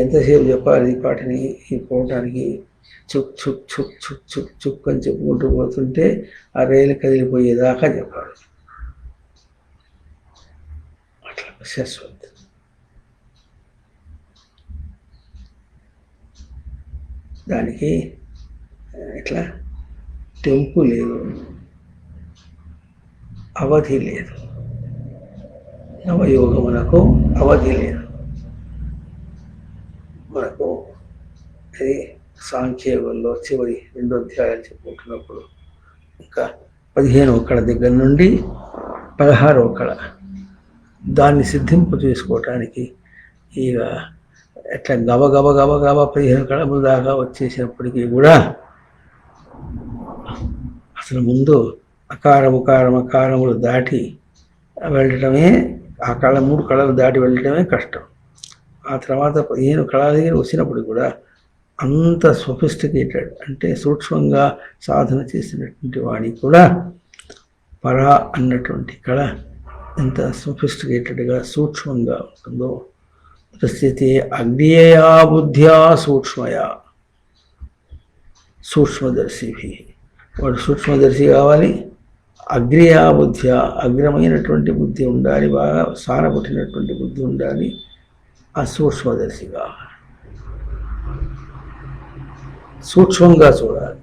S1: ఎంతసేపు చెప్పాలి ఈ పాటని? ఈ పోవటానికి చుక్ చుక్ చుక్ చుక్ చుక్ చుక్ అని చెప్పుకుంటూ పోతుంటే ఆ రైలు కదిలిపోయేదాకా చెప్పాలి. అట్లా శాశ్వత. దానికి ఇట్లా తెంపు లేదు, అవధి లేదు. నవయోగమునకు అవధి లేదు. మనకు అది సాంఖ్యయోగంలో చివరి 2 అధ్యాయాలు చెప్పుకుంటున్నప్పుడు ఇంకా 15వ కళ దగ్గర నుండి 16వ కళ దాన్ని సిద్ధింపు చేసుకోవటానికి ఇక ఎట్లా గబ 15 కళముల దాకా వచ్చేసినప్పటికీ కూడా అసలు ముందు అకారములు దాటి వెళ్ళటమే, ఆ 3 కళలు దాటి వెళ్ళటమే కష్టం. ఆ తర్వాత 15 కళల దగ్గర వచ్చినప్పుడు కూడా అంత సొఫిస్టికేటెడ్ అంటే సూక్ష్మంగా సాధన చేసినటువంటి వాడికి కూడా పరా అన్నటువంటి కళ ఎంత సొఫిస్టికేటెడ్గా సూక్ష్మంగా ఉంటుందో. స్థితి అగ్నియా బుద్ధ్యా సూక్ష్మయా సూక్ష్మదర్శిభి. వాడు సూక్ష్మదర్శి కావాలి. అగ్నియా బుద్ధ్యా అగ్రమైనటువంటి బుద్ధి ఉండాలి, బాగా సానపుట్టినటువంటి బుద్ధి ఉండాలి. ఆ సూక్ష్మదర్శి కావాలి. సూక్ష్మంగా చూడాలి.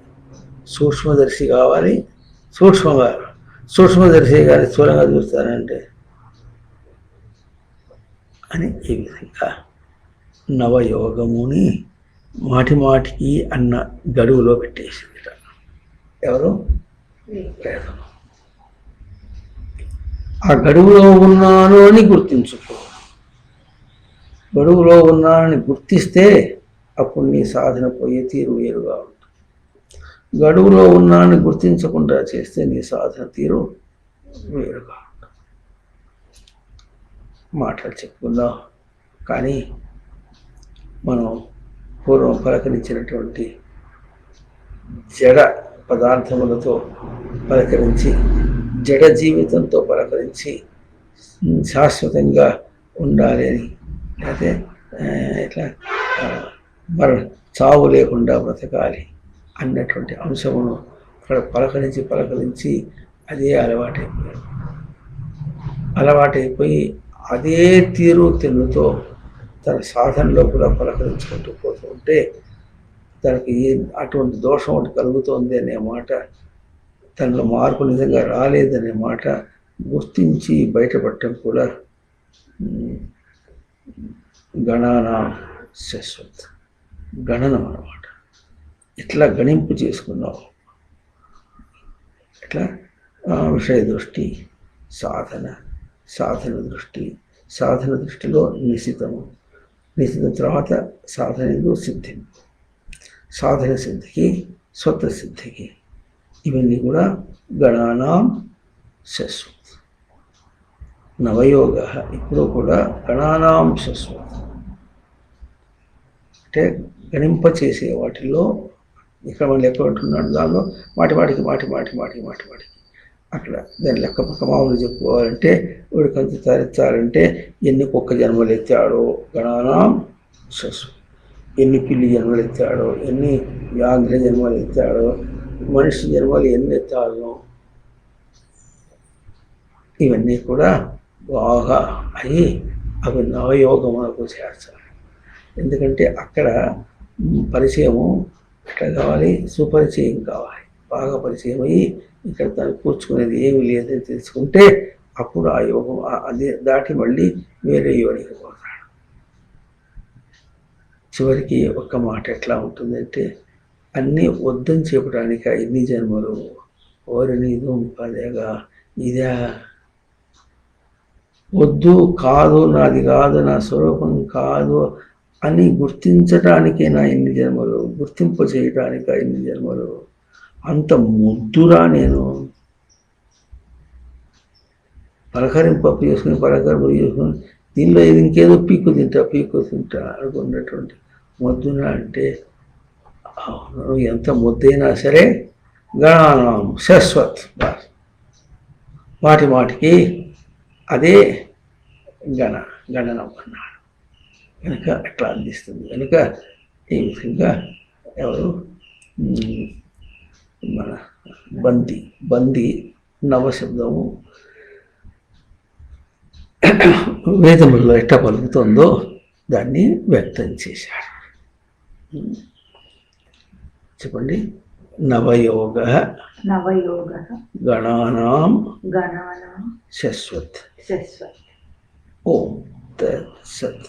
S1: సూక్ష్మదర్శి కావాలి. సూక్ష్మదర్శి కానీ స్థూలంగా చూస్తానంటే అని ఈ విధంగా నవయోగముని మాటికి అన్న గడువులో పెట్టేసింది. ఎవరు? వేదం. ఆ గడువులో ఉన్నాను అని గుర్తించుకో. గడువులో ఉన్నానని గుర్తిస్తే అప్పుడు నీ సాధన పోయే తీరు వేరుగా ఉంటుంది. గడువులో ఉన్నానని గుర్తించకుండా చేస్తే నీ సాధన తీరు వేరుగా ఉంటుంది. మాటలు చెప్పుకుందాం, కానీ మనం పూర్వం పలకరించినటువంటి జడ పదార్థములతో పలకరించి, జడ జీవితంతో పలకరించి శాశ్వతంగా ఉండాలి అని, లేకపోతే ఇట్లా చావు లేకుండా బ్రతకాలి అన్నటువంటి అంశమును పలకరించి అదే అలవాటైపోయి అదే తీరు తెన్నుతో తన సాధనలో కూడా పలకరించుకుంటూ పోతూ ఉంటే తనకి అటువంటి దోషం ఒకటి కలుగుతోంది అనే మాట, తనలో మార్పు నిజంగా రాలేదనే మాట గుర్తించి బయటపడటం కూడా గణానాం శాశ్వత్, గణనం అన్నమాట. ఇట్లా గణింపు చేసుకున్నావు. ఇట్లా విషయ దృష్టి, సాధన, సాధన దృష్టి, సాధన దృష్టిలో నిశితము, నిశితం తర్వాత సాధనలో సిద్ధింపు, సాధన సిద్ధికి, స్వత సిద్ధికి, ఇవన్నీ కూడా గణానాం శాశ్వత్. నవయోగ ఇప్పుడు కూడా గణానాం శాశ్వత్ అంటే గణింపచేసే వాటిల్లో ఇక్కడ మనం లెక్క పెట్టున్నాడు. దానిలో మాటికి అక్కడ దాని లెక్క పక్క మామూలు చెప్పుకోవాలంటే వీడికంత తరించాలంటే ఎన్ని కుక్క జన్మలు ఎత్తాడో గణానాం శాశ్వత్, ఎన్ని పిల్లి జన్మలు ఎత్తాడో, ఎన్ని వ్యాఘ్ర జన్మలు ఎత్తాడో, మనిషి జన్మలు ఎన్ని ఎత్తాడో, ఇవన్నీ కూడా బాగా అయ్యి అవి నవయోగములకు చేర్చాలి. ఎందుకంటే అక్కడ పరిచయము ఎట్లా కావాలి, సుపరిచయం కావాలి. బాగా పరిచయం అయ్యి ఇక్కడ తను కూర్చుకునేది ఏమి లేదని తెలుసుకుంటే అప్పుడు ఆ యోగం అదే దాటి మళ్ళీ వేరే యోగికి పోతాడు. చివరికి ఒక్క మాట ఎట్లా ఉంటుందంటే అన్నీ వద్దని చెప్పడానికి ఎన్ని జన్మలు ఓరిని దుంపదేగా ఇదే వద్దు, కాదు, నాది కాదు, నా స్వరూపం కాదు అని గుర్తించటానికే నా ఎన్ని జన్మలు, గుర్తింప చేయటానిక ఎన్ని జన్మలు, అంత ముద్దురా నేను. పలకరింపప్పు చేసుకుని పలకరింపు చేసుకుని దీనిలో ఇది ఇంకేదో పీక్కు తింటా అనుకున్నటువంటి ముద్దునా అంటే ఎంత ముద్దైనా సరే గణానాం శాశ్వత్, మాటికి అదే గణనం అన్నాడు కనుక అట్లా అందిస్తుంది. కనుక ఈ విధంగా ఎవరు మన బంది నవశబ్దము వేదముల్లో ఎట్లా పలుకుతుందో దాన్ని వ్యక్తం చేశాడు. చెప్పండి. నవయోగ గణానాం శాశ్వత్. ఓం తత్ సత్.